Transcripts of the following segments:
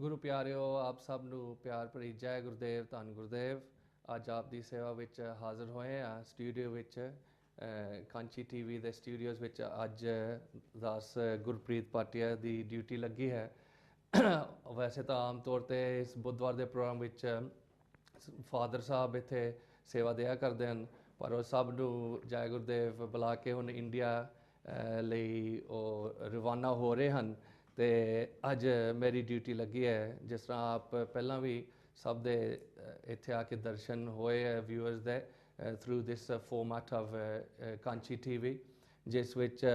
ਗੁਰੂ ਪਿਆਰਿਓ, ਆਪ ਸਭ ਨੂੰ ਪਿਆਰ ਭਰੀ ਜੈ ਗੁਰਦੇਵ, ਧੰਨ ਗੁਰਦੇਵ। ਅੱਜ ਆਪ ਦੀ ਸੇਵਾ ਵਿੱਚ ਹਾਜ਼ਰ ਹੋਏ ਆ ਸਟੂਡੀਓ ਵਿੱਚ, ਕਾਂਚੀ ਟੀਵੀ ਦੇ ਸਟੂਡੀਓਜ਼ ਵਿੱਚ। ਅੱਜ ਦਾਸ ਗੁਰਪ੍ਰੀਤ ਭਾਟੀਆ ਦੀ ਡਿਊਟੀ ਲੱਗੀ ਹੈ। ਵੈਸੇ ਤਾਂ ਆਮ ਤੌਰ 'ਤੇ ਇਸ ਬੁੱਧਵਾਰ ਦੇ ਪ੍ਰੋਗਰਾਮ ਵਿੱਚ ਫਾਦਰ ਸਾਹਿਬ ਇੱਥੇ ਸੇਵਾ ਦਿਆ ਕਰਦੇ ਹਨ, ਪਰ ਉਹ ਸਭ ਨੂੰ ਜੈ ਗੁਰਦੇਵ ਬੁਲਾ ਕੇ ਹੁਣ ਇੰਡੀਆ ਲਈ ਉਹ ਰਵਾਨਾ ਹੋ ਰਹੇ ਹਨ। ਤੇ ਅੱਜ ਮੇਰੀ ਡਿਊਟੀ ਲੱਗੀ ਹੈ। ਜਿਸ ਤਰ੍ਹਾਂ ਆਪ ਪਹਿਲਾਂ ਵੀ ਸਭ ਦੇ ਇੱਥੇ ਆ ਕੇ ਦਰਸ਼ਨ ਹੋਏ ਹੈ ਵਿਊਅਰਸ ਦੇ through this format of Kanchi TV, ਜਿਸ ਵਿੱਚ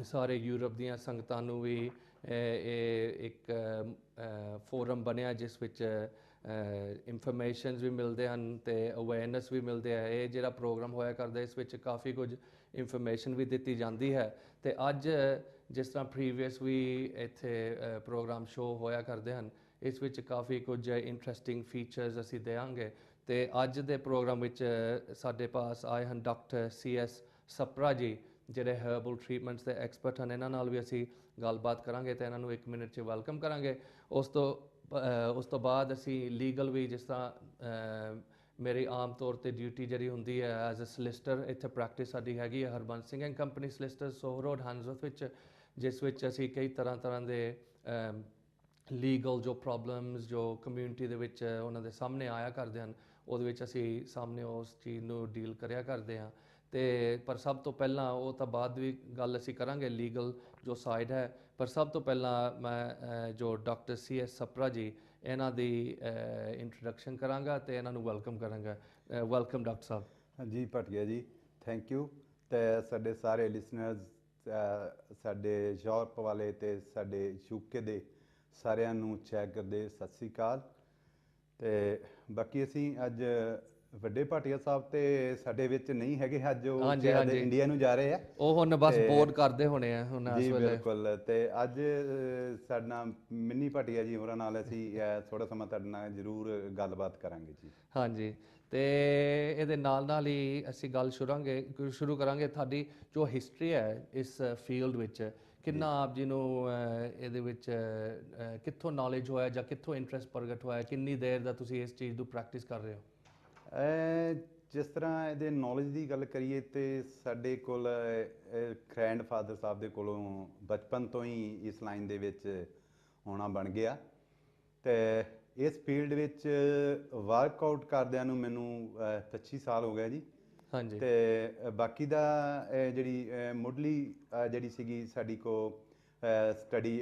ਸਾਰੇ ਯੂਰਪ ਦੀਆਂ ਸੰਗਤਾਂ ਨੂੰ ਵੀ ਇਹ ਇੱਕ ਫੋਰਮ ਬਣਿਆ ਜਿਸ ਵਿੱਚ ਇਨਫੋਰਮੇਸ਼ਨਸ ਵੀ ਮਿਲਦੇ ਹਨ ਅਤੇ ਅਵੇਅਰਨੈਸ ਵੀ ਮਿਲਦੇ ਹੈ। ਇਹ ਜਿਹੜਾ ਪ੍ਰੋਗਰਾਮ ਹੋਇਆ ਕਰਦਾ ਇਸ ਵਿੱਚ ਕਾਫੀ ਕੁਝ ਇਨਫੋਰਮੇਸ਼ਨ ਵੀ ਦਿੱਤੀ ਜਾਂਦੀ ਹੈ। ਅਤੇ ਅੱਜ ਜਿਸ ਤਰ੍ਹਾਂ ਪ੍ਰੀਵੀਅਸ ਵੀ ਇੱਥੇ ਪ੍ਰੋਗਰਾਮ ਸ਼ੋਅ ਹੋਇਆ ਕਰਦੇ ਹਨ, ਇਸ ਵਿੱਚ ਕਾਫੀ ਕੁਝ ਇੰਟਰਸਟਿੰਗ ਫੀਚਰਸ ਅਸੀਂ ਦੇਵਾਂਗੇ। ਅਤੇ ਅੱਜ ਦੇ ਪ੍ਰੋਗਰਾਮ ਵਿੱਚ ਸਾਡੇ ਪਾਸ ਆਏ ਹਨ ਡਾਕਟਰ CS ਸਪਰਾ ਜੀ, ਜਿਹੜੇ ਹਰਬਲ ਟਰੀਟਮੈਂਟਸ ਦੇ ਐਕਸਪਰਟ ਹਨ। ਇਹਨਾਂ ਨਾਲ ਵੀ ਅਸੀਂ ਗੱਲਬਾਤ ਕਰਾਂਗੇ ਅਤੇ ਇਹਨਾਂ ਨੂੰ 1 ਮਿੰਟ 'ਚ ਵੈਲਕਮ ਕਰਾਂਗੇ। ਉਸ ਤੋਂ ਬਾਅਦ ਅਸੀਂ ਲੀਗਲ ਵੀ, ਜਿਸ ਤਰ੍ਹਾਂ ਮੇਰੀ ਆਮ ਤੌਰ 'ਤੇ ਡਿਊਟੀ ਜਿਹੜੀ ਹੁੰਦੀ ਹੈ ਐਜ਼ ਅ ਸਲਿਸਟਰ, ਇੱਥੇ ਪ੍ਰੈਕਟਿਸ ਸਾਡੀ ਹੈਗੀ ਹੈ Harbans Singh and company solicitor Soho road Handsworth ਵਿੱਚ, ਜਿਸ ਵਿੱਚ ਅਸੀਂ ਕਈ ਤਰ੍ਹਾਂ ਦੇ ਲੀਗਲ ਜੋ ਪ੍ਰੋਬਲਮਸ ਜੋ ਕਮਿਊਨਿਟੀ ਦੇ ਵਿੱਚ ਉਹਨਾਂ ਦੇ ਸਾਹਮਣੇ ਆਇਆ ਕਰਦੇ ਹਨ, ਉਹਦੇ ਵਿੱਚ ਅਸੀਂ ਸਾਹਮਣੇ ਉਸ ਚੀਜ਼ ਨੂੰ ਡੀਲ ਕਰਿਆ ਕਰਦੇ ਹਾਂ। ਅਤੇ ਪਰ ਸਭ ਤੋਂ ਪਹਿਲਾਂ, ਉਹ ਤਾਂ ਬਾਅਦ ਵੀ ਗੱਲ ਅਸੀਂ ਕਰਾਂਗੇ ਲੀਗਲ ਜੋ ਸਾਈਡ ਹੈ, ਪਰ ਸਭ ਤੋਂ ਪਹਿਲਾਂ ਮੈਂ ਜੋ ਡਾਕਟਰ CS ਸਪਰਾ ਜੀ ਇਹਨਾਂ ਦੀ ਇੰਟਰੋਡਕਸ਼ਨ ਕਰਾਂਗਾ ਅਤੇ ਇਹਨਾਂ ਨੂੰ ਵੈਲਕਮ ਕਰਾਂਗਾ। ਵੈਲਕਮ ਡਾਕਟਰ ਸਾਹਿਬ। ਜੀ ਭਾਟੀਆ ਜੀ, ਥੈਂਕ ਯੂ। ਅਤੇ ਸਾਡੇ ਸਾਰੇ ਲਿਸਨਰਸ, ਸਾਡੇ ਯੂਰਪ ਵਾਲੇ ਅਤੇ ਸਾਡੇ UK ਦੇ ਸਾਰਿਆਂ ਨੂੰ ਚੈੱਕ ਕਰਦੇ ਸਤਿ ਸ਼੍ਰੀ ਅਕਾਲ। ਅਤੇ ਬਾਕੀ ਅਸੀਂ ਅੱਜ ਵੱਡੇ ਭਾਟੀਆ ਸਾਹਿਬ ਤੇ ਸਾਡੇ ਵਿੱਚ ਨਹੀਂ ਹੈਗੇ, ਅੱਜ ਉਹ ਸ਼ਾਇਦ ਇੰਡੀਆ ਨੂੰ ਜਾ ਰਹੇ ਆ। ਉਹ ਹੁਣ ਬਸ ਬੋਰਡ ਕਰਦੇ ਹੋਣੇ ਆ ਹੁਣ ਇਸ ਵੇਲੇ। ਬਿਲਕੁਲ। ਅਤੇ ਅੱਜ ਸਾਡੇ ਨਾਲ ਮਿੰਨੀ ਭਾਟੀਆ ਜੀ ਹੋਰਾਂ ਨਾਲ ਅਸੀਂ ਥੋੜ੍ਹਾ ਸਮਾਂ ਤੁਹਾਡੇ ਨਾਲ ਜ਼ਰੂਰ ਗੱਲਬਾਤ ਕਰਾਂਗੇ ਜੀ। ਹਾਂਜੀ, ਅਤੇ ਇਹਦੇ ਨਾਲ ਹੀ ਅਸੀਂ ਗੱਲ ਸ਼ੁਰੂ ਕਰਾਂਗੇ। ਤੁਹਾਡੀ ਜੋ ਹਿਸਟਰੀ ਹੈ ਇਸ ਫੀਲਡ ਵਿੱਚ, ਕਿੰਨਾ ਆਪ ਜੀ ਨੂੰ ਇਹਦੇ ਵਿੱਚ ਕਿੱਥੋਂ ਨੌਲੇਜ ਹੋਇਆ ਜਾਂ ਕਿੱਥੋਂ ਇੰਟਰਸਟ ਪ੍ਰਗਟ ਹੋਇਆ, ਕਿੰਨੀ ਦੇਰ ਦਾ ਤੁਸੀਂ ਇਸ ਚੀਜ਼ ਨੂੰ ਪ੍ਰੈਕਟਿਸ ਕਰ ਰਹੇ ਹੋ? ਜਿਸ ਤਰ੍ਹਾਂ ਇਹਦੇ ਨੌਲੇਜ ਦੀ ਗੱਲ ਕਰੀਏ ਤਾਂ ਸਾਡੇ ਕੋਲ ਗ੍ਰੈਂਡ ਫਾਦਰ ਸਾਹਿਬ ਦੇ ਕੋਲੋਂ ਬਚਪਨ ਤੋਂ ਹੀ ਇਸ ਲਾਈਨ ਦੇ ਵਿੱਚ ਆਉਣਾ ਬਣ ਗਿਆ। ਅਤੇ ਇਸ ਫੀਲਡ ਵਿੱਚ ਵਰਕਆਊਟ ਕਰਦਿਆਂ ਨੂੰ ਮੈਨੂੰ 25 ਸਾਲ ਹੋ ਗਏ ਜੀ। ਹਾਂਜੀ। ਅਤੇ ਬਾਕੀ ਦਾ ਜਿਹੜੀ ਮੁੱਢਲੀ ਜਿਹੜੀ ਸੀਗੀ ਸਾਡੀ ਸਟੱਡੀ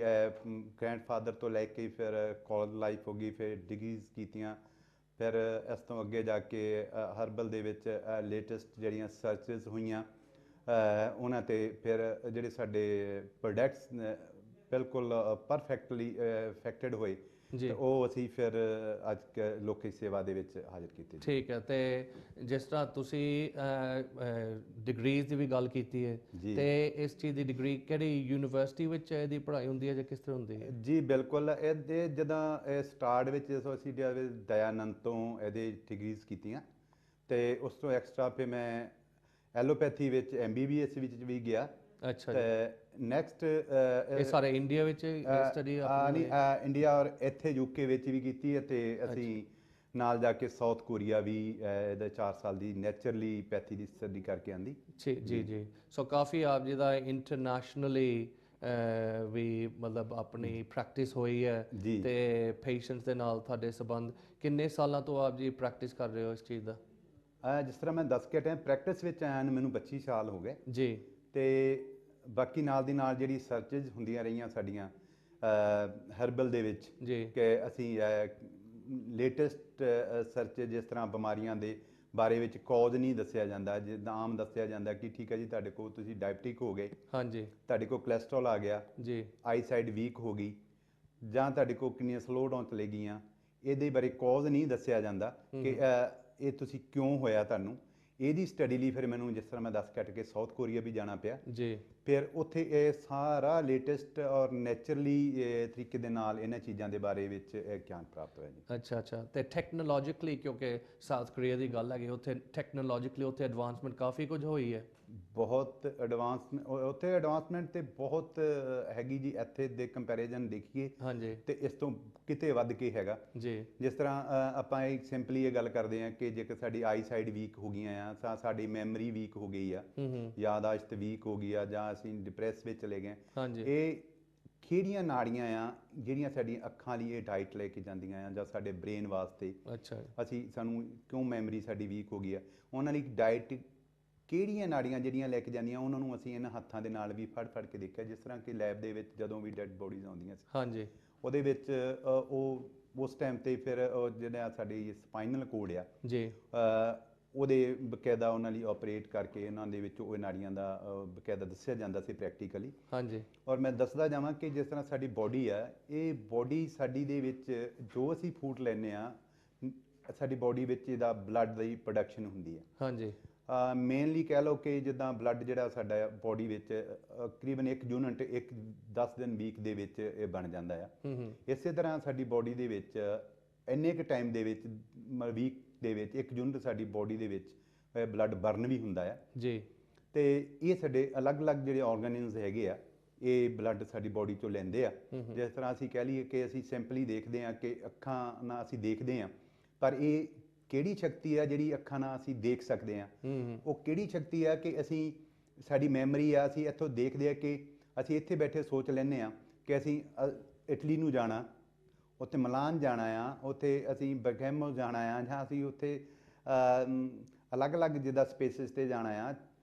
ਗ੍ਰੈਂਡ ਫਾਦਰ ਤੋਂ ਲੈ ਕੇ ਫਿਰ ਕਾਲਜ ਲਾਈਫ ਹੋ ਗਈ, ਫਿਰ ਡਿਗਰੀਜ਼ ਕੀਤੀਆਂ, ਫਿਰ ਇਸ ਤੋਂ ਅੱਗੇ ਜਾ ਕੇ ਹਰਬਲ ਦੇ ਵਿੱਚ ਲੇਟੈਸਟ ਜਿਹੜੀਆਂ ਸਰਚਿਸ ਹੋਈਆਂ ਉਹਨਾਂ 'ਤੇ ਫਿਰ ਜਿਹੜੇ ਸਾਡੇ ਪ੍ਰੋਡਕਟਸ ਬਿਲਕੁਲ ਪਰਫੈਕਟਲੀ ਇਫੈਕਟਡ ਹੋਏ ਜੀ, ਉਹ ਅਸੀਂ ਫਿਰ ਅੱਜ ਲੋਕੀ ਸੇਵਾ ਦੇ ਵਿੱਚ ਹਾਜ਼ਰ ਕੀਤੇ। ਠੀਕ ਹੈ। ਅਤੇ ਜਿਸ ਤਰ੍ਹਾਂ ਤੁਸੀਂ ਡਿਗਰੀਜ਼ ਦੀ ਵੀ ਗੱਲ ਕੀਤੀ ਹੈ, ਅਤੇ ਇਸ ਚੀਜ਼ ਦੀ ਡਿਗਰੀ ਕਿਹੜੀ ਯੂਨੀਵਰਸਿਟੀ ਵਿੱਚ ਇਹਦੀ ਪੜ੍ਹਾਈ ਹੁੰਦੀ ਹੈ ਜਾਂ ਕਿਸ ਤਰ੍ਹਾਂ ਹੁੰਦੀ ਹੈ? ਜੀ ਬਿਲਕੁਲ। ਇਹਦੇ ਜਦੋਂ ਸਟਾਰਟ ਵਿੱਚ ਅਸੀਂ ਦਇਆਨੰਦ ਤੋਂ ਇਹਦੇ ਡਿਗਰੀਜ਼ ਕੀਤੀਆਂ, ਅਤੇ ਉਸ ਤੋਂ ਐਕਸਟਰਾ ਫਿਰ ਮੈਂ ਐਲੋਪੈਥੀ ਵਿੱਚ MBBS ਵਿੱਚ ਵੀ ਗਿਆ। ਅੱਛਾ। ਅਤੇ ਨੈਕਸਟ ਇਹ ਸਾਰੇ ਇੰਡੀਆ ਵਿੱਚ ਸਟੱਡੀ? ਨਹੀਂ, ਇੰਡੀਆ ਔਰ ਇੱਥੇ UK ਵਿੱਚ ਵੀ ਕੀਤੀ। ਅਤੇ ਅਸੀਂ ਨਾਲ ਜਾ ਕੇ ਸਾਊਥ ਕੋਰੀਆ ਵੀ ਇਹਦਾ 4 ਸਾਲ ਦੀ ਨੈਚੁਰਲੀ ਪੈਥੀ ਦੀ ਸਟੱਡੀ ਕਰਕੇ ਆਂਦੀ। ਜੀ। ਸੋ ਕਾਫੀ ਆਪ ਜੀ ਦਾ ਇੰਟਰਨੈਸ਼ਨਲੀ ਵੀ ਮਤਲਬ ਆਪਣੀ ਪ੍ਰੈਕਟਿਸ ਹੋਈ ਹੈ, ਅਤੇ ਪੇਸ਼ੈਂਟਸ ਦੇ ਨਾਲ ਤੁਹਾਡੇ ਸੰਬੰਧ। ਕਿੰਨੇ ਸਾਲਾਂ ਤੋਂ ਆਪ ਜੀ ਪ੍ਰੈਕਟਿਸ ਕਰ ਰਹੇ ਹੋ ਇਸ ਚੀਜ਼ ਦਾ? ਜਿਸ ਤਰ੍ਹਾਂ ਮੈਂ ਦੱਸ ਕੇ ਹਟਿਆ, ਪ੍ਰੈਕਟਿਸ ਵਿੱਚ ਆਇਆ ਨੂੰ ਮੈਨੂੰ 25 ਸਾਲ ਹੋ ਗਏ ਜੀ। ਅਤੇ ਬਾਕੀ ਨਾਲ ਦੀ ਨਾਲ ਜਿਹੜੀ ਸਰਚਿਸ ਹੁੰਦੀਆਂ ਰਹੀਆਂ ਸਾਡੀਆਂ ਹਰਬਲ ਦੇ ਵਿੱਚ ਜੀ, ਕਿ ਅਸੀਂ ਲੇਟੈਸਟ ਸਰਚ, ਜਿਸ ਤਰ੍ਹਾਂ ਬਿਮਾਰੀਆਂ ਦੇ ਬਾਰੇ ਵਿੱਚ ਕੌਜ਼ ਨਹੀਂ ਦੱਸਿਆ ਜਾਂਦਾ, ਜਿੱਦਾਂ ਆਮ ਦੱਸਿਆ ਜਾਂਦਾ ਕਿ ਠੀਕ ਹੈ ਜੀ ਤੁਹਾਡੇ ਕੋਲ ਤੁਸੀਂ ਡਾਇਬਟਿਕ ਹੋ ਗਏ, ਹਾਂਜੀ, ਤੁਹਾਡੇ ਕੋਲ ਕੋਲੈਸਟਰੋਲ ਆ ਗਿਆ ਜੀ, ਆਈ ਸਾਈਡ ਵੀਕ ਹੋ ਗਈ, ਜਾਂ ਤੁਹਾਡੇ ਕੋਲ ਕਿੰਨੀਆਂ ਸਲੋ ਡਾਊਨ ਚਲੇ ਗਈਆਂ, ਇਹਦੇ ਬਾਰੇ ਕੌਜ਼ ਨਹੀਂ ਦੱਸਿਆ ਜਾਂਦਾ ਕਿ ਇਹ ਤੁਸੀਂ ਕਿਉਂ ਹੋਇਆ ਤੁਹਾਨੂੰ। ਇਹਦੀ ਸਟੱਡੀ ਲਈ ਫਿਰ ਮੈਨੂੰ, ਜਿਸ ਤਰ੍ਹਾਂ ਮੈਂ ਦੱਸ ਕੱਟ ਕੇ, ਸਾਊਥ ਕੋਰੀਆ ਵੀ ਜਾਣਾ ਪਿਆ ਜੀ। ਫਿਰ ਉੱਥੇ ਇਹ ਸਾਰਾ ਲੇਟੈਸਟ ਔਰ ਨੈਚੁਰਲੀ ਤਰੀਕੇ ਦੇ ਨਾਲ ਇਹਨਾਂ ਚੀਜ਼ਾਂ ਦੇ ਬਾਰੇ ਵਿੱਚ ਗਿਆਨ ਪ੍ਰਾਪਤ ਹੋਇਆ ਜੀ। ਅੱਛਾ। ਅਤੇ ਟੈਕਨੋਲੋਜੀਕਲੀ, ਕਿਉਂਕਿ ਸਾਊਥ ਕੋਰੀਆ ਦੀ ਗੱਲ ਹੈਗੀ, ਉੱਥੇ ਟੈਕਨੋਲੋਜੀਕਲੀ ਉੱਥੇ ਐਡਵਾਂਸਮੈਂਟ ਕਾਫੀ ਕੁਝ ਹੋਈ ਹੈ। ਬਹੁਤ ਉੱਥੇ ਐਡਵਾਂਸਮੈਂਟ ਤੇ ਬਹੁਤ ਹੈਗੀ ਜੀ। ਇੱਥੇ ਦੇ ਕੰਪੈਰੀਜ਼ਨ ਦੇਖੀਏ ਹਾਂਜੀ ਤੇ ਇਸ ਤੋਂ ਕਿਤੇ ਵੱਧ ਕੇ ਹੈਗਾ ਜੀ। ਜਿਸ ਤਰ੍ਹਾਂ ਆਪਾਂ ਇਹ ਸਿੰਪਲੀ ਇਹ ਗੱਲ ਕਰਦੇ ਹਾਂ ਕਿ ਜੇਕਰ ਸਾਡੀ ਆਈ ਸਾਈਡ ਵੀਕ ਹੋ ਗਈਆਂ ਆ ਤਾਂ ਸਾਡੀ ਮੈਮਰੀ ਵੀਕ ਹੋ ਗਈ ਆ, ਯਾਦਾਸ਼ਤ ਵੀਕ ਹੋ ਗਈ ਆ, ਜਾਂ ਅਸੀਂ ਡਿਪਰੈਸ ਵਿੱਚ ਚਲੇ ਗਏ। ਹਾਂਜੀ ਇਹ ਕਿਹੜੀਆਂ ਨਾੜੀਆਂ ਆ ਜਿਹੜੀਆਂ ਸਾਡੀਆਂ ਅੱਖਾਂ ਲਈ ਇਹ ਡਾਈਟ ਲੈ ਕੇ ਜਾਂਦੀਆਂ ਆ ਜਾਂ ਸਾਡੇ ਬ੍ਰੇਨ ਵਾਸਤੇ। ਅੱਛਾ ਸਾਨੂੰ ਕਿਉਂ ਮੈਮਰੀ ਸਾਡੀ ਵੀਕ ਹੋ ਗਈ ਆ, ਉਹਨਾਂ ਲਈ ਡਾਈਟ ਕਿਹੜੀਆਂ ਨਾੜੀਆਂ ਜਿਹੜੀਆਂ ਲੈ ਕੇ ਜਾਂਦੀਆਂ, ਉਹਨਾਂ ਨੂੰ ਅਸੀਂ ਇਹਨਾਂ ਹੱਥਾਂ ਦੇ ਨਾਲ ਵੀ ਫੜ ਕੇ ਦੇਖਿਆ। ਜਿਸ ਤਰ੍ਹਾਂ ਕਿ ਲੈਬ ਦੇ ਵਿੱਚ ਜਦੋਂ ਵੀ ਡੈਡ ਬੋਡੀਜ਼ ਆਉਂਦੀਆਂ ਸੀ, ਹਾਂਜੀ, ਉਹਦੇ ਵਿੱਚ ਉਹ ਉਸ ਟਾਈਮ ਤੇ ਫਿਰ ਜਿਹੜਾ ਸਾਡੀ ਸਪਾਈਨਲ ਕੋਡ ਆ ਜੀ, ਉਹਦੇ ਬਕਾਇਦਾ ਉਹਨਾਂ ਲਈ ਆਪਰੇਟ ਕਰਕੇ ਇਹਨਾਂ ਦੇ ਵਿੱਚ ਉਹ ਨਾੜੀਆਂ ਦਾ ਬਕਾਇਦਾ ਦੱਸਿਆ ਜਾਂਦਾ ਸੀ ਪ੍ਰੈਕਟੀਕਲੀ। ਹਾਂਜੀ। ਔਰ ਮੈਂ ਦੱਸਦਾ ਜਾਵਾਂ ਕਿ ਜਿਸ ਤਰ੍ਹਾਂ ਸਾਡੀ ਬੋਡੀ ਆ, ਇਹ ਬੋਡੀ ਸਾਡੀ ਦੇ ਵਿੱਚ ਜੋ ਅਸੀਂ ਫੂਡ ਲੈਂਦੇ ਆ, ਸਾਡੀ ਬੋਡੀ ਵਿੱਚ ਇਹਦਾ ਬਲੱਡ ਦੀ ਪ੍ਰੋਡਕਸ਼ਨ ਹੁੰਦੀ ਹੈ। ਹਾਂਜੀ। ਮੇਨਲੀ ਕਹਿ ਲਓ ਕਿ ਜਿੱਦਾਂ ਬਲੱਡ ਜਿਹੜਾ ਸਾਡਾ ਬੋਡੀ ਵਿੱਚ ਤਕਰੀਬਨ 1 ਯੂਨਿਟ 10 ਦਿਨ ਵੀਕ ਦੇ ਵਿੱਚ ਇਹ ਬਣ ਜਾਂਦਾ ਆ। ਇਸੇ ਤਰ੍ਹਾਂ ਸਾਡੀ ਬੋਡੀ ਦੇ ਵਿੱਚ ਇੰਨੇ ਕੁ ਟਾਈਮ ਦੇ ਵਿੱਚ ਵੀਕ ਦੇ ਵਿੱਚ 1 ਯੂਨਿਟ ਸਾਡੀ ਬੋਡੀ ਦੇ ਵਿੱਚ ਬਲੱਡ ਬਰਨ ਵੀ ਹੁੰਦਾ ਆ ਜੀ। ਤੇ ਇਹ ਸਾਡੇ ਅਲੱਗ-ਅਲੱਗ ਜਿਹੜੇ ਆਰਗਨਸ ਹੈਗੇ ਆ, ਇਹ ਬਲੱਡ ਸਾਡੀ ਬੋਡੀ ਚੋਂ ਲੈਂਦੇ ਆ। ਜਿਸ ਤਰ੍ਹਾਂ ਅਸੀਂ ਕਹਿ ਲਈਏ ਕਿ ਅਸੀਂ ਸਿੰਪਲੀ ਦੇਖਦੇ ਆ ਕਿ ਅੱਖਾਂ ਨਾਲ ਅਸੀਂ ਦੇਖਦੇ ਆ, ਪਰ ਇਹ ਕਿਹੜੀ ਸ਼ਕਤੀ ਆ ਜਿਹੜੀ ਅੱਖਾਂ ਨਾਲ ਅਸੀਂ ਦੇਖ ਸਕਦੇ ਆ? ਉਹ ਕਿਹੜੀ ਸ਼ਕਤੀ ਆ ਕਿ ਅਸੀਂ ਸਾਡੀ ਮੈਮਰੀ ਆ, ਅਸੀਂ ਇੱਥੋਂ ਦੇਖਦੇ ਆ ਕਿ ਅਸੀਂ ਇੱਥੇ ਬੈਠੇ ਸੋਚ ਲੈਂਦੇ ਆ ਕਿ ਅਸੀਂ ਇਟਲੀ ਨੂੰ ਜਾਣਾ, ਉੱਥੇ ਮਿਲਾਨ ਜਾਣਾ ਆ, ਉੱਥੇ ਅਸੀਂ ਬਰਗੈਮੋ ਜਾਣਾ ਆ, ਜਾਂ ਅਸੀਂ ਉੱਥੇ ਅਲੱਗ-ਅਲੱਗ ਜਿੱਦਾਂ ਸਪੇਸਿਸ 'ਤੇ ਜਾਣਾ ਆ,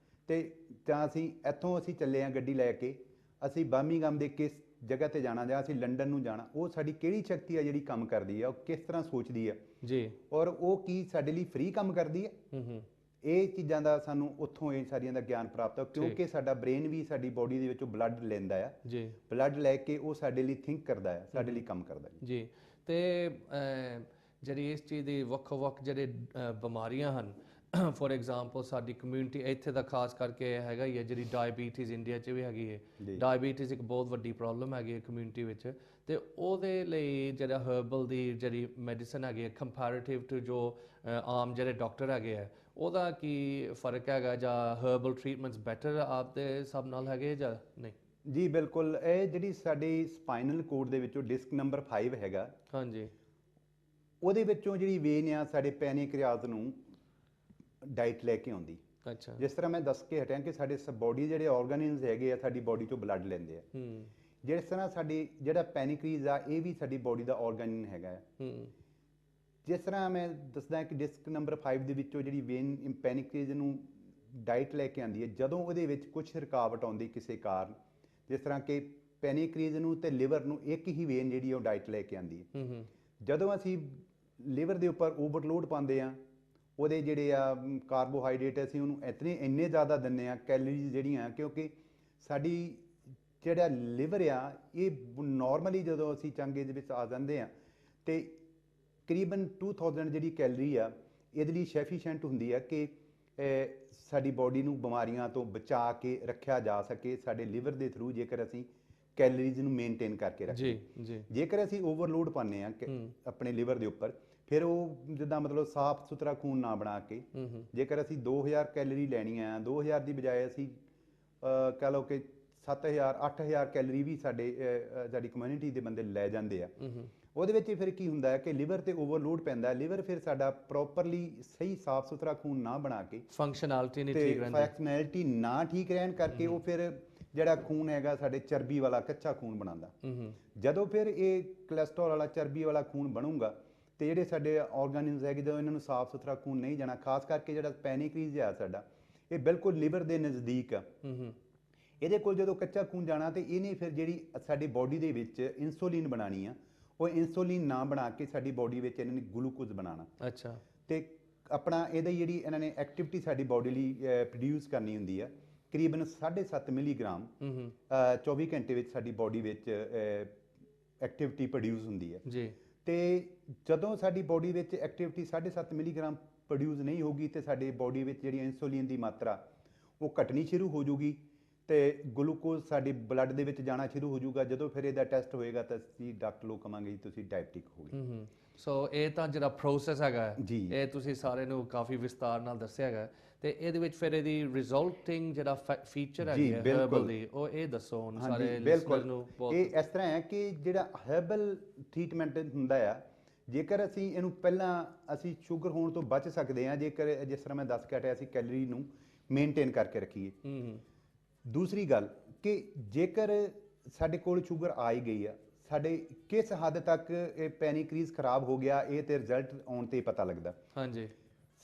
ਤੇ ਜਾਂ ਅਸੀਂ ਇੱਥੋਂ ਅਸੀਂ ਚੱਲੇ ਆ ਗੱਡੀ ਲੈ ਕੇ, ਅਸੀਂ ਬਰਮਿੰਘਮ ਦੇ ਕਿਸ ਜਗ੍ਹਾ ਤੇ ਜਾਣਾ, ਜਾਂ ਅਸੀਂ ਲੰਡਨ ਨੂੰ ਜਾਣਾ। ਉਹ ਸਾਡੀ ਕਿਹੜੀ ਸ਼ਕਤੀ ਆ ਜਿਹੜੀ ਕੰਮ ਕਰਦੀ ਆ, ਉਹ ਕਿਸ ਤਰ੍ਹਾਂ ਸੋਚਦੀ ਆ ਜੀ, ਔਰ ਉਹ ਕੀ ਸਾਡੇ ਲਈ ਫ੍ਰੀ ਕੰਮ ਕਰਦੀ ਹੈ। ਇਹ ਚੀਜ਼ਾਂ ਦਾ ਸਾਨੂੰ ਉੱਥੋਂ ਇਹ ਸਾਰੀਆਂ ਦਾ ਗਿਆਨ ਪ੍ਰਾਪਤ ਹੋ, ਕਿਉਂਕਿ ਸਾਡਾ ਬ੍ਰੇਨ ਵੀ ਸਾਡੀ ਬੋਡੀ ਦੇ ਵਿੱਚੋਂ ਬਲੱਡ ਲੈਂਦਾ ਆ ਜੀ। ਬਲੱਡ ਲੈ ਕੇ ਉਹ ਸਾਡੇ ਲਈ ਥਿੰਕ ਕਰਦਾ ਹੈ, ਸਾਡੇ ਲਈ ਕੰਮ ਕਰਦਾ ਜੀ। ਤੇ ਜਿਹੜੀ ਇਸ ਚੀਜ਼ ਦੀ ਵੱਖ-ਵੱਖ ਜਿਹੜੇ ਬਿਮਾਰੀਆਂ ਹਨ, ਫੋਰ ਐਗਜ਼ਾਮਪਲ ਸਾਡੀ ਕਮਿਊਨਿਟੀ ਇੱਥੇ ਦਾ ਖਾਸ ਕਰਕੇ ਹੈਗਾ ਹੀ ਹੈ, ਜਿਹੜੀ ਡਾਇਬੀਟੀਜ਼ ਇੰਡੀਆ 'ਚ ਵੀ ਹੈਗੀ ਹੈ। ਡਾਇਬੀਟੀਜ਼ ਇੱਕ ਬਹੁਤ ਵੱਡੀ ਪ੍ਰੋਬਲਮ ਹੈਗੀ ਹੈ ਕਮਿਊਨਿਟੀ ਵਿੱਚ, ਤੇ ਉਹਦੇ ਲਈ ਜਿਹੜਾ ਹਰਬਲ ਦੀ ਜਿਹੜੀ ਮੈਡੀਸਨ ਹੈਗੀ ਹੈ ਕੰਪੈਰੇਟਿਵ ਟੂ ਜੋ ਆਮ ਜਿਹੜੇ ਡਾਕਟਰ ਹੈਗੇ ਆ, ਉਹਦਾ ਕੀ ਫਰਕ ਹੈਗਾ, ਜਾਂ ਹਰਬਲ ਟਰੀਟਮੈਂਟਸ ਬੈਟਰ ਆਪ ਦੇ ਹਿਸਾਬ ਨਾਲ ਹੈਗੇ ਜਾਂ ਨਹੀਂ? ਜੀ ਬਿਲਕੁਲ। ਇਹ ਜਿਹੜੀ ਸਾਡੀ ਸਪਾਈਨਲ ਕੋਡ ਦੇ ਵਿੱਚੋਂ ਡਿਸਕ ਨੰਬਰ 5 ਹੈਗਾ, ਹਾਂਜੀ, ਉਹਦੇ ਵਿੱਚੋਂ ਜਿਹੜੀ ਵੇਨ ਆ ਸਾਡੇ ਪੈਨਕ੍ਰੀਆਸ ਨੂੰ ਡਾਈਟ ਲੈ ਕੇ ਆਉਂਦੀ। ਅੱਛਾ। ਜਿਸ ਤਰ੍ਹਾਂ ਮੈਂ ਦੱਸ ਕੇ ਹਟਿਆ ਕਿ ਸਾਡੇ ਬੋਡੀ ਜਿਹੜੇ ਆਰਗਨਸ ਹੈਗੇ ਆ ਸਾਡੀ ਬੋਡੀ ਚੋਂ ਬਲੱਡ ਲੈਂਦੇ ਆ। ਜਿਸ ਤਰ੍ਹਾਂ ਸਾਡੀ ਜਿਹੜਾ ਪੈਨਕ੍ਰੀਜ਼ ਆ, ਇਹ ਵੀ ਸਾਡੀ ਬੋਡੀ ਦਾ ਆਰਗਨ ਹੈਗਾ ਆ। ਜਿਸ ਤਰ੍ਹਾਂ ਮੈਂ ਦੱਸਦਾ ਕਿ ਡਿਸਕ ਨੰਬਰ 5 ਦੇ ਵਿੱਚੋਂ ਜਿਹੜੀ ਵੇਨ ਪੈਨਕ੍ਰੀਜ਼ ਨੂੰ ਡਾਈਟ ਲੈ ਕੇ ਆਉਂਦੀ ਹੈ, ਜਦੋਂ ਉਹਦੇ ਵਿੱਚ ਕੁਝ ਰੁਕਾਵਟ ਆਉਂਦੀ ਕਿਸੇ ਕਾਰਨ, ਜਿਸ ਤਰ੍ਹਾਂ ਕਿ ਪੈਨਕ੍ਰੀਜ਼ ਨੂੰ ਤੇ ਲਿਵਰ ਨੂੰ ਇੱਕ ਹੀ ਵੇਨ ਜਿਹੜੀ ਉਹ ਡਾਈਟ ਲੈ ਕੇ ਆਉਂਦੀ ਹੈ। ਜਦੋਂ ਅਸੀਂ ਲਿਵਰ ਦੇ ਉੱਪਰ ਓਵਰਲੋਡ ਪਾਉਂਦੇ ਆ, ਉਹਦੇ ਜਿਹੜੇ ਆ ਕਾਰਬੋਹਾਈਡਰੇਟ ਅਸੀਂ ਉਹਨੂੰ ਇੰਨੇ ਜ਼ਿਆਦਾ ਦਿੰਦੇ ਆ, ਕੈਲਰੀਜ਼ ਜਿਹੜੀਆਂ, ਕਿਉਂਕਿ ਸਾਡੀ ਜਿਹੜਾ ਲਿਵਰ ਆ ਇਹ ਨਾਰਮਲੀ ਜਦੋਂ ਅਸੀਂ ਚੰਗੇ ਦੇ ਵਿੱਚ ਆ ਜਾਂਦੇ ਆ ਤੇ ਤਕਰੀਬਨ 2000 ਜਿਹੜੀ ਕੈਲਰੀ ਆ ਇਹਦੇ ਲਈ ਸੈਫੀਸ਼ੀਐਂਟ ਹੁੰਦੀ ਆ ਕਿ ਸਾਡੀ ਬੋਡੀ ਨੂੰ ਬਿਮਾਰੀਆਂ ਤੋਂ ਬਚਾ ਕੇ ਰੱਖਿਆ ਜਾ ਸਕੇ ਸਾਡੇ ਲਿਵਰ ਦੇ ਥਰੂ, ਜੇਕਰ ਅਸੀਂ ਕੈਲਰੀਜ਼ ਨੂੰ ਮੇਨਟੇਨ ਕਰਕੇ ਰੱਖੀਏ। ਜੀ। ਜੇਕਰ ਅਸੀਂ ਓਵਰਲੋਡ ਪਾਉਂਦੇ ਆ ਆਪਣੇ ਲਿਵਰ ਦੇ ਉੱਪਰ, ਫਿਰ ਉਹ ਜਿੱਦਾਂ ਮਤਲਬ ਸਾਫ਼ ਸੁਥਰਾ ਖੂਨ ਨਾ ਬਣਾ ਕੇ, ਜੇਕਰ ਅਸੀਂ 2000 ਕੈਲਰੀ ਲੈਣੀ ਆ, 2000 ਦੀ ਬਜਾਏ ਅਸੀਂ ਕਹਿ ਲਓ ਕਿ 7000 8000 ਕੈਲਰੀ ਵੀ ਸਾਡੀ ਕਮਿਊਨਿਟੀ ਦੇ ਬੰਦੇ ਲੈ ਜਾਂਦੇ ਆ। ਉਹਦੇ ਵਿੱਚ ਫਿਰ ਕੀ ਹੁੰਦਾ ਹੈ ਕਿ ਲਿਵਰ ਤੇ ਓਵਰਲੋਡ ਪੈਂਦਾ, ਲਿਵਰ ਫਿਰ ਸਾਡਾ ਪ੍ਰੋਪਰਲੀ ਸਹੀ ਸਾਫ਼ ਸੁਥਰਾ ਖੂਨ ਨਾ ਬਣਾ ਕੇ ਫੰਕਸ਼ਨੈਲਿਟੀ ਨਹੀਂ ਠੀਕ ਰਹਿੰਦੀ, ਫੰਕਸ਼ਨੈਲਿਟੀ ਨਾ ਠੀਕ ਰਹਿਣ ਕਰਕੇ ਉਹ ਫਿਰ ਜਿਹੜਾ ਖੂਨ ਹੈਗਾ ਸਾਡੇ ਚਰਬੀ ਵਾਲਾ ਕੱਚਾ ਖੂਨ ਬਣਾਉਂਦਾ। ਜਦੋਂ ਫਿਰ ਇਹ ਕੋਲੈਸਟਰੋਲ ਵਾਲਾ ਚਰਬੀ ਵਾਲਾ ਖੂਨ ਬਣੂਗਾ ਤੇ ਜਿਹੜੇ ਸਾਡੇ ਆਰਗਨਸ ਹੈਗੇ ਜਦੋਂ ਇਹਨਾਂ ਨੂੰ ਸਾਫ਼ ਸੁਥਰਾ ਖੂਨ ਨਹੀਂ ਜਾਣਾ, ਖਾਸ ਕਰਕੇ ਜਿਹੜਾ ਪੈਨਕ੍ਰੀਜ਼ ਆ ਸਾਡਾ, ਇਹ ਬਿਲਕੁਲ ਲਿਵਰ ਦੇ ਨਜ਼ਦੀਕ ਆ। ਇਹਦੇ ਕੋਲ ਜਦੋਂ ਕੱਚਾ ਖੂਨ ਜਾਣਾ ਤੇ ਇਹਨੇ ਫਿਰ ਜਿਹੜੀ ਸਾਡੀ ਬੋਡੀ ਦੇ ਵਿੱਚ ਇਨਸੂਲਿਨ ਬਣਾਉਣੀ ਆ, ਉਹ ਇਨਸੂਲਿਨ ਨਾ ਬਣਾ ਕੇ ਸਾਡੀ ਬੋਡੀ ਵਿੱਚ ਇਹਨਾਂ ਨੇ ਗਲੂਕੋਜ਼ ਬਣਾਉਣਾ। ਅੱਛਾ। ਤੇ ਆਪਣਾ ਇਹਦਾ ਜਿਹੜੀ ਇਹਨਾਂ ਨੇ ਐਕਟੀਵਿਟੀ ਸਾਡੀ ਬੋਡੀ ਲਈ ਪ੍ਰੋਡਿਊਸ ਕਰਨੀ ਹੁੰਦੀ ਆ, ਤਕਰੀਬਨ 7.5 ਮਿਲੀਗ੍ਰਾਮ 24 ਘੰਟੇ ਵਿੱਚ ਸਾਡੀ ਬੋਡੀ ਵਿੱਚ ਐਕਟੀਵਿਟੀ ਪ੍ਰੋਡਿਊਸ ਹੁੰਦੀ ਹੈ ਜੀ। ਤੇ ਜਦੋਂ ਸਾਡੀ ਬੋਡੀ ਵਿੱਚ ਐਕਟੀਵਿਟੀ 7.5 ਮਿਲੀਗ੍ਰਾਮ ਪ੍ਰੋਡਿਊਸ ਨਹੀਂ ਹੋਗੀ ਤੇ ਸਾਡੀ ਬੋਡੀ ਵਿੱਚ ਜਿਹੜੀ ਇਨਸੂਲਿਨ ਦੀ ਮਾਤਰਾ ਉਹ ਘਟਣੀ ਸ਼ੁਰੂ ਹੋ ਜੂਗੀ ਤੇ ਗਲੂਕੋਜ਼ ਸਾਡੀ ਬਲੱਡ ਦੇ ਵਿੱਚ ਜਾਣਾ ਸ਼ੁਰੂ ਹੋ ਜਾਊਗਾ। ਜਦੋਂ ਫਿਰ ਇਹਦਾ ਟੈਸਟ ਹੋਏਗਾ ਤਾਂ ਅਸੀਂ ਡਾਕਟਰ ਨੂੰ ਕਹਾਂਗੇ ਤੁਸੀਂ ਡਾਇਬਟਿਕ ਹੋ ਗਏ। ਸੋ ਇਹ ਤਾਂ ਜਿਹੜਾ ਪ੍ਰੋਸੈਸ ਹੈਗਾ ਜੀ, ਇਹ ਤੁਸੀਂ ਸਾਰੇ ਨੂੰ ਕਾਫੀ ਵਿਸਤਾਰ ਨਾਲ ਦੱਸਿਆ ਹੈਗਾ। ਤੇ ਇਹਦੇ ਵਿੱਚ ਫਿਰ ਇਹਦੀ ਰਿਜ਼ਲਟਿੰਗ ਜਿਹੜਾ ਫੀਚਰ ਜੀ, ਹੈ ਬਿਲਕੁਲ। ਹਰਬਲ ਦੀ, ਉਹ ਇਹ ਦੱਸੋ ਹੁਣ ਹਾਂਜੀ, ਸਾਰੇ ਬਿਲਕੁਲ। ਲਿਸਨਰ ਨੂੰ ਬਹੁਤ। ਇਹ ਇਸ ਤਰ੍ਹਾਂ ਹੈ ਕਿ ਜਿਹੜਾ ਹਰਬਲ ਟ੍ਰੀਟਮੈਂਟ ਹੁੰਦਾ ਆ, ਜੇਕਰ ਅਸੀਂ ਇਹਨੂੰ ਪਹਿਲਾਂ ਅਸੀਂ ਸ਼ੂਗਰ ਹੋਣ ਤੋਂ ਬਚ ਸਕਦੇ ਹਾਂ ਜੇਕਰ ਜਿਸ ਤਰ੍ਹਾਂ ਮੈਂ ਦੱਸ ਕੇ ਹਟਿਆ ਅਸੀਂ ਕੈਲਰੀ ਨੂੰ ਮੇਨਟੇਨ ਕਰਕੇ ਰੱਖੀਏ। ਦੂਸਰੀ ਗੱਲ ਕਿ ਜੇਕਰ ਸਾਡੇ ਕੋਲ ਸ਼ੂਗਰ ਆ ਹੀ ਗਈ ਆ, ਸਾਡੇ ਕਿਸ ਹੱਦ ਤੱਕ ਇਹ ਪੈਨਕ੍ਰੀਜ਼ ਖਰਾਬ ਹੋ ਗਿਆ ਇਹ ਤੇ ਰਿਜ਼ਲਟ ਆਉਣ ਤੇ ਪਤਾ ਲੱਗਦਾ। ਹਾਂਜੀ।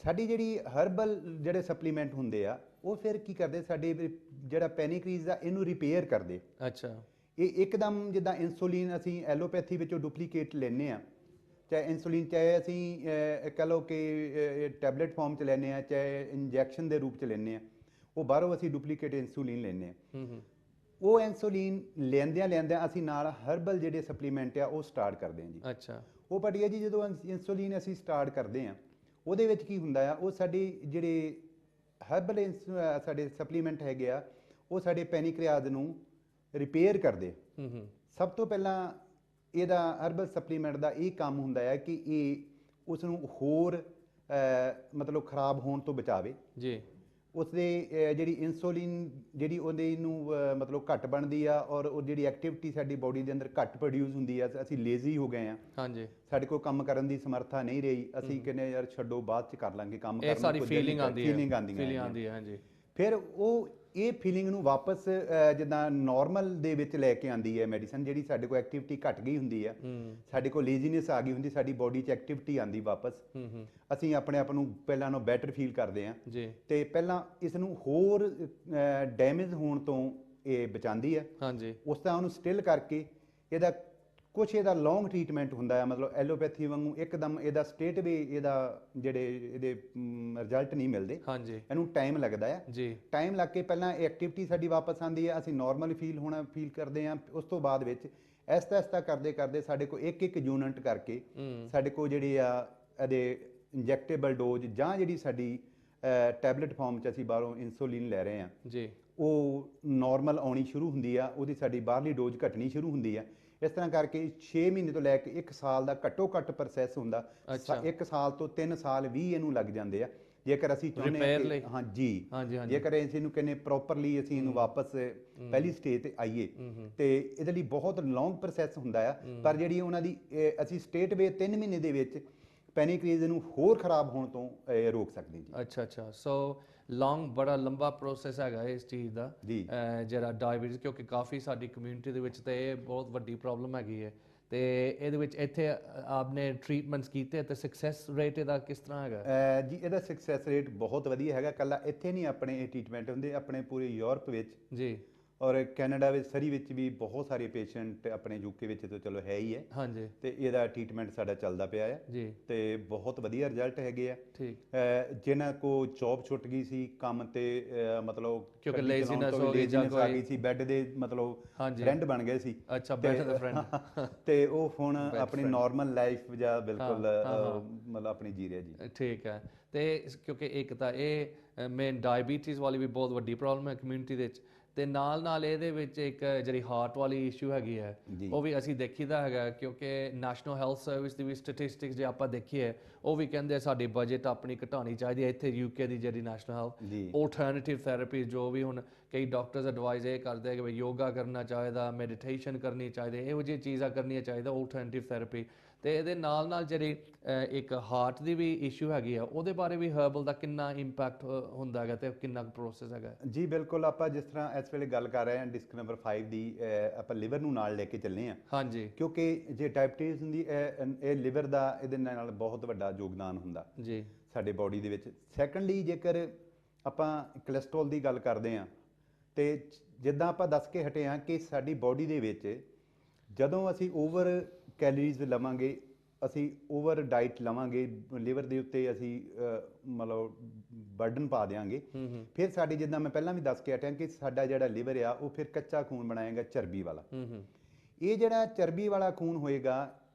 ਸਾਡੀ ਜਿਹੜੀ ਹਰਬਲ ਜਿਹੜੇ ਸਪਲੀਮੈਂਟ ਹੁੰਦੇ ਆ ਉਹ ਫਿਰ ਕੀ ਕਰਦੇ, ਸਾਡੇ ਜਿਹੜਾ ਪੈਨਕ੍ਰੀਜ਼ ਆ ਇਹਨੂੰ ਰਿਪੇਅਰ ਕਰਦੇ। ਅੱਛਾ। ਇਹ ਇੱਕਦਮ ਜਿੱਦਾਂ ਇਨਸੂਲਿਨ ਅਸੀਂ ਐਲੋਪੈਥੀ ਵਿੱਚੋਂ ਡੁਪਲੀਕੇਟ ਲੈਂਦੇ ਆ, ਚਾਹੇ ਇਨਸੂਲਿਨ ਚਾਹੇ ਅਸੀਂ ਕਹਿ ਲਓ ਕਿ ਟੈਬਲੇਟ ਫਾਰਮ 'ਚ ਲੈਂਦੇ ਆ, ਚਾਹੇ ਇੰਜੈਕਸ਼ਨ ਦੇ ਰੂਪ 'ਚ ਲੈਂਦੇ ਆ, ਉਹ ਬਾਹਰੋਂ ਅਸੀਂ ਡੁਪਲੀਕੇਟ ਇਨਸੂਲਿਨ ਲੈਂਦੇ ਆ। ਉਹ ਇਨਸੂਲਿਨ ਲੈਂਦਿਆਂ ਅਸੀਂ ਨਾਲ ਹਰਬਲ ਜਿਹੜੇ ਸਪਲੀਮੈਂਟ ਆ ਉਹ ਸਟਾਰਟ ਕਰਦੇ ਹਾਂ ਜੀ। ਅੱਛਾ। ਉਹ ਪਟਿਆ ਜੀ ਜਦੋਂ ਇਨਸੂਲਿਨ ਅਸੀਂ ਸਟਾਰਟ ਕਰਦੇ ਹਾਂ ਉਹਦੇ ਵਿੱਚ ਕੀ ਹੁੰਦਾ ਆ, ਉਹ ਸਾਡੇ ਜਿਹੜੇ ਹਰਬਲ ਸਾਡੇ ਸਪਲੀਮੈਂਟ ਹੈਗੇ ਆ ਉਹ ਸਾਡੇ ਪੈਨਕ੍ਰੀਆਜ਼ ਨੂੰ ਰਿਪੇਅਰ ਕਰਦੇ। ਸਭ ਤੋਂ ਪਹਿਲਾਂ ਇਹਦਾ ਹਰਬਲ ਸਪਲੀਮੈਂਟ ਦਾ ਇਹ ਕੰਮ ਹੁੰਦਾ ਹੈ ਕਿ ਇਹ ਉਸ ਨੂੰ ਹੋਰ ਮਤਲਬ ਖਰਾਬ ਹੋਣ ਤੋਂ ਬਚਾਵੇ ਜੀ। ਉਸਦੇ ਜਿਹੜੀ ਇਨਸੂਲਿਨ ਜਿਹੜੀ ਉਹਦੇ ਨੂੰ ਮਤਲਬ ਘੱਟ ਬਣਦੀ ਆ ਔਰ ਉਹ ਜਿਹੜੀ ਐਕਟੀਵਿਟੀ ਸਾਡੀ ਬੋਡੀ ਦੇ ਅੰਦਰ ਘੱਟ ਪ੍ਰੋਡਿਊਸ ਹੁੰਦੀ ਆ, ਅਸੀਂ ਲੇਜ਼ੀ ਹੋ ਗਏ ਆ। ਹਾਂਜੀ। ਸਾਡੇ ਕੋਲ ਕੰਮ ਕਰਨ ਦੀ ਸਮਰੱਥਾ ਨਹੀਂ ਰਹੀ, ਅਸੀਂ ਕਹਿੰਦੇ ਯਾਰ ਛੱਡੋ ਬਾਅਦ ਚ ਕਰ ਲਾਂਗੇ ਕੰਮ, ਇਹ ਸਾਰੀ ਫੀਲਿੰਗ ਆਉਂਦੀ ਹੈ। ਹਾਂਜੀ। ਫਿਰ ਉਹ ਇਹ ਫੀਲਿੰਗ ਨੂੰ ਵਾਪਸ ਜਿੱਦਾਂ ਨਾਰਮਲ ਦੇ ਵਿੱਚ ਲੈ ਕੇ ਆਉਂਦੀ ਹੈ ਮੈਡੀਸਨ। ਜਿਹੜੀ ਸਾਡੇ ਕੋਲ ਐਕਟੀਵਿਟੀ ਘਟ ਗਈ ਹੁੰਦੀ ਆ, ਸਾਡੇ ਕੋਲ ਲੇਜ਼ੀਨੈਸ ਆ ਗਈ ਹੁੰਦੀ, ਸਾਡੀ ਬੋਡੀ 'ਚ ਐਕਟੀਵਿਟੀ ਆਉਂਦੀ ਵਾਪਸ, ਅਸੀਂ ਆਪਣੇ ਆਪ ਨੂੰ ਪਹਿਲਾਂ ਨਾਲੋਂ ਬੈਟਰ ਫੀਲ ਕਰਦੇ ਹਾਂ ਤੇ ਪਹਿਲਾਂ ਇਸ ਨੂੰ ਹੋਰ ਡੈਮੇਜ ਹੋਣ ਤੋਂ ਇਹ ਬਚਾਉਂਦੀ ਹੈ। ਹਾਂਜੀ। ਉਸ ਤਰ੍ਹਾਂ ਉਹਨੂੰ ਸਟਿਲ ਕਰਕੇ ਇਹਦਾ ਕੁਛ ਇਹਦਾ ਲੌਂਗ ਟ੍ਰੀਟਮੈਂਟ ਹੁੰਦਾ ਹੈ, ਮਤਲਬ ਐਲੋਪੈਥੀ ਵਾਂਗੂ ਇੱਕਦਮ ਇਹਦਾ ਸਟੇਟ ਵੀ ਇਹਦਾ ਜਿਹੜੇ ਇਹਦੇ ਰਿਜ਼ਲਟ ਨਹੀਂ ਮਿਲਦੇ। ਹਾਂਜੀ। ਇਹਨੂੰ ਟਾਈਮ ਲੱਗਦਾ ਹੈ ਜੀ। ਟਾਈਮ ਲੱਗ ਕੇ ਪਹਿਲਾਂ ਇਹ ਐਕਟੀਵਿਟੀ ਸਾਡੀ ਵਾਪਸ ਆਉਂਦੀ ਹੈ, ਅਸੀਂ ਨਾਰਮਲ ਫੀਲ ਕਰਦੇ ਹਾਂ। ਉਸ ਤੋਂ ਬਾਅਦ ਵਿੱਚ ਐਸਤਾ ਕਰਦੇ ਕਰਦੇ ਸਾਡੇ ਕੋਲ ਇੱਕ ਯੂਨਿਟ ਕਰਕੇ ਸਾਡੇ ਕੋਲ ਜਿਹੜੇ ਆ ਇਹਦੇ ਇੰਜੈਕਟੇਬਲ ਡੋਜ਼ ਜਾਂ ਜਿਹੜੀ ਸਾਡੀ ਟੈਬਲੇਟ ਫਾਰਮ 'ਚ ਅਸੀਂ ਬਾਹਰੋਂ ਇਨਸੂਲਿਨ ਲੈ ਰਹੇ ਹਾਂ ਜੀ, ਉਹ ਨਾਰਮਲ ਆਉਣੀ ਸ਼ੁਰੂ ਹੁੰਦੀ ਆ, ਉਹਦੀ ਸਾਡੀ ਬਾਹਰਲੀ ਡੋਜ਼ ਘਟਣੀ ਸ਼ੁਰੂ ਹੁੰਦੀ ਆ। ਇਸ ਤਰ੍ਹਾਂ ਕਰਕੇ 6 ਮਹੀਨੇ ਤੋਂ ਲੈ ਕੇ 1 ਸਾਲ ਦਾ ਘੱਟੋ ਘੱਟ ਪ੍ਰੋਸੈਸ ਹੁੰਦਾ। 1 ਸਾਲ ਤੋਂ 3 ਸਾਲ ਵੀ ਇਹਨੂੰ ਲੱਗ ਜਾਂਦੇ ਆ ਜੇਕਰ ਅਸੀਂ ਚਾਹੁੰਦੇ ਹਾਂ ਕਿ ਹਾਂਜੀ ਜੇਕਰ ਅਸੀਂ ਇਹਨੂੰ ਕਹਿੰਦੇ ਪ੍ਰੋਪਰਲੀ ਅਸੀਂ ਇਹਨੂੰ ਵਾਪਸ ਪਹਿਲੀ ਸਟੇਜ ਤੇ ਆਈਏ ਤੇ ਇਹਦੇ ਲਈ ਬਹੁਤ ਲੌਂਗ ਪ੍ਰੋਸੈਸ ਹੁੰਦਾ ਆ। ਪਰ ਜਿਹੜੀ ਉਹਨਾਂ ਦੀ ਅਸੀਂ ਸਟੇਟ ਵੇ 3 ਮਹੀਨੇ ਦੇ ਵਿੱਚ ਪੈਨਕ੍ਰੀਜ਼ ਨੂੰ ਹੋਰ ਖਰਾਬ ਹੋਣ ਤੋਂ ਰੋਕ ਸਕਦੇ ਜੀ। ਅੱਛਾ। ਸੋ ਲੌਂਗ ਬੜਾ ਲੰਬਾ ਪ੍ਰੋਸੈਸ ਹੈਗਾ ਇਸ ਚੀਜ਼ ਦਾ ਜਿਹੜਾ ਡਾਇਬੀਟੀਜ਼, ਕਿਉਂਕਿ ਕਾਫੀ ਸਾਡੀ ਕਮਿਊਨਿਟੀ ਦੇ ਵਿੱਚ ਤਾਂ ਇਹ ਬਹੁਤ ਵੱਡੀ ਪ੍ਰੋਬਲਮ ਹੈਗੀ ਹੈ ਤੇ ਇਹਦੇ ਵਿੱਚ ਇੱਥੇ ਆਪਨੇ ਟ੍ਰੀਟਮੈਂਟਸ ਕੀਤੇ ਤੇ ਸਕਸੈਸ ਰੇਟ ਇਹਦਾ ਕਿਸ ਤਰ੍ਹਾਂ ਹੈਗਾ ਜੀ? ਇਹਦਾ ਸਕਸੈਸ ਰੇਟ ਬਹੁਤ ਵਧੀਆ ਹੈਗਾ। ਕੱਲਾ ਇੱਥੇ ਨਹੀਂ ਆਪਣੇ ਇਹ ਟ੍ਰੀਟਮੈਂਟ ਹੁੰਦੇ, ਆਪਣੇ ਪੂਰੇ ਯੂਰਪ ਵਿੱਚ ਜੀ ਔਰ ਕੈਨੇਡਾ ਵਿੱਚ ਸਰੀ ਵਿੱਚ ਵੀ ਬਹੁਤ ਸਾਰੇ ਪੇਸ਼ੈਂਟ, ਆਪਣੇ ਯੂਕੇ ਵਿੱਚ ਤਾਂ ਚਲੋ ਹੈ ਹੀ ਹੈ। ਹਾਂਜੀ। ਤੇ ਇਹਦਾ ਟ੍ਰੀਟਮੈਂਟ ਸਾਡਾ ਚੱਲਦਾ ਪਿਆ ਹੈ ਜੀ ਤੇ ਬਹੁਤ ਵਧੀਆ ਰਿਜ਼ਲਟ ਹੈਗੇ ਆ। ਠੀਕ। ਜਿਨ੍ਹਾਂ ਕੋ ਜੌਬ ਛੁੱਟ ਗਈ ਸੀ ਕੰਮ ਤੇ ਮਤਲਬ ਕਿਉਂਕਿ ਲੇਜ਼ੀਨੈਸ ਹੋ ਗਈ ਜਾਂ ਕੋਈ ਆ ਗਈ ਸੀ, ਬੈੱਡ ਦੇ ਮਤਲਬ ਫਰੈਂਡ ਬਣ ਗਏ ਸੀ। ਅੱਛਾ, ਬੈੱਡ ਦੇ ਫਰੈਂਡ ਤੇ ਉਹ ਹੁਣ ਆਪਣੀ ਨਾਰਮਲ ਲਾਈਫ ਜਾਂ ਬਿਲਕੁਲ ਮਤਲਬ ਆਪਣੀ ਜੀ ਰਿਹਾ ਜੀ। ਠੀਕ ਹੈ। ਤੇ ਕਿਉਂਕਿ ਇੱਕ ਤਾਂ ਇਹ ਮੇਨ ਡਾਇਬੀਟੀਜ਼ ਵਾਲੀ ਵੀ ਬਹੁਤ ਵੱਡੀ ਪ੍ਰੋਬਲਮ ਹੈ ਕਮਿਊਨਿਟੀ ਦੇ ਵਿੱਚ, ਤੇ ਨਾਲ ਇਹਦੇ ਵਿੱਚ ਇੱਕ ਜਿਹੜੀ ਹਾਰਟ ਵਾਲੀ ਇਸ਼ੂ ਹੈਗੀ ਹੈ ਉਹ ਵੀ ਅਸੀਂ ਦੇਖੀਦਾ ਹੈਗਾ, ਕਿਉਂਕਿ ਨੈਸ਼ਨਲ ਹੈਲਥ ਸਰਵਿਸ ਦੀ ਵੀ ਸਟੈਟਿਸਟਿਕਸ ਜੇ ਆਪਾਂ ਦੇਖੀਏ ਉਹ ਵੀ ਕਹਿੰਦੇ ਸਾਡੀ ਬਜਟ ਆਪਣੀ ਘਟਾਉਣੀ ਚਾਹੀਦੀ ਹੈ। ਇੱਥੇ ਯੂਕੇ ਦੀ ਜਿਹੜੀ ਨੈਸ਼ਨਲ ਹੈਲਥ ਆਲਟਰਨੇਟਿਵ ਥੈਰੇਪੀ ਜੋ ਵੀ ਹੁਣ ਕਈ ਡਾਕਟਰਸ ਐਡਵਾਈਜ਼ ਇਹ ਕਰਦੇ ਆ ਕਿ ਬਈ ਯੋਗਾ ਕਰਨਾ ਚਾਹੀਦਾ, ਮੈਡੀਟੇਸ਼ਨ ਕਰਨੀ ਚਾਹੀਦੀ, ਇਹੋ ਜਿਹੀ ਚੀਜ਼ਾਂ ਕਰਨੀਆਂ ਚਾਹੀਦਾ ਆਲਟਰਨੇਟਿਵ ਥੈਰੇਪੀ। ਤੇ ਇਹਦੇ ਨਾਲ ਜਿਹੜੀ ਇੱਕ ਹਾਰਟ ਦੀ ਵੀ ਇਸ਼ੂ ਹੈਗੀ ਆ ਉਹਦੇ ਬਾਰੇ ਵੀ ਹਰਬਲ ਦਾ ਕਿੰਨਾ ਇੰਪੈਕਟ ਹੁੰਦਾ ਹੈਗਾ ਤੇ ਕਿੰਨਾ ਪ੍ਰੋਸੈਸ ਹੈਗਾ ਜੀ? ਬਿਲਕੁਲ। ਆਪਾਂ ਜਿਸ ਤਰ੍ਹਾਂ ਇਸ ਵੇਲੇ ਗੱਲ ਕਰ ਰਹੇ ਹਾਂ ਡਿਸਕ ਨੰਬਰ 5 ਦੀ, ਆਪਾਂ ਲਿਵਰ ਨੂੰ ਨਾਲ ਲੈ ਕੇ ਚੱਲੇ ਹਾਂ। ਹਾਂਜੀ। ਕਿਉਂਕਿ ਜੇ ਡਾਇਬਟੀਜ਼ ਹੁੰਦੀ ਇਹ ਲਿਵਰ ਦਾ ਇਹਦੇ ਨਾਲ ਬਹੁਤ ਵੱਡਾ ਯੋਗਦਾਨ ਹੁੰਦਾ ਜੀ ਸਾਡੇ ਬੋਡੀ ਦੇ ਵਿੱਚ। ਸੈਕੰਡਲੀ ਜੇਕਰ ਆਪਾਂ ਕੋਲੈਸਟਰੋਲ ਦੀ ਗੱਲ ਕਰਦੇ ਹਾਂ ਤੇ ਜਿੱਦਾਂ ਆਪਾਂ ਦੱਸ ਕੇ ਹਟੇ ਹਾਂ ਕਿ ਸਾਡੀ ਬੋਡੀ ਦੇ ਵਿੱਚ ਜਦੋਂ ਅਸੀਂ ਓਵਰ ਕੈਲਰੀਜ਼ ਲਵਾਂਗੇ, ਅਸੀਂ ਓਵਰ ਡਾਈਟ ਲਵਾਂਗੇ, ਲਿਵਰ ਦੇ ਉੱਤੇ ਅਸੀਂ ਮਤਲਬ ਬਰਡਨ ਪਾ ਦਿਆਂਗੇ, ਫਿਰ ਸਾਡੀ ਜਿੱਦਾਂ ਮੈਂ ਪਹਿਲਾਂ ਵੀ ਦੱਸ ਕੇ ਹਟਿਆ ਕਿ ਸਾਡਾ ਜਿਹੜਾ ਲਿਵਰ ਆ ਉਹ ਫਿਰ ਕੱਚਾ ਖੂਨ ਬਣਾਏਗਾ ਚਰਬੀ ਵਾਲਾ। ਇਹ ਜਿਹੜਾ ਚਰਬੀ ਵਾਲਾ ਖੂਨ ਹੋਏਗਾ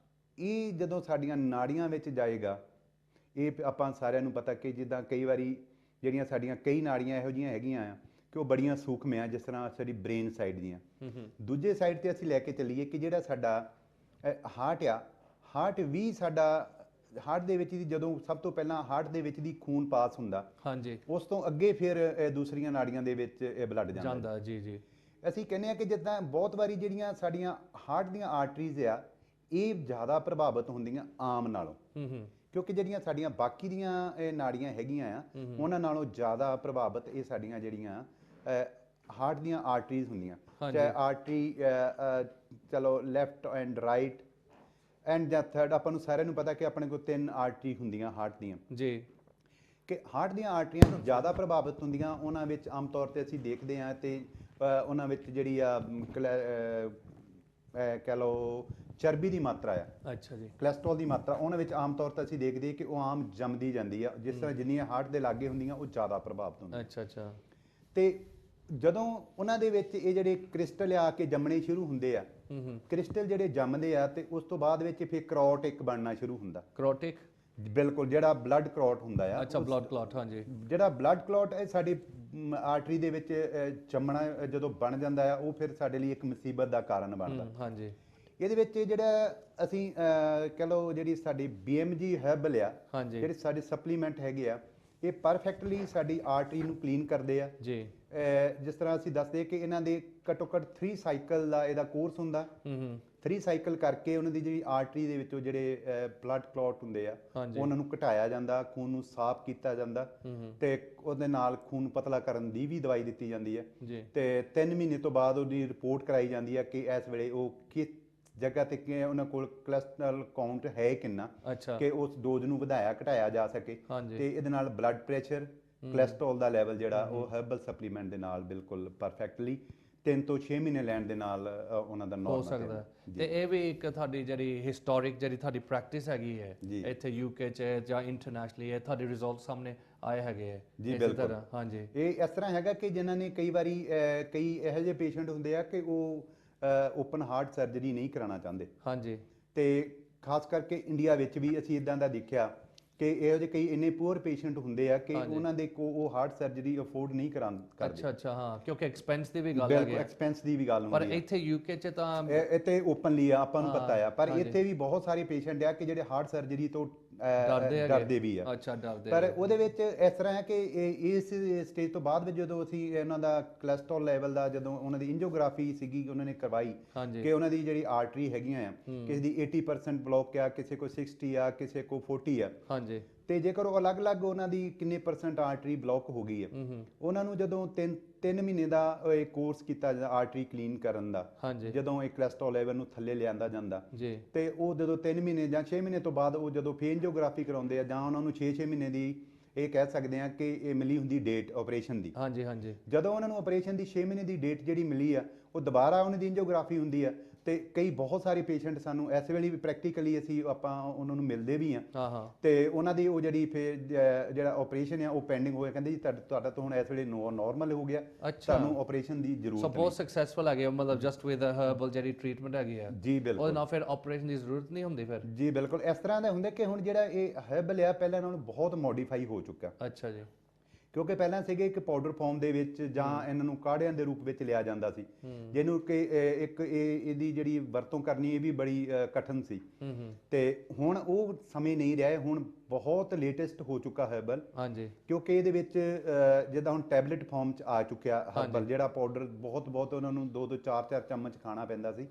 ਇਹ ਜਦੋਂ ਸਾਡੀਆਂ ਨਾੜੀਆਂ ਵਿੱਚ ਜਾਏਗਾ, ਇਹ ਆਪਾਂ ਸਾਰਿਆਂ ਨੂੰ ਪਤਾ ਕਿ ਜਿੱਦਾਂ ਕਈ ਵਾਰੀ ਜਿਹੜੀਆਂ ਸਾਡੀਆਂ ਕਈ ਨਾੜੀਆਂ ਇਹੋ ਜਿਹੀਆਂ ਹੈਗੀਆਂ ਆ ਕਿ ਉਹ ਬੜੀਆਂ ਸੂਖਮ ਆ, ਜਿਸ ਤਰ੍ਹਾਂ ਸਾਡੀ ਬ੍ਰੇਨ ਸਾਈਡ ਦੀਆਂ। ਦੂਜੇ ਸਾਈਡ ਤੇ ਅਸੀਂ ਲੈ ਕੇ ਚੱਲੀਏ ਕਿ ਜਿਹੜਾ ਸਾਡਾ ਹਾਰਟ ਆ, ਹਾਰਟ ਵੀ ਸਾਡਾ ਹਾਰਟ ਦੇ ਵਿੱਚ ਦੀ ਜਦੋਂ ਸਭ ਤੋਂ ਪਹਿਲਾਂ ਹਾਰਟ ਦੇ ਵਿੱਚ ਦੀ ਖੂਨ ਪਾਸ ਹੁੰਦਾ, ਹਾਂਜੀ, ਉਸ ਤੋਂ ਅੱਗੇ ਫਿਰ ਦੂਸਰੀਆਂ ਨਾੜੀਆਂ ਦੇ ਵਿੱਚ ਇਹ ਬਲੱਡ ਜਾਂਦਾ। ਜੀ ਜੀ। ਅਸੀਂ ਕਹਿੰਦੇ ਆ ਕਿ ਜਿੱਦਾਂ ਬਹੁਤ ਵਾਰੀ ਜਿਹੜੀਆਂ ਸਾਡੀਆਂ ਹਾਰਟ ਦੀਆਂ ਆਰਟਰੀਜ਼ ਆ, ਇਹ ਜ਼ਿਆਦਾ ਪ੍ਰਭਾਵਿਤ ਹੁੰਦੀਆਂ ਆਮ ਨਾਲੋਂ, ਕਿਉਂਕਿ ਜਿਹੜੀਆਂ ਸਾਡੀਆਂ ਬਾਕੀ ਦੀਆਂ ਇਹ ਨਾੜੀਆਂ ਹੈਗੀਆਂ ਆ, ਉਹਨਾਂ ਨਾਲੋਂ ਜ਼ਿਆਦਾ ਪ੍ਰਭਾਵਿਤ ਇਹ ਸਾਡੀਆਂ ਜਿਹੜੀਆਂ ਹਾਰਟ ਦੀਆਂ ਆਰਟਰੀਜ਼ ਹੁੰਦੀਆਂ। ਚਾਹੇ ਆਰਟਰੀ ਚਲੋ ਲੈਫਟ ਐਂਡ ਰਾਈਟ ਐਂਡ ਜਾਂ ਥਰਡ, ਆਪਾਂ ਨੂੰ ਸਾਰਿਆਂ ਨੂੰ ਪਤਾ ਕਿ ਆਪਣੇ ਕੋਲ 3 ਆਰਟਰੀ ਹੁੰਦੀਆਂ ਹਾਰਟ ਦੀਆਂ ਜੀ, ਕਿ ਹਾਰਟ ਦੀਆਂ ਆਰਟਰੀਆਂ ਜ਼ਿਆਦਾ ਪ੍ਰਭਾਵਿਤ ਹੁੰਦੀਆਂ। ਉਹਨਾਂ ਵਿੱਚ ਆਮ ਤੌਰ ਤੇ ਅਸੀਂ ਦੇਖਦੇ ਹਾਂ ਤੇ ਉਹਨਾਂ ਵਿੱਚ ਜਿਹੜੀ ਆ ਕਹਿ ਲਓ ਚਰਬੀ ਦੀ ਮਾਤਰਾ ਆ, ਅੱਛਾ ਜੀ, ਕੋਲੇਸਟ੍ਰੋਲ ਦੀ ਮਾਤਰਾ, ਉਹਨਾਂ ਵਿੱਚ ਆਮ ਤੌਰ ਤੇ ਅਸੀਂ ਦੇਖਦੇ ਕਿ ਉਹ ਆਮ ਜੰਮਦੀ ਜਾਂਦੀ ਆ। ਜਿਸ ਤਰ੍ਹਾਂ ਜਿੰਨੀਆਂ ਹਾਰਟ ਦੇ ਲਾਗੇ ਹੁੰਦੀਆਂ ਉਹ ਜ਼ਿਆਦਾ ਪ੍ਰਭਾਵਿਤ ਹੁੰਦੀਆਂ। ਅੱਛਾ ਅੱਛਾ। ਤੇ ਜਦੋਂ ਉਹਨਾਂ ਦੇ ਵਿੱਚ ਇਹ ਜਿਹੜੇ ਕ੍ਰਿਸਟਲ ਆ ਕੇ ਜੰਮਣੇ ਸ਼ੁਰੂ ਹੁੰਦੇ ਆ, ਕ੍ਰਿਸਟਲ ਜਿਹੜੇ ਜੰਮਦੇ ਆ ਤੇ ਉਸ ਤੋਂ ਬਾਅਦ ਵਿੱਚ ਫਿਰ ਕਰੋਟ ਇੱਕ ਬਣਨਾ ਸ਼ੁਰੂ ਹੁੰਦਾ। ਕਰੋਟਿਕ, ਬਿਲਕੁਲ, ਜਿਹੜਾ ਬਲੱਡ ਕਲੌਟ ਹੁੰਦਾ ਆ। ਅੱਛਾ, ਬਲੱਡ ਕਲੌਟ, ਹਾਂਜੀ। ਜਿਹੜਾ ਬਲੱਡ ਕਲੌਟ ਇਹ ਸਾਡੀ ਆਰਟਰੀ ਦੇ ਵਿੱਚ ਜੰਮਣਾ ਜਦੋਂ ਬਣ ਜਾਂਦਾ ਆ, ਉਹ ਫਿਰ ਸਾਡੇ ਲਈ ਇੱਕ ਮੁਸੀਬਤ ਦਾ ਕਾਰਨ ਬਣਦਾ। ਹਾਂਜੀ। ਇਹਦੇ ਵਿੱਚ ਜਿਹੜਾ ਅਸੀਂ ਕਹਿ ਲਓ ਜਿਹੜੀ ਸਾਡੀ BMG ਹਰਬਲ ਆ, ਜਿਹੜੇ ਸਾਡੇ ਸਪਲੀਮੈਂਟ ਹੈਗੇ ਆ, ਇਹ ਪਰਫੈਕਟਲੀ ਸਾਡੀ ਆਰਟਰੀ ਨੂੰ ਕਲੀਨ ਕਰਦੇ ਆ ਜੀ। ਜਿਸ ਤਰ੍ਹਾਂ ਅਸੀਂ ਦੱਸਦੇ ਕਿ ਇਹਨਾਂ ਦੇ ਘੱਟੋ ਘੱਟ 3 ਸਾਈਕਲ ਦਾ ਇਹਦਾ ਕੋਰਸ ਹੁੰਦਾ। 3 ਸਾਈਕਲ ਕਰਕੇ ਉਹਨਾਂ ਦੀ ਜਿਹੜੀ ਆਰਟਰੀ ਦੇ ਵਿੱਚੋਂ ਜਿਹੜੇ ਬਲੱਡ ਕਲੌਟ ਹੁੰਦੇ ਆ, ਉਹਨਾਂ ਨੂੰ ਘਟਾਇਆ ਜਾਂਦਾ, ਖੂਨ ਨੂੰ ਸਾਫ਼ ਕੀਤਾ ਜਾਂਦਾ ਤੇ ਉਹਦੇ ਨਾਲ ਖੂਨ ਪਤਲਾ ਕਰਨ ਦੀ ਵੀ ਦਵਾਈ ਦਿੱਤੀ ਜਾਂਦੀ ਹੈ ਤੇ 3 ਮਹੀਨੇ ਤੋਂ ਬਾਅਦ ਉਹਦੀ ਰਿਪੋਰਟ ਕਰਾਈ ਜਾਂਦੀ ਹੈ ਕਿ ਇਸ ਵੇਲੇ ਉਹ ਕਿਸ ਜਗ੍ਹਾ ਤੇ ਉਹਨਾਂ ਕੋਲ ਕੋਲੇਸਟ੍ਰੋਲ ਕਾਊਂਟ ਹੈ ਕਿੰਨਾ, ਕਿ ਉਸ ਡੋਜ਼ ਨੂੰ ਵਧਾਇਆ ਘਟਾਇਆ ਜਾ ਸਕੇ। ਤੇ ਇਹਦੇ ਨਾਲ ਬਲੱਡ ਪ੍ਰੈਸ਼ਰ, ਕੋਲੇਸਟ੍ਰੋਲ ਦਾ ਲੈਵਲ ਜਿਹੜਾ ਉਹ ਹਰਬਲ ਸਪਲੀਮੈਂਟ ਦੇ ਨਾਲ ਬਿਲਕੁਲ ਪਰਫੈਕਟਲੀ 3 ਤੋਂ 6 ਮਹੀਨੇ ਲੈਣ ਦੇ ਨਾਲ ਉਹਨਾਂ ਦਾ ਨੋਰਮਲ ਹੋ ਸਕਦਾ। ਤੇ ਇਹ ਵੀ ਇੱਕ ਤੁਹਾਡੀ ਜਿਹੜੀ ਹਿਸਟੋਰਿਕ ਜਿਹੜੀ ਤੁਹਾਡੀ ਪ੍ਰੈਕਟਿਸ ਹੈਗੀ ਹੈ ਇੱਥੇ UK 'ਚ ਜਾਂ ਇੰਟਰਨੈਸ਼ਨਲੀ, ਇਹ ਤੁਹਾਡੇ ਰਿਜ਼ਲਟ ਸਾਹਮਣੇ ਆਏ ਹੈਗੇ ਹੈ ਜੀ। ਬਿਲਕੁਲ, ਹਾਂਜੀ। ਇਹ ਇਸ ਤਰ੍ਹਾਂ ਹੈਗਾ ਕਿ ਜਿਨ੍ਹਾਂ ਨੇ ਕਈ ਵਾਰੀ ਕਈ ਇਹੋ ਜਿਹੇ ਪੇਸ਼ੈਂਟ ਹੁੰਦੇ ਆ ਕਿ ਉਹ ਓਪਨ ਹਾਰਟ ਸਰਜਰੀ ਨਹੀਂ ਕਰਾਉਣਾ ਚਾਹੁੰਦੇ। ਹਾਂਜੀ। ਤੇ ਖਾਸ ਕਰਕੇ ਇੰਡੀਆ ਵਿੱਚ ਵੀ ਅਸੀਂ ਇਦਾਂ ਦਾ ਦੇਖਿਆ ਕਿ ਇਹੋ ਜਿਹੇ ਕਈ ਇੰਨੇ ਪੂਅਰ ਪੇਸ਼ੈਂਟ ਹੁੰਦੇ ਆ ਕਿ ਉਹਨਾਂ ਦੇ ਕੋ ਉਹ ਹਾਰਟ ਸਰਜਰੀ ਅਫੋਰਡ ਨਹੀਂ ਕਰਦੇ। ਅੱਛਾ ਅੱਛਾ, ਹਾਂ, ਕਿਉਂਕਿ ਐਕਸਪੈਂਸ ਦੀ ਵੀ ਗੱਲ ਹੈ। ਬਿਲਕੁਲ, ਐਕਸਪੈਂਸ ਦੀ ਵੀ ਗੱਲ ਹੁੰਦੀ ਹੈ। ਪਰ ਇੱਥੇ UK 'ਚ ਤਾਂ ਇੱਥੇ ਓਪਨਲੀ ਆ, ਆਪਾਂ ਨੂੰ ਪਤਾ ਆ, ਪਰ ਇੱਥੇ ਵੀ ਬਹੁਤ ਸਾਰੇ ਪੇਸ਼ੈਂਟ ਆ ਕਿ ਜਿਹੜੇ ਹਾਰਟ ਸਰਜਰੀ ਤੋਂ ਡਰਦੇ ਵੀ ਆ। ਅੱਛਾ, ਡਰਦੇ। ਪਰ ਉਹਦੇ ਵਿੱਚ ਇਸ ਤਰ੍ਹਾਂ ਹੈ ਕਿ ਇਸ ਸਟੇਜ ਤੋਂ ਬਾਅਦ ਵਿੱਚ ਜਦੋਂ ਅਸੀਂ ਇਹਨਾਂ ਦਾ ਕੋਲੇਸਟ੍ਰੋਲ ਲੈਵਲ ਦਾ ਜਦੋਂ ਉਹਨਾਂ ਦੀ ਐਂਜੀਓਗ੍ਰਾਫੀ ਸੀਗੀ ਉਹਨਾਂ ਨੇ ਕਰਵਾਈ ਕਿ ਉਹਨਾਂ ਦੀ ਜਿਹੜੀ ਆਰਟਰੀ ਹੈਗੀਆਂ ਆ, ਕਿਸੇ ਦੀ 80% ਬਲੌਕ ਆ, ਕਿਸੇ ਕੋ 60 ਆ, ਕਿਸੇ ਕੋ 40 ਆ। ਹਾਂਜੀ। ਤੇ ਜੇਕਰ ਉਹ ਅਲੱਗ-ਅਲੱਗ ਉਹਨਾਂ ਦੀ ਕਿੰਨੇ % ਆਰਟਰੀ ਬਲੌਕ ਹੋ ਗਈ ਹੈ, ਉਹਨਾਂ ਨੂੰ ਜਦੋਂ 3 ਮਹੀਨੇ ਦਾ ਇਹ ਕੋਰਸ ਕੀਤਾ ਜਾਂਦਾ ਆਰਟਰੀ ਕਲੀਨ ਕਰਨ ਦਾ, ਜਦੋਂ ਇਹ ਕੋਲੇਸਟ੍ਰੋਲ ਲੈਵਲ ਨੂੰ ਥੱਲੇ ਲਿਆਂਦਾ ਜਾਂਦਾ ਤੇ ਉਹ ਜਦੋਂ 3 ਮਹੀਨੇ ਜਾਂ 6 ਮਹੀਨੇ ਤੋਂ ਬਾਅਦ ਉਹ ਜਦੋਂ ਫੇਰ ਐਂਜੀਓਗ੍ਰਾਫੀ ਕਰਾਉਂਦੇ ਆ ਜਾਂ ਉਹਨਾਂ ਨੂੰ 6 ਮਹੀਨੇ ਦੀ ਇਹ ਕਹਿ ਸਕਦੇ ਆ ਕਿ ਇਹ ਮਿਲੀ ਹੁੰਦੀ ਡੇਟ ਆਪਰੇਸ਼ਨ ਦੀ। ਹਾਂਜੀ ਹਾਂਜੀ। ਜਦੋਂ ਉਹਨਾਂ ਨੂੰ ਆਪਰੇਸ਼ਨ ਦੀ 6 ਮਹੀਨੇ ਦੀ ਡੇਟ ਜਿਹੜੀ ਮਿਲੀ ਆ, ਉਹ ਦੁਬਾਰਾ ਉਹਨਾਂ ਦੀ ਐਂਜੀਓਗ੍ਰਾਫੀ ਹੁੰਦੀ ਆ ਤੇ ਕਈ ਬਹੁਤ ਸਾਰੇ ਪੇਸ਼ੈਂਟ ਸਾਨੂੰ ਇਸ ਵੇਲੇ ਵੀ ਪ੍ਰੈਕਟੀਕਲੀ ਅਸੀਂ ਆਪਾਂ ਉਹਨਾਂ ਨੂੰ ਮਿਲਦੇ ਵੀ ਆ ਤੇ ਉਹਨਾਂ ਦੀ ਉਹ ਜਿਹੜੀ ਫਿਰ ਜਿਹੜਾ ਆਪਰੇਸ਼ਨ ਆ ਉਹ ਪੈਂਡਿੰਗ ਹੋਇਆ, ਕਹਿੰਦੇ ਜੀ ਤੁਹਾਡਾ ਤਾਂ ਹੁਣ ਇਸ ਵੇਲੇ ਨੋਰਮਲ ਹੋ ਗਿਆ, ਤੁਹਾਨੂੰ ਆਪਰੇਸ਼ਨ ਦੀ ਜ਼ਰੂਰਤ ਨਹੀਂ। ਸਪੋਜ਼ ਸਕਸੈਸਫੁਲ ਆ ਗਿਆ, ਮਤਲਬ ਜਸਟ ਵਿਦ ਹਰਬਲ ਜਿਹੜੀ ਟ੍ਰੀਟਮੈਂਟ ਹੈਗੀ ਆ ਜੀ। ਬਿਲਕੁਲ, ਉਹਦੇ ਨਾਲ ਫਿਰ ਆਪਰੇਸ਼ਨ ਦੀ ਜ਼ਰੂਰਤ ਨਹੀਂ ਹੁੰਦੀ ਫਿਰ ਜੀ। ਬਿਲਕੁਲ, ਇਸ ਤਰ੍ਹਾਂ ਦਾ ਹੁੰਦਾ ਕਿ ਹੁਣ ਜਿਹੜਾ ਇਹ ਹਰਬਲ ਆ ਪਹਿਲਾਂ ਨਾਲੋਂ ਬਹੁਤ ਮੋਡੀਫਾਈ ਹੋ ਚੁੱਕਾ। ਅੱਛਾ ਜੀ। ਕਿਉਂਕਿ ਪਹਿਲਾਂ ਸੀਗੇ ਇੱਕ ਪਾਊਡਰ ਫਾਰਮ ਦੇ ਵਿੱਚ ਜਾਂ ਇਹਨਾਂ ਨੂੰ ਕਾੜਿਆਂ ਦੇ ਰੂਪ ਵਿੱਚ ਲਿਆ ਜਾਂਦਾ ਸੀ, ਜਿਹਨੂੰ ਕਿ ਇੱਕ ਇਹਦੀ ਜਿਹੜੀ ਵਰਤੋਂ ਕਰਨੀ ਇਹ ਵੀ ਬੜੀ ਕਠਿਨ ਸੀ। ਤੇ ਹੁਣ ਉਹ ਸਮੇਂ ਨਹੀਂ ਰਿਹਾ, ਹੁਣ ਬਹੁਤ ਲੇਟੈਸਟ ਹੋ ਚੁੱਕਾ ਹਰਬਲ। ਹਾਂਜੀ। ਕਿਉਂਕਿ ਇਹਦੇ ਵਿੱਚ ਜਿੱਦਾਂ ਹੁਣ ਟੈਬਲੇਟ ਫਾਰਮ 'ਚ ਆ ਚੁੱਕਿਆ ਹਰਬਲ, ਜਿਹੜਾ ਪਾਊਡਰ ਬਹੁਤ ਉਹਨਾਂ ਨੂੰ 2 ਤੋਂ 4 ਚਮਚ ਖਾਣਾ ਪੈਂਦਾ ਸੀ,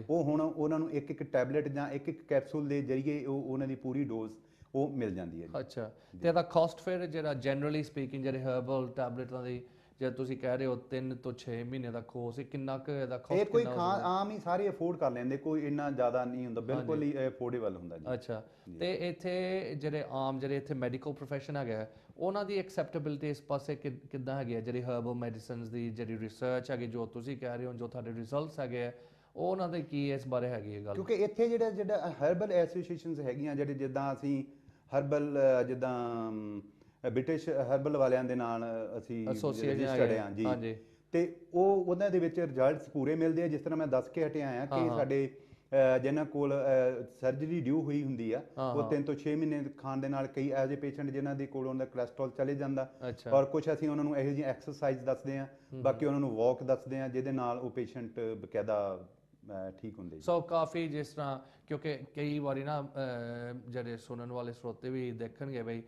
ਉਹ ਹੁਣ ਉਹਨਾਂ ਨੂੰ ਇੱਕ ਟੈਬਲੇਟ ਜਾਂ ਇੱਕ ਕੈਪਸੂਲ ਦੇ ਜ਼ਰੀਏ ਉਹਨਾਂ ਦੀ ਪੂਰੀ ਡੋਜ਼ ਉਹ ਮਿਲ ਜਾਂਦੀ ਹੈ। ਅੱਛਾ। ਤੇ ਇਹਦਾ ਕਾਸਟ ਫਿਰ ਜਿਹੜਾ ਜਨਰਲੀ ਸਪੀਕਿੰਗ ਜਿਹੜੇ ਹਰਬਲ ਟੈਬਲੇਟਾਂ ਦੀ ਜੇ ਤੁਸੀਂ ਕਹਿ ਰਹੇ ਹੋ 3 ਤੋਂ 6 ਮਹੀਨੇ ਦਾ ਕੋਰਸ, ਕਿੰਨਾ ਕੁ ਇਹਦਾ ਕਾਸਟ? ਇਹ ਕੋਈ ਆਮ ਹੀ ਸਾਰੇ ਅਫੋਰਡ ਕਰ ਲੈਂਦੇ, ਕੋਈ ਇੰਨਾ ਜ਼ਿਆਦਾ ਨਹੀਂ ਹੁੰਦਾ, ਬਿਲਕੁਲ ਹੀ ਅਫੋਰਡੇਬਲ ਹੁੰਦਾ ਜੀ। ਅੱਛਾ। ਤੇ ਇੱਥੇ ਜਿਹੜੇ ਆਮ ਜਿਹੜੇ ਇੱਥੇ ਮੈਡੀਕਲ ਪ੍ਰੋਫੈਸ਼ਨ ਹੈਗਾ, ਉਹਨਾਂ ਦੀ ਐਕਸੈਪਟੇਬਿਲਿਟੀ ਇਸ ਪਾਸੇ ਕਿੱਦਾਂ ਹੈਗੀ ਹੈ? ਜਿਹੜੀ ਹਰਬਲ ਮੈਡੀਸਿਨਸ ਦੀ ਜਿਹੜੀ ਰਿਸਰਚ ਹੈਗੀ, ਜੋ ਤੁਸੀਂ ਕਹਿ ਰਹੇ ਹੋ, ਜੋ ਤੁਹਾਡੇ ਰਿਜ਼ਲਟਸ ਹੈਗੇ ਆ, ਉਹਨਾਂ ਦੇ ਕੀ ਇਸ ਬਾਰੇ ਹੈਗੀ ਹੈ ਗੱਲ? ਕਿਉਂਕਿ ਇੱਥੇ ਜਿਹੜਾ ਹਰਬਲ ਐਸੋਸੀਏਸ਼ਨਸ ਹੈਗੀਆਂ, ਜਿਹੜੇ ਜਿੱਦਾਂ ਅਸੀਂ ਹਰਬਲ ਜਿੱਦਾਂ ਬ੍ਰਿਟਿਸ਼ ਹਰਬਲ ਵਾਲਿਆਂ ਦੇ ਨਾਲ ਅਸੀਂ ਰਜਿਸਟਰਡ ਹਾਂ ਜੀ, ਤੇ ਉਹਨਾਂ ਦੇ ਵਿੱਚ ਰਿਜ਼ਲਟਸ ਪੂਰੇ ਮਿਲਦੇ ਆ। ਜਿਸ ਤਰ੍ਹਾਂ ਮੈਂ ਦੱਸ ਕੇ ਹਟਿਆ ਆ ਕਿ ਸਾਡੇ ਜਿਨ੍ਹਾਂ ਕੋਲ ਸਰਜਰੀ ਡਿਊ ਹੋਈ ਹੁੰਦੀ ਆ, ਉਹ 3 ਤੋਂ 6 ਮਹੀਨੇ ਖਾਣ ਦੇ ਨਾਲ ਕਈ ਇਹੋ ਜਿਹੇ ਪੇਸ਼ੈਂਟ ਜਿਨ੍ਹਾਂ ਦੇ ਕੋਲ ਉਹਨਾਂ ਦਾ ਕੋਲੇਸਟ੍ਰੋਲ ਚਲੇ ਜਾਂਦਾ, ਔਰ ਕੁਝ ਅਸੀਂ ਉਹਨਾਂ ਨੂੰ ਇਹੋ ਜਿਹੀ ਐਕਸਰਸਾਈਜ਼ ਦੱਸਦੇ ਆ, ਬਾਕੀ ਉਹਨਾਂ ਨੂੰ ਵਾਕ ਦੱਸਦੇ ਆ, ਜਿਹਦੇ ਨਾਲ ਉਹ ਪੇਸ਼ੈਂਟ ਬਕਾਇਦਾ ਠੀਕ ਹੁੰਦੇ ਜੀ। ਸੋ ਕਾਫੀ ਜਿਸ ਤਰ੍ਹਾਂ ਕਿਉਂਕਿ ਕਈ ਵਾਰੀ ਨਾ ਜਿਹੜੇ ਸੁਣਨ ਵਾਲੇ ਸਰੋਤੇ ਵੀ ਦੇਖਣਗੇ ਬਈ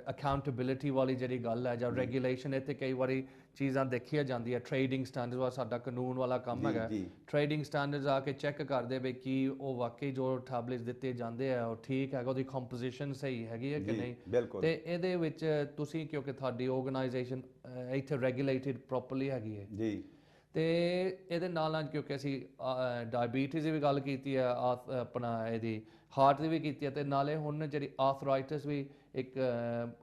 ਅਕਾਊਂਟੇਬਿਲਿਟੀ ਵਾਲੀ ਜਿਹੜੀ ਗੱਲ ਹੈ ਜਾਂ ਰੈਗੂਲੇਸ਼ਨ ਇੱਥੇ ਕਈ ਵਾਰੀ ਚੀਜ਼ਾਂ ਦੇਖੀਆਂ ਜਾਂਦੀਆਂ ਟ੍ਰੇਡਿੰਗ ਸਟੈਂਡਰਡਸ ਵਾ ਸਾਡਾ ਕਾਨੂੰਨ ਵਾਲਾ ਕੰਮ ਹੈਗਾ ਟ੍ਰੇਡਿੰਗ ਸਟੈਂਡਰਡਸ ਆ ਕੇ ਚੈੱਕ ਕਰਦੇ ਬਈ ਕੀ ਉਹ ਵਾਕਈ ਜੋ ਟੈਬਲੇਟਸ ਦਿੱਤੇ ਜਾਂਦੇ ਆ ਉਹ ਠੀਕ ਹੈਗਾ ਉਹਦੀ ਕੰਪੋਜੀਸ਼ਨ ਸਹੀ ਹੈਗੀ ਹੈ ਕਿ ਨਹੀਂ ਤੇ ਇਹਦੇ ਵਿੱਚ ਤੁਸੀਂ ਕਿਉਂਕਿ ਤੁਹਾਡੀ ਆਰਗੇਨਾਈਜੇਸ਼ਨ ਇੱਥੇ ਰੈਗੂਲੇਟਡ ਪ੍ਰੋਪਰਲੀ ਹੈਗੀ ਹੈ ਜੀ ਤੇ ਇਹਦੇ ਨਾਲ ਕਿਉਂਕਿ ਅਸੀਂ ਡਾਇਬੀਟੀਜ਼ ਦੀ ਵੀ ਗੱਲ ਕੀਤੀ ਹੈ ਆਪਣਾ ਇਹਦੀ ਹਾਰਟ ਦੀ ਵੀ ਕੀਤੀ ਹੈ ਤੇ ਨਾਲੇ ਹੁਣ ਜਿਹੜੀ ਆਰਥਰਾਈਟਿਸ ਵੀ ਇੱਕ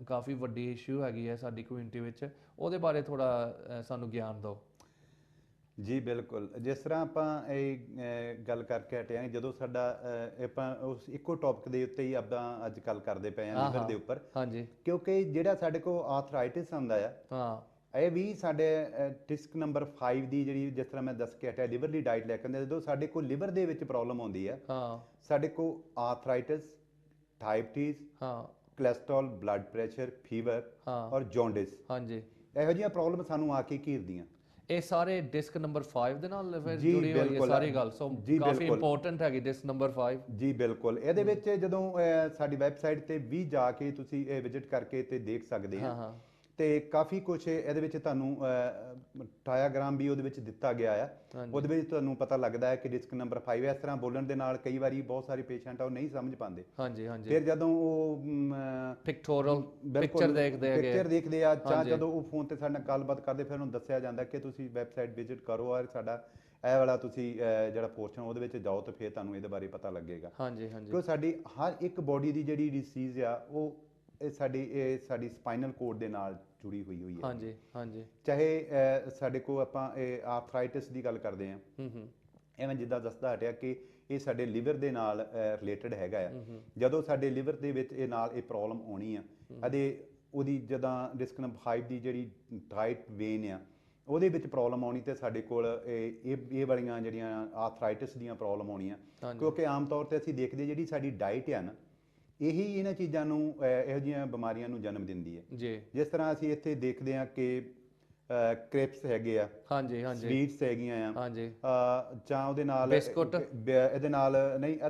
ਕਾਫੀ ਵੱਡੀ ਇਸ਼ੂ ਹੈਗੀ ਹੈ ਸਾਡੀ ਕਮਿਊਨਿਟੀ ਵਿੱਚ ਉਹਦੇ ਬਾਰੇ ਥੋੜਾ ਸਾਨੂੰ ਗਿਆਨ ਦਿਓ ਜੀ ਬਿਲਕੁਲ ਜਿਸ ਤਰ੍ਹਾਂ ਆਪਾਂ ਇਹ ਗੱਲ ਕਰਕੇ ਹਟੇ ਹਾਂ ਜਦੋਂ ਸਾਡਾ ਆਪਾਂ ਉਸ ਇੱਕੋ ਟੌਪਿਕ ਦੇ ਉੱਤੇ ਹੀ ਆਪਾਂ ਅੱਜ ਗੱਲ ਕਰਦੇ ਪਏ ਹਾਂ ਲੀਵਰ ਦੇ ਉੱਪਰ ਹਾਂਜੀ ਕਿਉਂਕਿ ਜਿਹੜਾ ਸਾਡੇ ਕੋਲ ਆਰਥਰਾਈਟਿਸ ਆਉਂਦਾ ਆ ਹਾਂ ਇਹ ਵੀ ਸਾਡੇ ਡਿਸਕ ਨੰਬਰ 5 ਦੀ ਜਿਹੜੀ ਜਿਸ ਤਰ੍ਹਾਂ ਮੈਂ ਦੱਸ ਕੇ ਹਟਿਆ ਲਿਵਰ ਦੀ ਡਾਈਟ ਲੈ ਕੇ ਆਉਂਦੇ ਜਦੋਂ ਸਾਡੇ ਕੋਲ ਲਿਵਰ ਦੇ ਵਿੱਚ ਪ੍ਰੋਬਲਮ ਆਉਂਦੀ ਆ ਹਾਂ ਸਾਡੇ ਕੋਲ ਆਰਥਰਾਈਟਿਸ ਡਾਇਬਟੀਜ਼ ਹਾਂ ਕੋਲੇਸਟ੍ਰੋਲ ਬਲੱਡ ਪ੍ਰੈਸ਼ਰ ਫੀਵਰ ਔਰ ਜੌਂਡਿਸ ਹਾਂਜੀ ਇਹੋ ਜਿਹੀਆਂ ਪ੍ਰੋਬਲਮ ਸਾਨੂੰ ਆ ਕੇ ਘੇਰਦੀਆਂ ਇਹ ਸਾਰੇ ਡਿਸਕ ਨੰਬਰ 5 ਦੇ ਨਾਲ ਫਿਰ ਜੁੜੀ ਹੋਈ ਹੈ ਸਾਰੀ ਗੱਲ ਸੋ ਕਾਫੀ ਇੰਪੋਰਟੈਂਟ ਹੈਗੀ ਡਿਸਕ ਨੰਬਰ 5 ਜੀ ਬਿਲਕੁਲ ਇਹਦੇ ਵਿੱਚ ਜਦੋਂ ਸਾਡੀ ਵੈਬਸਾਈਟ ਤੇ ਵੀ ਜਾ ਕੇ ਤੁਸੀਂ ਇਹ ਵਿਜ਼ਿਟ ਕਰਕੇ ਤੇ ਦੇਖ ਸਕਦੇ ਆ ਤੇ ਕਾਫੀ ਕੁਝ ਇਹਦੇ ਵਿੱਚ ਤੁਹਾਨੂੰ ਡਾਇਆਗ੍ਰਾਮ ਵੀ ਉਹਦੇ ਵਿੱਚ ਦਿੱਤਾ ਗਿਆ ਆ ਉਹਦੇ ਵਿੱਚ ਤੁਹਾਨੂੰ ਪਤਾ ਲੱਗਦਾ ਹੈ ਕਿ ਡਿਸਕ ਨੰਬਰ 5 ਇਸ ਤਰ੍ਹਾਂ ਬੋਲਣ ਦੇ ਨਾਲ ਕਈ ਵਾਰੀ ਬਹੁਤ ਸਾਰੇ ਪੇਸ਼ੈਂਟ ਆ ਉਹ ਨਹੀਂ ਸਮਝ ਪਾਉਂਦੇ ਹਾਂਜੀ ਹਾਂਜੀ ਫਿਰ ਜਦੋਂ ਉਹ ਪਿਕਟੋਰਲ ਦੇਖਦੇ ਆ ਜਾਂ ਜਦੋਂ ਉਹ ਫੋਨ ਤੇ ਸਾਡੇ ਨਾਲ ਗੱਲਬਾਤ ਕਰਦੇ ਫਿਰ ਉਹਨੂੰ ਦੱਸਿਆ ਜਾਂਦਾ ਕਿ ਤੁਸੀਂ ਵੈਬਸਾਈਟ ਵਿਜ਼ਿਟ ਕਰੋ ਔਰ ਸਾਡਾ ਇਹ ਵਾਲਾ ਤੁਸੀਂ ਜਿਹੜਾ ਪੋਰਸ਼ਨ ਉਹਦੇ ਵਿੱਚ ਜਾਓ ਤੇ ਫਿਰ ਤੁਹਾਨੂੰ ਇਹਦੇ ਬਾਰੇ ਪਤਾ ਲੱਗੇਗਾ ਹਾਂਜੀ ਹਾਂਜੀ ਕਿਉਂਕਿ ਸਾਡੀ ਹਰ ਇੱਕ ਬੋਡੀ ਦੀ ਜਿਹੜੀ ਡਿਸੀਜ਼ ਆ ਉਹ ਇਹ ਸਾਡੀ ਸਪਾਈਨਲ ਕੋਡ ਦੇ ਨਾਲ ਜੁੜੀ ਹੋਈ ਹੈ ਹਾਂਜੀ ਹਾਂਜੀ ਚਾਹੇ ਸਾਡੇ ਕੋਲ ਆਪਾਂ ਇਹ ਆਰਥਰਾਈਟਿਸ ਦੀ ਗੱਲ ਕਰਦੇ ਹਾਂ ਐਵੇਂ ਜਿੱਦਾਂ ਦੱਸਦਾ ਹਟਿਆ ਕਿ ਇਹ ਸਾਡੇ ਲਿਵਰ ਦੇ ਨਾਲ ਰਿਲੇਟਡ ਹੈਗਾ ਆ ਜਦੋਂ ਸਾਡੇ ਲਿਵਰ ਦੇ ਵਿੱਚ ਇਹ ਨਾਲ ਇਹ ਪ੍ਰੋਬਲਮ ਆਉਣੀ ਆ ਉਹਦੀ ਜਦੋਂ ਡਿਸਕ ਨੰਬਰ 5 ਦੀ ਜਿਹੜੀ ਡਾਈਟ ਵੇਨ ਆ ਉਹਦੇ ਵਿੱਚ ਪ੍ਰੋਬਲਮ ਆਉਣੀ ਤੇ ਸਾਡੇ ਕੋਲ ਇਹ ਵਾਲੀਆਂ ਜਿਹੜੀਆਂ ਆਰਥਰਾਈਟਿਸ ਦੀਆਂ ਪ੍ਰੋਬਲਮ ਆਉਣੀਆਂ ਕਿਉਂਕਿ ਆਮ ਤੌਰ ਤੇ ਅਸੀਂ ਦੇਖਦੇ ਜਿਹੜੀ ਸਾਡੀ ਡਾਈਟ ਆ ਨਾ ਇਹੀ ਇਹਨਾਂ ਚੀਜ਼ਾਂ ਨੂੰ ਇਹੋ ਜਿਹੀਆਂ ਬਿਮਾਰੀਆਂ ਨੂੰ ਜਨਮ ਦਿੰਦੀ ਹੈ ਜੀ ਜਿਸ ਤਰ੍ਹਾਂ ਅਸੀਂ ਇੱਥੇ ਦੇਖਦੇ ਹਾਂ ਕਿ ਕ੍ਰੇਪਸ ਹੈਗੇ ਆ ਹਾਂਜੀ ਹਾਂਜੀ ਸਵੀਟਸ ਹੈਗੀਆਂ ਆ ਹਾਂਜੀ ਜਾਂ ਉਹਦੇ ਨਾਲ ਬਿਸਕੁਟ ਇਹਦੇ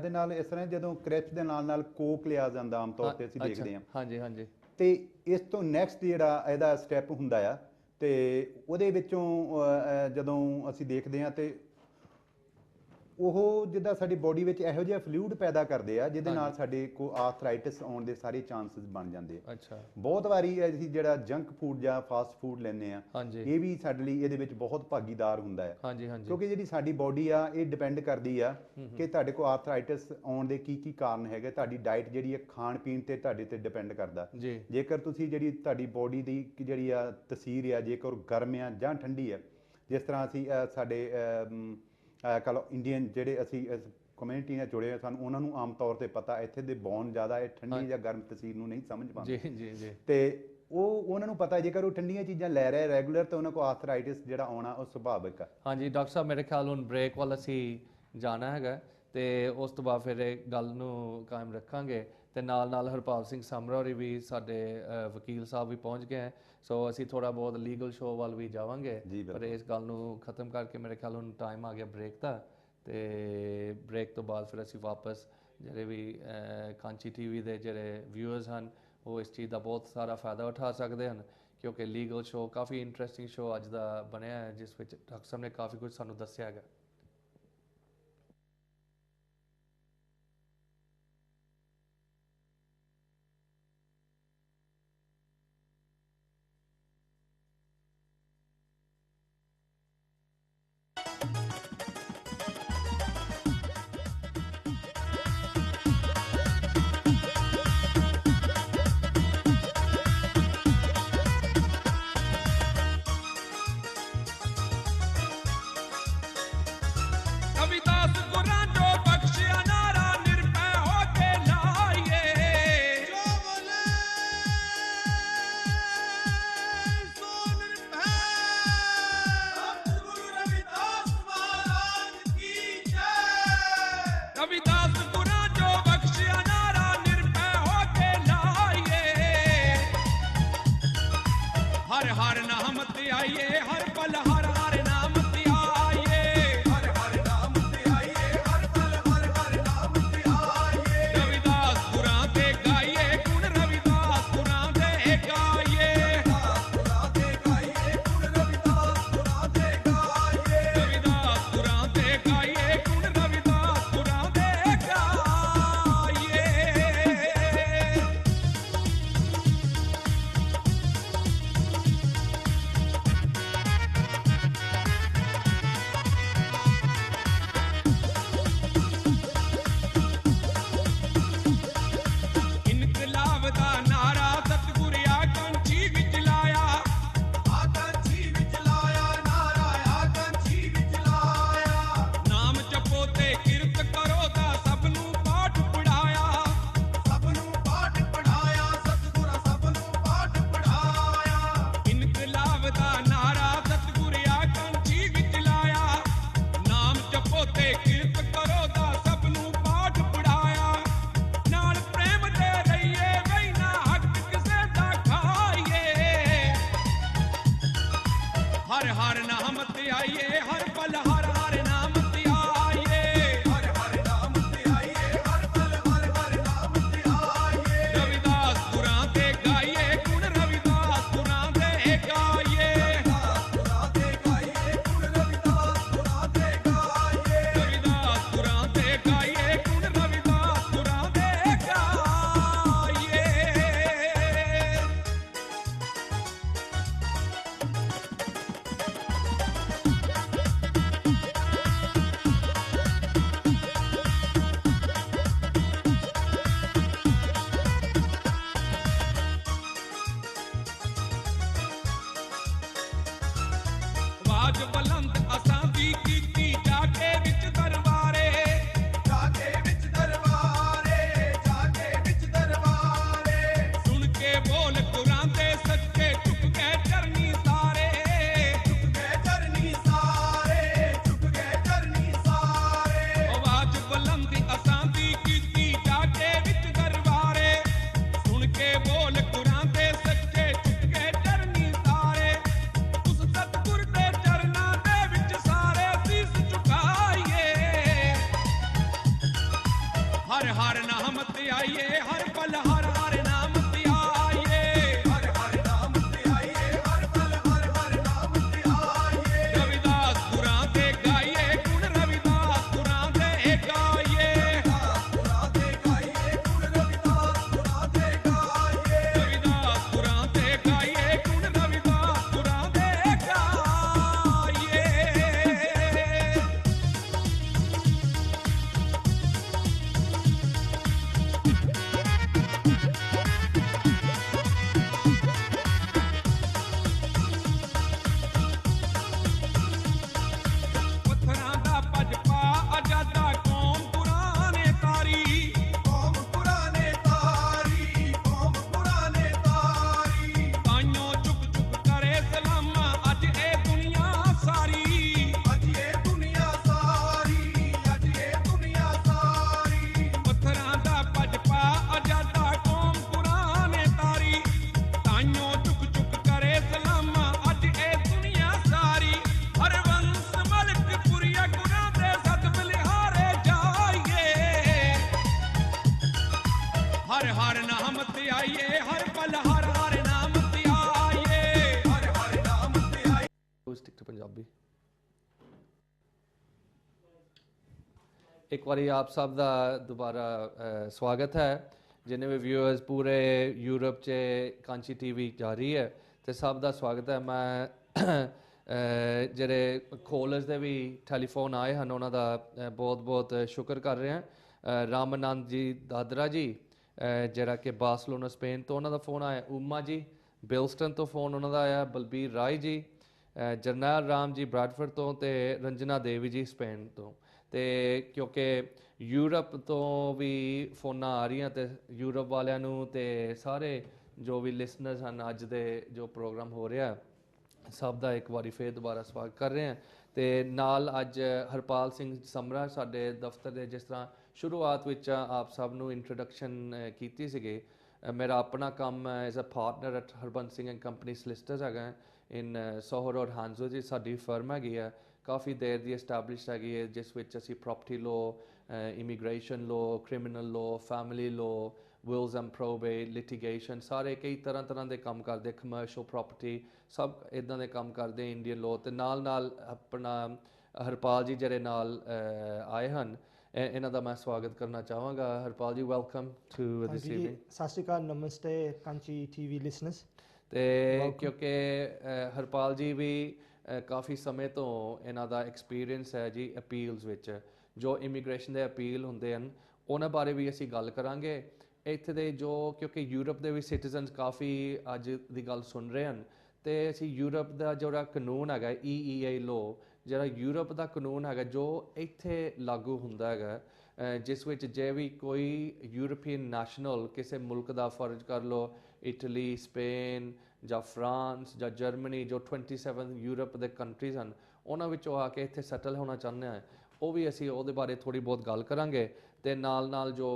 ਨਾਲ ਇਸ ਤਰ੍ਹਾਂ ਜਦੋਂ ਕ੍ਰੇਪਸ ਦੇ ਨਾਲ ਕੋਕ ਲਿਆ ਜਾਂਦਾ ਆਮ ਤੌਰ ਤੇ ਅਸੀਂ ਦੇਖਦੇ ਹਾਂ ਹਾਂਜੀ ਹਾਂਜੀ ਤੇ ਇਸ ਤੋਂ ਨੈਕਸਟ ਜਿਹੜਾ ਇਹਦਾ ਸਟੈਪ ਹੁੰਦਾ ਆ ਤੇ ਉਹਦੇ ਵਿੱਚੋਂ ਜਦੋਂ ਅਸੀਂ ਦੇਖਦੇ ਹਾਂ ਤੇ ਉਹ ਜਿੱਦਾਂ ਸਾਡੀ ਬੋਡੀ ਵਿੱਚ ਇਹੋ ਜਿਹਾ ਫਲੂਇਡ ਪੈਦਾ ਕਰਦੇ ਆ ਜਿਹਦੇ ਨਾਲ ਸਾਡੇ ਕੋ ਆਰਥਰਾਈਟਿਸ ਆਉਣ ਦੇ ਸਾਰੇ ਚਾਂਸਸ ਬਣ ਜਾਂਦੇ ਆ ਅੱਛਾ ਬਹੁਤ ਵਾਰੀ ਅਸੀਂ ਜਿਹੜਾ ਜੰਕ ਫੂਡ ਜਾਂ ਫਾਸਟ ਫੂਡ ਲੈਂਦੇ ਆ ਇਹ ਵੀ ਸਾਡੇ ਲਈ ਇਹਦੇ ਵਿੱਚ ਬਹੁਤ ਭਾਗੀਦਾਰ ਹੁੰਦਾ ਹੈ ਹਾਂਜੀ ਹਾਂਜੀ ਕਿਉਂਕਿ ਜਿਹੜੀ ਸਾਡੀ ਬੋਡੀ ਆ ਇਹ ਡਿਪੈਂਡ ਕਰਦੀ ਆ ਕਿ ਤੁਹਾਡੇ ਕੋ ਆਰਥਰਾਈਟਿਸ ਆਉਣ ਦੇ ਕੀ ਕਾਰਨ ਹੈਗੇ ਤੁਹਾਡੀ ਡਾਈਟ ਜਿਹੜੀ ਹੈ ਖਾਣ ਪੀਣ ਤੇ ਤੁਹਾਡੇ ਤੇ ਡਿਪੈਂਡ ਕਰਦਾ ਜੇਕਰ ਤੁਸੀਂ ਜਿਹੜੀ ਤੁਹਾਡੀ ਬੋਡੀ ਦੀ ਜਿਹੜੀ ਆ ਤਸੀਰ ਆ ਜੇਕਰ ਗਰਮ ਆ ਜਾਂ ਠੰਡੀ ਆ ਜਿਸ ਤਰ੍ਹਾਂ ਅਸੀਂ ਸਾਡੇ ਕਹ ਇੰਡੀਅਨ ਜਿਹੜੇ ਅਸੀਂ ਇਸ ਕਮਿਊਨਿਟੀ ਨਾਲ ਜੁੜੇ ਹੋਏ ਸਾਨੂੰ ਉਹਨਾਂ ਨੂੰ ਆਮ ਤੌਰ ਤੇ ਪਤਾ ਇੱਥੇ ਦੇ ਬੌਨ ਜ਼ਿਆਦਾ ਇਹ ਠੰਡੀ ਜਾਂ ਗਰਮ ਤਸੀਰ ਨੂੰ ਨਹੀਂ ਸਮਝ ਪਾਉਂਦੇ ਜੀ ਜੀ ਜੀ ਤੇ ਉਹਨਾਂ ਨੂੰ ਪਤਾ ਜੇਕਰ ਉਹ ਠੰਡੀਆਂ ਚੀਜ਼ਾਂ ਲੈ ਰਹੇ ਰੈਗੂਲਰ ਤਾਂ ਉਹਨਾਂ ਕੋਲ ਆਰਥਰਾਈਟਿਸ ਜਿਹੜਾ ਆਉਣਾ ਉਹ ਸੁਭਾਵਿਕ ਆ ਹਾਂਜੀ ਡਾਕਟਰ ਸਾਹਿਬ ਮੇਰੇ ਖਿਆਲ ਹੁਣ ਬ੍ਰੇਕ ਵੱਲ ਅਸੀਂ ਜਾਣਾ ਹੈਗਾ ਤੇ ਉਸ ਤੋਂ ਬਾਅਦ ਫਿਰ ਇਹ ਗੱਲ ਨੂੰ ਕਾਇਮ ਰੱਖਾਂਗੇ ਤੇ ਨਾਲ ਹਰਪਾਲ ਸਿੰਘ ਸਮਰਾ ਹੋਰੀ ਵੀ ਸਾਡੇ ਵਕੀਲ ਸਾਹਿਬ ਵੀ ਪਹੁੰਚ ਗਏ ਹੈ ਸੋ ਅਸੀਂ ਥੋੜਾ ਬਹੁਤ ਲੀਗਲ ਸ਼ੋਅ ਵੱਲ ਵੀ ਜਾਵਾਂਗੇ ਪਰ ਇਸ ਗੱਲ ਨੂੰ ਖਤਮ ਕਰਕੇ ਮੇਰੇ ਖਿਆਲ ਹੁਣ ਟਾਈਮ ਆ ਗਿਆ ਬ੍ਰੇਕ ਦਾ ਤੇ ਬ੍ਰੇਕ ਤੋਂ ਬਾਅਦ ਫਿਰ ਅਸੀਂ ਵਾਪਸ ਜਿਹੜੇ ਵੀ ਕਾਂਚੀ ਟੀਵੀ ਦੇ ਜਿਹੜੇ ਵਿਊਅਰਸ ਹਨ ਉਹ ਇਸ ਚੀਜ਼ ਦਾ ਬਹੁਤ ਸਾਰਾ ਫਾਇਦਾ ਉਠਾ ਸਕਦੇ ਹਨ ਕਿਉਂਕਿ ਲੀਗਲ ਸ਼ੋਅ ਕਾਫੀ ਇੰਟਰਸਟਿੰਗ ਸ਼ੋਅ ਅੱਜ ਦਾ ਬਣਿਆ ਹੈ ਜਿਸ ਵਿੱਚ ਡਾਕਟਰ ਸਾਹਿਬ ਨੇ ਕਾਫੀ ਕੁਝ ਸਾਨੂੰ ਦੱਸਿਆ ਹੈਗਾ हर हर नाम ते आइए हर पल हर हर नाम ते आइए हर हर नाम ते आइए हर पल हर हर नाम ते आइए रविदास गुरां दे गाइए गुण रविदास गुरां दे गाइए गुरां दे गाइए गुण रविदास गुरां दे गाइए रविदास गुरां दे गाइए गुण रविदास गुरां दे गाइए ਪੱਥਰਾਂ ਦਾ ਭਜਪਾ ਆਜ਼ਾਦਾ ਕੌਮ ਪੁਰਾਣੇ ਤਾਰੀ ਕੌਮ ਪੁਰਾਣੇ ਤਾਰੀ ਕੌਮ ਪੁਰਾਣੇ ਤਾਰੀ ਤਾਈਓ ਚੁੱਕ ਚੁੱਕ ਕਰੇ ਸਲਾਮਾਂ ਅੱਜ ਇਹ ਦੁਨੀਆ ਸਾਰੀ ਅੱਜ ਇਹ ਦੁਨੀਆ ਸਾਰੀ ਅੱਜ ਇਹ ਦੁਨੀਆ ਸਾਰੀ ਪੱਥਰਾਂ ਦਾ ਭਜਪਾ ਆਜ਼ਾਦਾ ਕੌਮ ਪੁਰਾਣੇ ਤਾਰੀ ਤਾਈਓ ਚੁੱਕ ਚੁੱਕ ਕਰੇ ਸਲਾਮਾਂ ਅੱਜ ਇਹ ਦੁਨੀਆ ਸਾਰੀ ਹਰਵੰਸ ਮਲਕ ਪੁਰੀਆ ਗੁਰਾਂ ਦੇ ਸਤ ਬਲਿਹਾਰੇ ਜਾਈਏ ਹਰ ਹਰ ਨਾਮ ਤੇ ਆਈਏ ਹਰ ਪਲ ਹਰ ਹਰ ਨਾਮ ਤੇ ਆਈਏ ਹਰ ਹਰ ਨਾਮ ਤੇ ਆਈਏ ਸਟਿਕ ਟੂ ਪੰਜਾਬੀ। ਇੱਕ ਵਾਰੀ ਆਪ ਸਭ ਦਾ ਦੁਬਾਰਾ ਸਵਾਗਤ ਹੈ। ਜਿੰਨੇ ਵੀ ਵਿਊਅਰਸ ਪੂਰੇ ਯੂਰਪ 'ਚ ਕਾਂਚੀ ਟੀਵੀ ਜਾਰੀ ਹੈ ਤੇ ਸਭ ਦਾ ਸਵਾਗਤ ਹੈ। ਮੈਂ ਜਿਹੜੇ ਕੋਲਰਸ ਦੇ ਵੀ ਟੈਲੀਫੋਨ ਆਏ ਹਨ ਉਹਨਾਂ ਦਾ ਬਹੁਤ ਬਹੁਤ ਸ਼ੁਕਰ ਕਰ ਰਿਹਾ। ਰਾਮ ਆਨੰਦ ਜੀ ਦਾਦਰਾ ਜੀ ਜਿਹੜਾ ਕਿ ਬਾਰਸਲੋਨਾ ਸਪੇਨ ਤੋਂ ਉਹਨਾਂ ਦਾ ਫੋਨ ਆਇਆ। ਉਮਾ ਜੀ ਬਿਲਸਟਨ ਤੋਂ ਫੋਨ ਉਹਨਾਂ ਦਾ ਆਇਆ। ਬਲਬੀਰ ਰਾਏ ਜੀ, ਜਰਨੈਲ ਰਾਮ ਜੀ ਬ੍ਰੈਡਫੋਰਡ ਤੋਂ ਤੇ ਰੰਜਨਾ ਦੇਵੀ ਜੀ ਸਪੇਨ ਤੋਂ। ਤੇ ਕਿਉਂਕਿ ਯੂਰਪ ਤੋਂ ਵੀ ਫੋਨਾਂ ਆ ਰਹੀਆਂ ਤੇ ਯੂਰਪ ਵਾਲਿਆਂ ਨੂੰ ਤੇ ਸਾਰੇ ਜੋ ਵੀ ਲਿਸਨਰਸ ਹਨ ਅੱਜ ਦੇ ਜੋ ਪ੍ਰੋਗਰਾਮ ਹੋ ਰਿਹਾ ਸਭ ਦਾ ਇੱਕ ਵਾਰੀ ਫੇਰ ਦੁਬਾਰਾ ਸਵਾਗਤ ਕਰ ਰਹੇ ਹਾਂ। ਤੇ ਨਾਲ ਅੱਜ ਹਰਪਾਲ ਸਿੰਘ ਸਮਰਾ ਸਾਡੇ ਦਫ਼ਤਰ ਦੇ, ਜਿਸ ਤਰ੍ਹਾਂ ਸ਼ੁਰੂਆਤ ਵਿੱਚ ਆਪ ਸਭ ਨੂੰ ਇੰਟਰੋਡਕਸ਼ਨ ਕੀਤੀ ਸੀਗੀ, ਮੇਰਾ ਆਪਣਾ ਕੰਮ as a partner at Harbans Singh and company solicitors ਹੈਗਾ ਇਨ ਸੋਹਰ ਔਰ ਹਾਂਜ਼ੋ ਜੀ। ਸਾਡੀ ਫਰਮ ਹੈਗੀ ਹੈ, ਕਾਫੀ ਦੇਰ ਦੀ ਐਸਟੈਬਲਿਸ਼ਡ ਹੈਗੀ ਹੈ, ਜਿਸ ਵਿੱਚ ਅਸੀਂ property law, immigration law, criminal law, family law, wills and probate, litigation, ਸਾਰੇ ਕਈ ਤਰ੍ਹਾਂ ਦੇ ਕੰਮ ਕਰਦੇ, ਕਮਰਸ਼ੀਅਲ ਪ੍ਰੋਪਰਟੀ, ਸਭ ਇੱਦਾਂ ਦੇ ਕੰਮ ਕਰਦੇ ਇੰਡੀਅਨ ਲੋ। ਤੇ ਨਾਲ ਨਾਲ ਆਪਣਾ ਹਰਪਾਲ ਜੀ ਜਿਹੜੇ ਨਾਲ ਆਏ ਹਨ, ਇਹਨਾਂ ਦਾ ਮੈਂ ਸਵਾਗਤ ਕਰਨਾ ਚਾਹਾਂਗਾ। ਹਰਪਾਲ ਜੀ, ਵੈਲਕਮ ਟੂ ਦਿਸ ਈਵਨਿੰਗ। ਸਤਿ ਸ਼੍ਰੀ ਅਕਾਲ, ਨਮਸਤੇ ਕਾਂਚੀ ਟੀਵੀ ਲਿਸਨਰਸ। ਤੇ ਕਿਉਂਕਿ ਹਰਪਾਲ ਜੀ ਵੀ ਕਾਫੀ ਸਮੇਂ ਤੋਂ ਇਹਨਾਂ ਦਾ ਐਕਸਪੀਰੀਅੰਸ ਹੈ ਜੀ ਅਪੀਲਸ ਵਿੱਚ, ਜੋ ਇਮੀਗ੍ਰੇਸ਼ਨ ਦੇ ਅਪੀਲ ਹੁੰਦੇ ਹਨ ਉਹਨਾਂ ਬਾਰੇ ਵੀ ਅਸੀਂ ਗੱਲ ਕਰਾਂਗੇ। ਇੱਥੇ ਦੇ ਜੋ, ਕਿਉਂਕਿ ਯੂਰਪ ਦੇ ਵੀ ਸਿਟੀਜ਼ਨਸ ਕਾਫੀ ਅੱਜ ਦੀ ਗੱਲ ਸੁਣ ਰਹੇ ਹਨ ਤੇ ਅਸੀਂ ਯੂਰਪ ਦਾ ਜਿਹੜਾ ਕਾਨੂੰਨ ਹੈਗਾ EEA ਲੋ, ਜਿਹੜਾ ਯੂਰਪ ਦਾ ਕਾਨੂੰਨ ਹੈਗਾ ਜੋ ਇੱਥੇ ਲਾਗੂ ਹੁੰਦਾ ਹੈਗਾ, ਜਿਸ ਵਿੱਚ ਜੇ ਵੀ ਕੋਈ ਯੂਰਪੀਅਨ ਨੈਸ਼ਨਲ ਕਿਸੇ ਮੁਲਕ ਦਾ, ਫਰਜ਼ ਕਰ ਲਓ ਇਟਲੀ, ਸਪੇਨ ਜਾਂ ਫਰਾਂਸ ਜਾਂ ਜਰਮਨੀ, ਜੋ 27 ਯੂਰਪ ਦੇ ਕੰਟਰੀਜ਼ ਹਨ, ਉਹਨਾਂ ਵਿੱਚੋਂ ਆ ਕੇ ਇੱਥੇ ਸੈਟਲ ਹੋਣਾ ਚਾਹੁੰਦੇ ਹਾਂ, ਉਹ ਵੀ ਅਸੀਂ ਉਹਦੇ ਬਾਰੇ ਥੋੜ੍ਹੀ ਬਹੁਤ ਗੱਲ ਕਰਾਂਗੇ। ਤੇ ਨਾਲ ਜੋ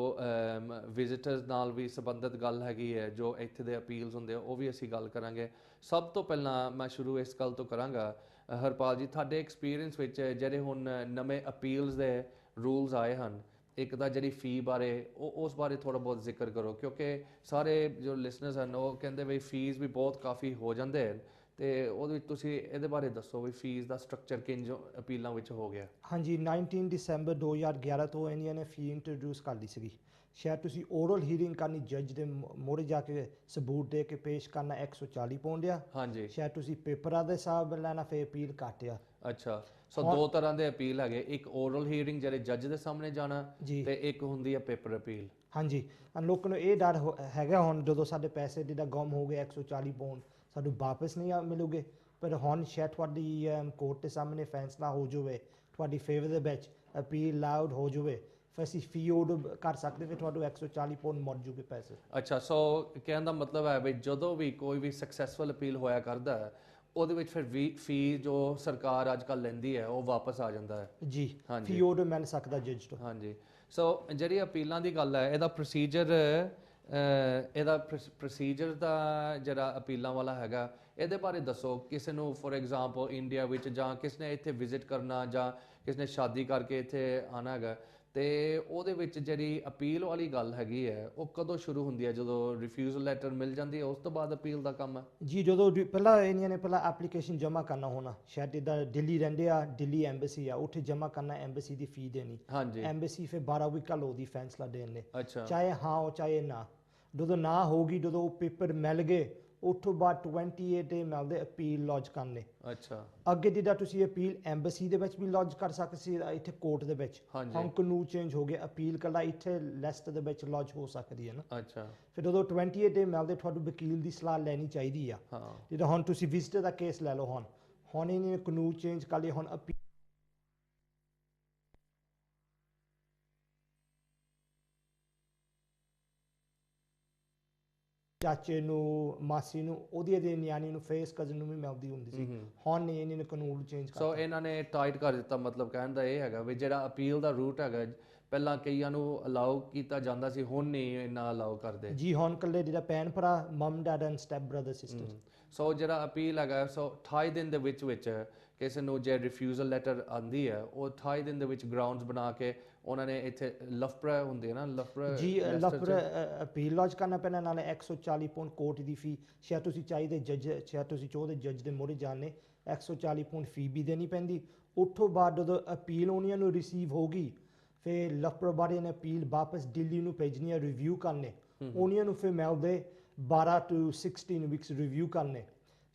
ਵਿਜ਼ਿਟਰਸ ਨਾਲ ਵੀ ਸੰਬੰਧਿਤ ਗੱਲ ਹੈਗੀ ਹੈ, ਜੋ ਇੱਥੇ ਦੇ ਅਪੀਲਸ ਹੁੰਦੇ ਆ, ਉਹ ਵੀ ਅਸੀਂ ਗੱਲ ਕਰਾਂਗੇ। ਸਭ ਤੋਂ ਪਹਿਲਾਂ ਮੈਂ ਸ਼ੁਰੂ ਇਸ ਗੱਲ ਤੋਂ ਕਰਾਂਗਾ, ਹਰਪਾਲ ਜੀ, ਤੁਹਾਡੇ ਐਕਸਪੀਰੀਅੰਸ ਵਿੱਚ ਜਿਹੜੇ ਹੁਣ ਨਵੇਂ ਅਪੀਲਸ ਦੇ ਰੂਲਸ ਆਏ ਹਨ, ਇੱਕ ਤਾਂ ਜਿਹੜੀ ਫੀ ਬਾਰੇ, ਉਸ ਬਾਰੇ ਥੋੜ੍ਹਾ ਬਹੁਤ ਜ਼ਿਕਰ ਕਰੋ, ਕਿਉਂਕਿ ਸਾਰੇ ਜੋ ਲਿਸਨਰਸ ਹਨ ਉਹ ਕਹਿੰਦੇ ਵੀ ਫੀਸ ਵੀ ਬਹੁਤ ਕਾਫੀ ਹੋ ਜਾਂਦੇ ਹਨ, ਤੇ ਉਹਦੇ ਵਿੱਚ ਤੁਸੀਂ ਇਹਦੇ ਬਾਰੇ ਦੱਸੋ ਵੀ ਫੀਸ ਦਾ ਸਟਰਕਚਰ ਕਿੰਝ ਅਪੀਲਾਂ ਵਿੱਚ ਹੋ ਗਿਆ। ਹਾਂਜੀ, 19 ਦਸੰਬਰ 2011 ਤੋਂ ਇਹਨਾਂ ਨੇ ਫੀ ਇੰਟਰੋਡਿਊਸ ਕਰ ਲਈ ਸੀਗੀ। ਸ਼ਾਇਦ ਤੁਸੀਂ ਓਰਲ ਹੀਅਰਿੰਗ ਕਰਨੀ, ਜੱਜ ਦੇ ਮੋਹਰੇ ਜਾ ਕੇ ਸਬੂਤ ਦੇ ਕੇ ਪੇਸ਼ ਕਰਨਾ 140 ਪਾਉਂਡ ਆ। ਹਾਂਜੀ, ਸ਼ਾਇਦ ਤੁਸੀਂ ਪੇਪਰਾਂ ਦੇ ਹਿਸਾਬ ਲੈਣਾ, ਫਿਰ ਅਪੀਲ ਘੱਟ ਆ। ਅੱਛਾ, ਸੋ ਦੋ ਤਰ੍ਹਾਂ ਦੇ ਅਪੀਲ ਹੈਗੇ, ਇੱਕ ਓਰਲ ਹੀਅਰਿੰਗ ਜਿਹੜੇ ਜੱਜ ਦੇ ਸਾਹਮਣੇ ਜਾਣਾ, ਤੇ ਇੱਕ ਹੁੰਦੀ ਹੈ ਪੇਪਰ ਅਪੀਲ। ਹਾਂਜੀ, ਲੋਕਾਂ ਨੂੰ ਇਹ ਡਰ ਹੈਗਾ ਹੁਣ ਜਦੋਂ ਸਾਡੇ ਪੈਸੇ ਜਿੱਦਾਂ ਗੁੰਮ ਹੋ ਗਏ 140 ਪਾਉਂਡ ਸਾਨੂੰ ਵਾਪਸ ਨਹੀਂ ਮਿਲੂਗੇ, ਪਰ ਹੁਣ ਸ਼ਾਇਦ ਤੁਹਾਡੀ ਕੋਰਟ ਦੇ ਸਾਹਮਣੇ ਫੈਸਲਾ ਹੋ ਜਾਵੇ, ਤੁਹਾਡੀ ਫੇਵਰ ਦੇ ਵਿੱਚ ਅਪੀਲ ਲਾਊਡ ਹੋ ਜਾਵੇ, ਫਿਰ ਅਸੀਂ ਫੀ ਆਰਡਰ ਕਰ ਸਕਦੇ ਕਿ ਤੁਹਾਨੂੰ 140 ਪਾਉਂਡ ਮੁੜ ਜੂਗੇ ਪੈਸੇ। ਅੱਛਾ, ਸੋ ਕਹਿਣ ਦਾ ਮਤਲਬ ਹੈ ਵੀ ਜਦੋਂ ਵੀ ਕੋਈ ਵੀ ਸਕਸੈਸਫੁਲ ਅਪੀਲ ਹੋਇਆ ਕਰਦਾ ਹੈ, ਉਹਦੇ ਵਿੱਚ ਫਿਰ ਫੀ ਜੋ ਸਰਕਾਰ ਅੱਜ ਕੱਲ੍ਹ ਲੈਂਦੀ ਹੈ ਉਹ ਵਾਪਸ ਆ ਜਾਂਦਾ ਹੈ ਜੀ। ਹਾਂਜੀ, ਫੀ ਆਰਡਰ ਮਿਲ ਸਕਦਾ ਜੱਜ ਤੋਂ। ਹਾਂਜੀ, ਸੋ ਜਿਹੜੀ ਅਪੀਲਾਂ ਦੀ ਗੱਲ ਹੈ, ਇਹਦਾ ਪ੍ਰੋਸੀਜਰ ਦਾ ਜਿਹੜਾ ਅਪੀਲਾਂ ਵਾਲਾ ਹੈਗਾ, ਇਹਦੇ ਬਾਰੇ ਦੱਸੋ। ਕਿਸੇ ਨੂੰ ਫੋਰ ਐਗਜ਼ਾਮਪਲ ਇੰਡੀਆ ਵਿੱਚ ਜਾਂ ਕਿਸ ਨੇ ਇੱਥੇ ਵਿਜ਼ਿਟ ਕਰਨਾ ਜਾਂ ਕਿਸ ਨੇ ਸ਼ਾਦੀ ਕਰਕੇ ਇੱਥੇ ਆਉਣਾ ਹੈਗਾ, ਤੇ ਉਹਦੇ ਵਿੱਚ ਜਿਹੜੀ ਅਪੀਲ ਵਾਲੀ ਗੱਲ ਹੈਗੀ ਹੈ ਉਹ ਕਦੋਂ ਸ਼ੁਰੂ ਹੁੰਦੀ ਹੈ? ਜਦੋਂ ਰਿਫਿਊਜ਼ਲ ਲੈਟਰ ਮਿਲ ਜਾਂਦੀ ਹੈ ਉਸ ਤੋਂ ਬਾਅਦ ਅਪੀਲ ਦਾ ਕੰਮ ਹੈ? ਜੀ ਜਦੋਂ ਪਹਿਲਾਂ ਇਹਨਾਂ ਨੇ ਪਹਿਲਾਂ ਐਪਲੀਕੇਸ਼ਨ ਜਮ੍ਹਾਂ ਕਰਨਾ ਹੋਣਾ, ਸ਼ਾਇਦ ਇੱਦਾਂ ਦਿੱਲੀ ਰਹਿੰਦੇ ਆ, ਦਿੱਲੀ ਐਮਬੈਸੀ ਆ, ਉੱਥੇ ਜਮ੍ਹਾਂ ਕਰਨਾ, ਐਮਬੈਸੀ ਦੀ ਫੀ ਦੇਣੀ, ਹਾਂਜੀ ਐਮਬੈਸੀ ਫਿਰ 12 ਵੀਕਾਂ ਲਓਦੀ ਫੈਸਲਾ ਦੇਣ ਨੇ, ਅੱਛਾ ਚਾਹੇ ਹਾਂ ਹੋ ਚਾਹੇ ਨਾ। ਜਦੋਂ ਨਾ ਹੋਗੀ, ਜਦੋਂ ਉਹ ਪੇਪਰ ਮਿਲ ਗਏ, ਉਸ ਤੋਂ ਬਾਅਦ 28 ਡੇ ਮਿਲਦੇ ਅਪੀਲ ਲੌਜ ਕਰਨੇ। ਅੱਛਾ ਅੱਗੇ ਜਿੱਦਾਂ ਤੁਸੀਂ ਅਪੀਲ ਐਮਬੈਸੀ ਦੇ ਵਿੱਚ ਵੀ ਲੌਜ ਕਰ ਸਕਦੇ ਸੀ, ਇੱਥੇ ਕੋਰਟ ਦੇ ਵਿੱਚ। ਹਾਂਜੀ। ਹੁਣ ਕਾਨੂੰਨ ਚੇਂਜ ਹੋ ਗਿਆ, ਅਪੀਲ ਕੱਲਾ ਇੱਥੇ ਲਿਸਟ ਦੇ ਵਿੱਚ ਲੌਜ ਹੋ ਸਕਦੀ ਹੈ ਨਾ। ਅੱਛਾ ਫਿਰ ਜਦੋਂ 28 ਡੇ ਮਿਲਦੇ ਤੁਹਾਨੂੰ ਵਕੀਲ ਦੀ ਸਲਾਹ ਲੈਣੀ ਚਾਹੀਦੀ ਆ। ਹਾਂ ਜਿੱਦਾਂ ਹੁਣ ਤੁਸੀਂ ਵਿਜ਼ਟਰ ਦਾ ਕੇਸ ਲੈ ਲਓ, ਹੁਣ ਇਹਨੇ ਕਾਨੂੰਨ ਚੇਂਜ ਕਰ ਲਿਆ, ਹੁਣ ਅਪੀਲ ਚਾਚੇ ਨੂੰ, ਮਾਸੀ ਨੂੰ, ਉਹਦੀ ਨਿਆਣੀ ਨੂੰ, ਫੇਸ ਕਜ਼ਨ ਨੂੰ ਵੀ ਮਿਲਦੀ ਹੁੰਦੀ ਸੀ। ਹੁਣ ਨਹੀਂ, ਇਹਨਾਂ ਨੇ ਕਾਨੂੰਨ ਚੇਂਜ ਕਰ ਸੋ ਇਹਨਾਂ ਨੇ ਟਾਈਟ ਕਰ ਦਿੱਤਾ, ਮਤਲਬ ਕਹਿਣ ਦਾ ਇਹ ਹੈਗਾ ਵੀ ਜਿਹੜਾ ਅਪੀਲ ਦਾ ਰੂਟ ਹੈਗਾ ਪਹਿਲਾਂ ਕਈਆਂ ਨੂੰ ਅਲਾਉ ਕੀਤਾ ਜਾਂਦਾ ਸੀ, ਹੁਣ ਨਹੀਂ ਇੰਨਾ ਅਲਾਉ ਕਰਦੇ। ਜੀ ਹੁਣ ਕੱਲੇ ਜਿਹੜਾ ਭੈਣ ਭਰਾ, mum dad and step brother sister. So ਜਿਹੜਾ ਅਪੀਲ ਹੈਗਾ, ਸੋ 28 ਦਿਨ ਦੇ ਵਿੱਚ ਕਿਸੇ ਨੂੰ ਜੇ ਰਿਫਿਊਜ਼ਲ ਲੈਟਰ ਆਂਦੀ ਹੈ ਉਹ 28 ਦਿਨ ਦੇ ਵਿੱਚ ਗਰਾਊਂਡਸ ਬਣਾ ਕੇ ਉਹਨਾਂ ਨੇ ਇੱਥੇ ਲਫਪਰਾ ਹੁੰਦੀ ਹੈ ਨਾ, ਲਫਪਰਾ ਜੀ ਲਫਪਰਾ ਅਪੀਲ ਲੌਜ ਕਰਨਾ ਪੈਣਾ, ਨਾਲੇ 140 ਪੌਂਡ ਕੋਰਟ ਦੀ ਫੀ। ਸ਼ਾਇਦ ਤੁਸੀਂ ਚਾਹੀਦੇ ਜੱਜ, ਸ਼ਾਇਦ ਤੁਸੀਂ ਚਾਹਦੇ ਜੱਜ ਦੇ ਮੋਹਰੇ ਜਾਣੇ, 140 ਪੌਂਡ ਫੀ ਵੀ ਦੇਣੀ ਪੈਂਦੀ। ਉਸ ਤੋਂ ਬਾਅਦ ਜਦੋਂ ਅਪੀਲ ਉਹਨਾਂ ਨੂੰ ਰਿਸੀਵ ਹੋਗੀ, ਫਿਰ ਲਫਪਰਾ ਬਾਰੇ ਨੇ ਅਪੀਲ ਵਾਪਸ ਦਿੱਲੀ ਨੂੰ ਭੇਜਣੀ ਹੈ ਰਿਵਿਊ ਕਰਨੇ। ਉਹਨਾਂ ਨੂੰ ਫਿਰ ਮਿਲਦੇ 12 to 16 ਵੀਕਸ ਰਿਵਿਊ ਕਰਨੇ।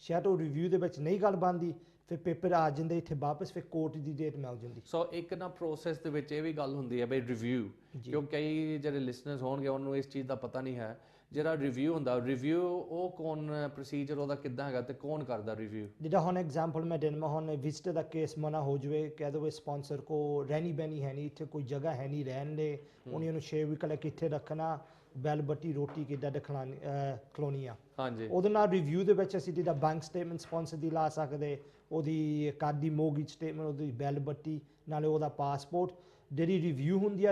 ਸ਼ਾਇਦ ਉਹ ਰਿਵਿਊ ਦੇ ਵਿੱਚ ਨਹੀਂ ਗੱਲ ਬਣਦੀ, ਫਿਰ ਪੇਪਰ ਆ ਜਾਂਦੇ ਇੱਥੇ ਵਾਪਸ, ਫਿਰ ਕੋਰਟ ਦੀ ਡੇਟ ਮਿਲ ਜਾਂਦੀ। ਸੋ ਇੱਕ ਨਾ ਪ੍ਰੋਸੈਸ ਦੇ ਵਿੱਚ ਇਹ ਵੀ ਗੱਲ ਹੁੰਦੀ ਹੈ ਬਈ ਰਿਵਿਊ, ਕਿਉਂਕਿ ਕਈ ਜਿਹੜੇ ਲਿਸਨਰਸ ਹੋਣਗੇ ਉਹਨੂੰ ਇਸ ਚੀਜ਼ ਦਾ ਪਤਾ ਨਹੀਂ ਹੈ। ਜਿਹੜਾ ਰਿਵਿਊ ਹੁੰਦਾ, ਰਿਵਿਊ ਉਹ ਕੌਣ ਪ੍ਰੋਸੀਜਰ ਉਹਦਾ ਕਿੱਦਾਂ ਹੈਗਾ ਤੇ ਕੌਣ ਕਰਦਾ ਰਿਵਿਊ? ਜਿੱਦਾਂ ਹੁਣ ਐਗਜ਼ਾਮਪਲ ਮੈਂ ਦੇਣਾ, ਹੁਣ ਵਿਜ਼ਟਰ ਦਾ ਕੇਸ ਮਨਾ ਹੋ ਜਾਵੇ, ਕਹਿ ਦੋ ਸਪਾਂਸਰ ਕੋ ਰਹਿਣੀ ਬਹਿਣੀ ਹੈ ਨਹੀਂ, ਇੱਥੇ ਕੋਈ ਜਗ੍ਹਾ ਹੈ ਨਹੀਂ ਰਹਿਣ ਦੇ, ਉਹਨਾਂ ਨੂੰ 6 ਵੀਕ ਲੈ ਕਿੱਥੇ ਰੱਖਣਾ, ਬੈਲ ਬੱਟੀ ਰੋਟੀ ਕਿੱਦਾਂ ਖਿਲਾਉਣੀ ਆ। ਹਾਂਜੀ ਉਹਦੇ ਨਾਲ ਰਿਵਿਊ ਦੇ ਵਿੱਚ ਅਸੀਂ ਜਿੱਦਾਂ ਬੈਂਕ ਸਟੇਟਮੈਂਟ ਸਪਾਂਸਰ ਦੀ ਲਾ ਸਕਦੇ, ਉਹਦੀ ਘਰ ਦੀ ਮੋਰਗੇਜ ਸਟੇਟਮੈਂਟ, ਉਹਦੀ ਬੈਲ ਬੱਟੀ, ਨਾਲੇ ਉਹਦਾ ਪਾਸਪੋਰਟ। ਜਿਹੜੀ ਰਿਵਿਊ ਹੁੰਦੀ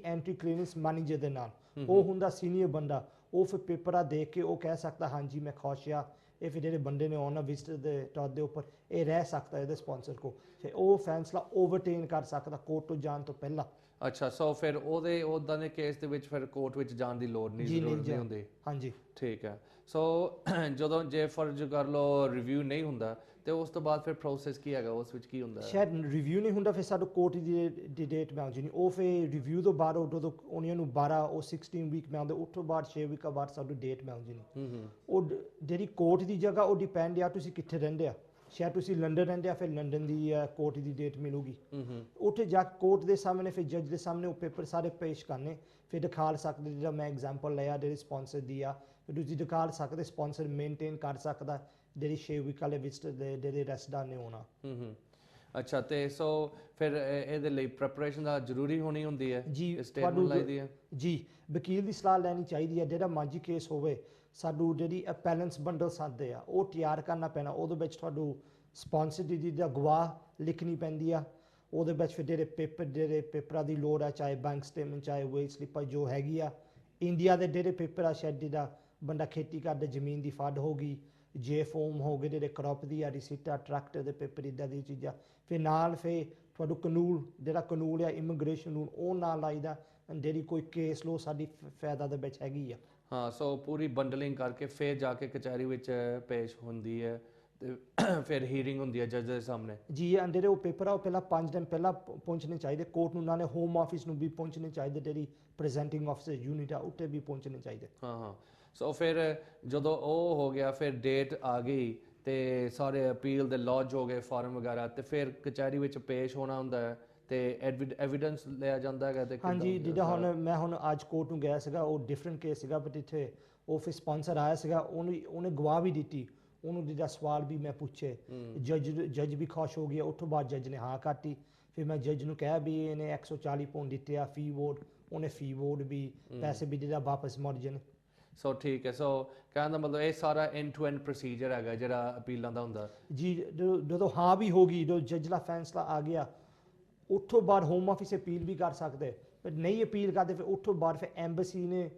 ਐਂਟਰੀ ਕਲੀਅਰੈਂਸ ਮੈਨੇਜਰ ਦੇ ਨਾਲ, ਉਹ ਹੁੰਦਾ ਸੀਨੀਅਰ ਬੰਦਾ, ਉਹ ਫਿਰ ਪੇਪਰਾਂ ਦੇਖ ਕੇ ਉਹ ਕਹਿ ਸਕਦਾ ਹਾਂਜੀ ਮੈਂ ਖੁਸ਼ ਆ, ਇਹ ਫਿਰ ਜਿਹੜੇ ਬੰਦੇ ਨੇ ਆਉਣਾ ਵਿਜ਼ਟਰ ਦੇ ਤੌਰ ਦੇ ਉੱਪਰ, ਇਹ ਰਹਿ ਸਕਦਾ ਇਹਦੇ ਸਪਾਂਸਰ ਕੋ, ਫਿਰ ਉਹ ਫੈਸਲਾ ਓਵਰਟੇਨ ਕਰ ਸਕਦਾ ਕੋਰਟ ਤੋਂ ਜਾਣ ਤੋਂ ਪਹਿਲਾਂ। ਅੱਛਾ, ਸੋ ਫਿਰ ਉਹਦੇ ਉਦਾਂ ਦੇ ਕੇਸ ਦੇ ਵਿੱਚ ਫਿਰ ਕੋਰਟ ਵਿੱਚ ਜਾਣ ਦੀ ਲੋੜ ਨਹੀਂ, ਜ਼ਰੂਰਤ ਨਹੀਂ ਹੁੰਦੀ। ਹਾਂਜੀ ਠੀਕ ਹੈ। ਸੋ ਜਦੋਂ ਜੇ ਫਰਜ਼ ਕਰ ਲਓ ਰਿਵਿਊ ਨਹੀਂ ਹੁੰਦਾ ਤੇ ਉਸ ਤੋਂ ਬਾਅਦ ਫਿਰ ਪ੍ਰੋਸੈਸ ਕੀ ਹੈਗਾ, ਉਸ ਵਿੱਚ ਕੀ ਹੁੰਦਾ? ਸ਼ਾਇਦ ਰਿਵਿਊ ਨਹੀਂ ਹੁੰਦਾ, ਫਿਰ ਸਾਨੂੰ ਕੋਰਟ ਦੀ ਡੇਟ ਮਿਲ ਜਾਣੀ। ਉਹ ਫਿਰ ਰਿਵਿਊ ਤੋਂ ਬਾਅਦ ਉਦੋਂ ਉਹਨਾਂ ਨੂੰ 12 ਉਹ 16 ਵੀਕ ਮਿਲਦੇ, ਉਸ ਤੋਂ ਬਾਅਦ 6 ਵੀਕਾਂ ਬਾਅਦ ਸਾਨੂੰ ਡੇਟ ਮਿਲ ਜਾਣੀ। ਉਹ ਜਿਹੜੀ ਕੋਰਟ ਦੀ ਜਗ੍ਹਾ ਉਹ ਡਿਪੈਂਡ ਆ ਤੁਸੀਂ ਕਿੱਥੇ ਰਹਿੰਦੇ ਆ। ਸ਼ਾਇਦ ਤੁਸੀਂ ਲੰਡਨ ਰਹਿੰਦੇ ਆ, ਫਿਰ ਲੰਡਨ ਦੀ ਕੋਰਟ ਦੀ ਡੇਟ ਮਿਲੂਗੀ। ਉੱਥੇ ਜਾ ਕੇ ਕੋਰਟ ਦੇ ਸਾਹਮਣੇ, ਫਿਰ ਜੱਜ ਦੇ ਸਾਹਮਣੇ ਉਹ ਪੇਪਰ ਸਾਰੇ ਪੇਸ਼ ਕਰਨੇ, ਫਿਰ ਦਿਖਾ ਸਕਦੇ। ਜਿਹੜਾ ਮੈਂ ਐਗਜ਼ਾਮਪਲ ਲਿਆ ਜਿਹੜੇ ਸਪਾਂਸਰ ਦੀ ਆ, ਫਿਰ ਤੁਸੀਂ ਦਿਖਾ ਸਕਦੇ ਸਪਾਂਸਰ ਮੇਨਟੇਨ ਕਰ ਸਕਦਾ ਜਿਹੜੀ 6 ਵੀਕ ਵਾਲੇ ਵਿੱਚ ਦੇ ਜਿਹੜੇ ਰੈਸਟਾਂ ਨੇ ਹੋਣਾ। ਅੱਛਾ, ਤੇ ਸੋ ਫਿਰ ਇਹਦੇ ਲਈ ਪ੍ਰੈਪਰੇਸ਼ਨ ਦਾ ਜ਼ਰੂਰੀ ਹੋਣੀ ਹੁੰਦੀ ਹੈ ਜੀ। ਸਟੇਟਮੈਂਟ ਲਾਈਦੀ ਹੈ ਜੀ, ਵਕੀਲ ਦੀ ਸਲਾਹ ਲੈਣੀ ਚਾਹੀਦੀ ਹੈ। ਜਿਹੜਾ ਮਰਜ਼ੀ ਕੇਸ ਹੋਵੇ, ਸਾਨੂੰ ਜਿਹੜੀ ਅਪੈਲੈਂਸ ਬੰਡਲ ਸਾਦੇ ਆ ਉਹ ਤਿਆਰ ਕਰਨਾ ਪੈਣਾ। ਉਹਦੇ ਵਿੱਚ ਤੁਹਾਨੂੰ ਸਪਾਂਸਰ ਦੀ ਦਾ ਗਵਾਹ ਲਿਖਣੀ ਪੈਂਦੀ ਆ। ਉਹਦੇ ਵਿੱਚ ਫਿਰ ਜਿਹੜੇ ਪੇਪਰਾਂ ਦੀ ਲੋੜ ਆ, ਚਾਹੇ ਬੈਂਕ ਸਟੇਟਮੈਂਟ, ਚਾਹੇ ਵੇਜ ਸਲਿੱਪਾਂ ਜੋ ਹੈਗੀ ਆ। ਇੰਡੀਆ ਦੇ ਜਿਹੜੇ ਪੇਪਰ ਆ, ਸ਼ਾਇਦ ਜਿਹਦਾ ਬੰਦਾ ਖੇਤੀ ਕਰਦੇ, ਜ਼ਮੀਨ ਦੀ ਫੰਡ ਹੋ ਗਈ, ਜੇ ਫੋਮ ਹੋ ਗਏ, ਜਿਹੜੇ ਕ੍ਰੌਪ ਦੀ ਆ ਰਿਸੀਟਾਂ, ਟਰੈਕਟਰ ਦੇ ਪੇਪਰ, ਇੱਦਾਂ ਦੀਆਂ ਚੀਜ਼ਾਂ। ਫਿਰ ਨਾਲ ਫਿਰ ਤੁਹਾਨੂੰ ਕਾਨੂੰਨ ਆ ਇਮੀਗ੍ਰੇਸ਼ਨ ਨੂੰ ਉਹ ਨਾਲ ਲਾਈਦਾ, ਜਿਹੜੀ ਕੋਈ ਕੇਸ ਲੋ ਸਾਡੀ ਫਾਇਦਾ ਦੇ ਵਿੱਚ ਹੈਗੀ ਆ। ਹਾਂ, ਸੋ ਪੂਰੀ ਬੰਡਲਿੰਗ ਕਰਕੇ ਫਿਰ ਜਾ ਕੇ ਕਚਹਿਰੀ ਵਿੱਚ ਪੇਸ਼ ਹੁੰਦੀ ਹੈ ਤੇ ਫਿਰ ਹੀਅਰਿੰਗ ਹੁੰਦੀ ਹੈ ਜੱਜ ਦੇ ਸਾਹਮਣੇ। ਜੀ, ਜਿਹੜੇ ਉਹ ਪੇਪਰ ਆ ਉਹ ਪਹਿਲਾਂ 5 ਦਿਨ ਪਹਿਲਾਂ ਪਹੁੰਚਣੇ ਚਾਹੀਦੇ ਕੋਰਟ ਨੂੰ, ਨਾਲੇ ਹੋਮ ਆਫਿਸ ਨੂੰ ਵੀ ਪਹੁੰਚਣੇ ਚਾਹੀਦੇ, ਜਿਹੜੀ ਪ੍ਰੈਜ਼ੈਂਟਿੰਗ ਆਫਿਸਰ ਯੂਨਿਟ ਆ ਉੱਤੇ ਵੀ ਪਹੁੰਚਣੇ ਚਾਹੀਦੇ। ਹਾਂ। ਸੋ ਫਿਰ ਜਦੋਂ ਉਹ ਹੋ ਗਿਆ, ਫਿਰ ਡੇਟ ਆ ਗਈ ਤੇ ਸਾਰੇ ਅਪੀਲ ਦੇ ਲੌਜ ਹੋ ਗਏ ਫਾਰਮ ਵਗੈਰਾ, ਤੇ ਫਿਰ ਕਚਹਿਰੀ ਵਿੱਚ ਪੇਸ਼ ਹੋਣਾ ਹੁੰਦਾ ਹੈ ਤੇ ਐਵੀਡੈਂਸ ਲਿਆ ਜਾਂਦਾ ਹੈਗਾ। ਤੇ ਹਾਂਜੀ, ਜਿੱਦਾਂ ਹੁਣ ਅੱਜ ਕੋਰਟ ਨੂੰ ਗਿਆ ਸੀਗਾ, ਉਹ ਡਿਫਰੈਂਟ ਕੇਸ ਸੀਗਾ, ਬਟ ਇੱਥੇ ਉਹ ਫਿਰ ਸਪਾਂਸਰ ਆਇਆ ਸੀਗਾ, ਉਹਨੇ ਗਵਾਹ ਵੀ ਦਿੱਤੀ, ਉਹਨੂੰ ਜਿਹੜਾ ਸਵਾਲ ਵੀ ਮੈਂ ਪੁੱਛੇ, ਜੱਜ ਵੀ ਖੁਸ਼ ਹੋ ਗਿਆ। ਉਸ ਤੋਂ ਬਾਅਦ ਜੱਜ ਨੇ ਹਾਂ ਕਰਤੀ। ਫਿਰ ਮੈਂ ਜੱਜ ਨੂੰ ਕਿਹਾ ਵੀ ਇਹਨੇ 140 ਪੌਂਡ ਦਿੱਤੇ ਆ ਫੀ ਵੋਟ, ਉਹਨੇ ਫੀ ਵੋਟ ਵੀ ਪੈਸੇ ਵੀ ਜਿਹੜਾ ਵਾਪਸ ਮੁੜ ਜਾਣ। ਸੋ ਠੀਕ ਹੈ। ਸੋ ਕਹਿਣ ਦਾ ਮਤਲਬ ਇਹ ਸਾਰਾ ਐਂਡ ਟੂ ਐਂਡ ਪ੍ਰੋਸੀਜਰ ਹੈਗਾ ਜਿਹੜਾ ਅਪੀਲਾਂ ਦਾ ਹੁੰਦਾ। ਜੀ, ਜਦੋਂ ਹਾਂ ਵੀ ਹੋ ਗਈ, ਜਦੋਂ ਜੱਜ ਦਾ ਫੈਸਲਾ ਆ ਗਿਆ, ਉਸ ਤੋਂ ਬਾਅਦ ਹੋਮ ਆਫਿਸ ਅਪੀਲ ਵੀ ਕਰ ਸਕਦੇ, ਪਰ ਨਹੀਂ ਅਪੀਲ ਕਰਦੇ ਫਿਰ ਉਸ ਤੋਂ ਬਾਅਦ ਫਿਰ ਐਮਬੈਸੀ ਨੇ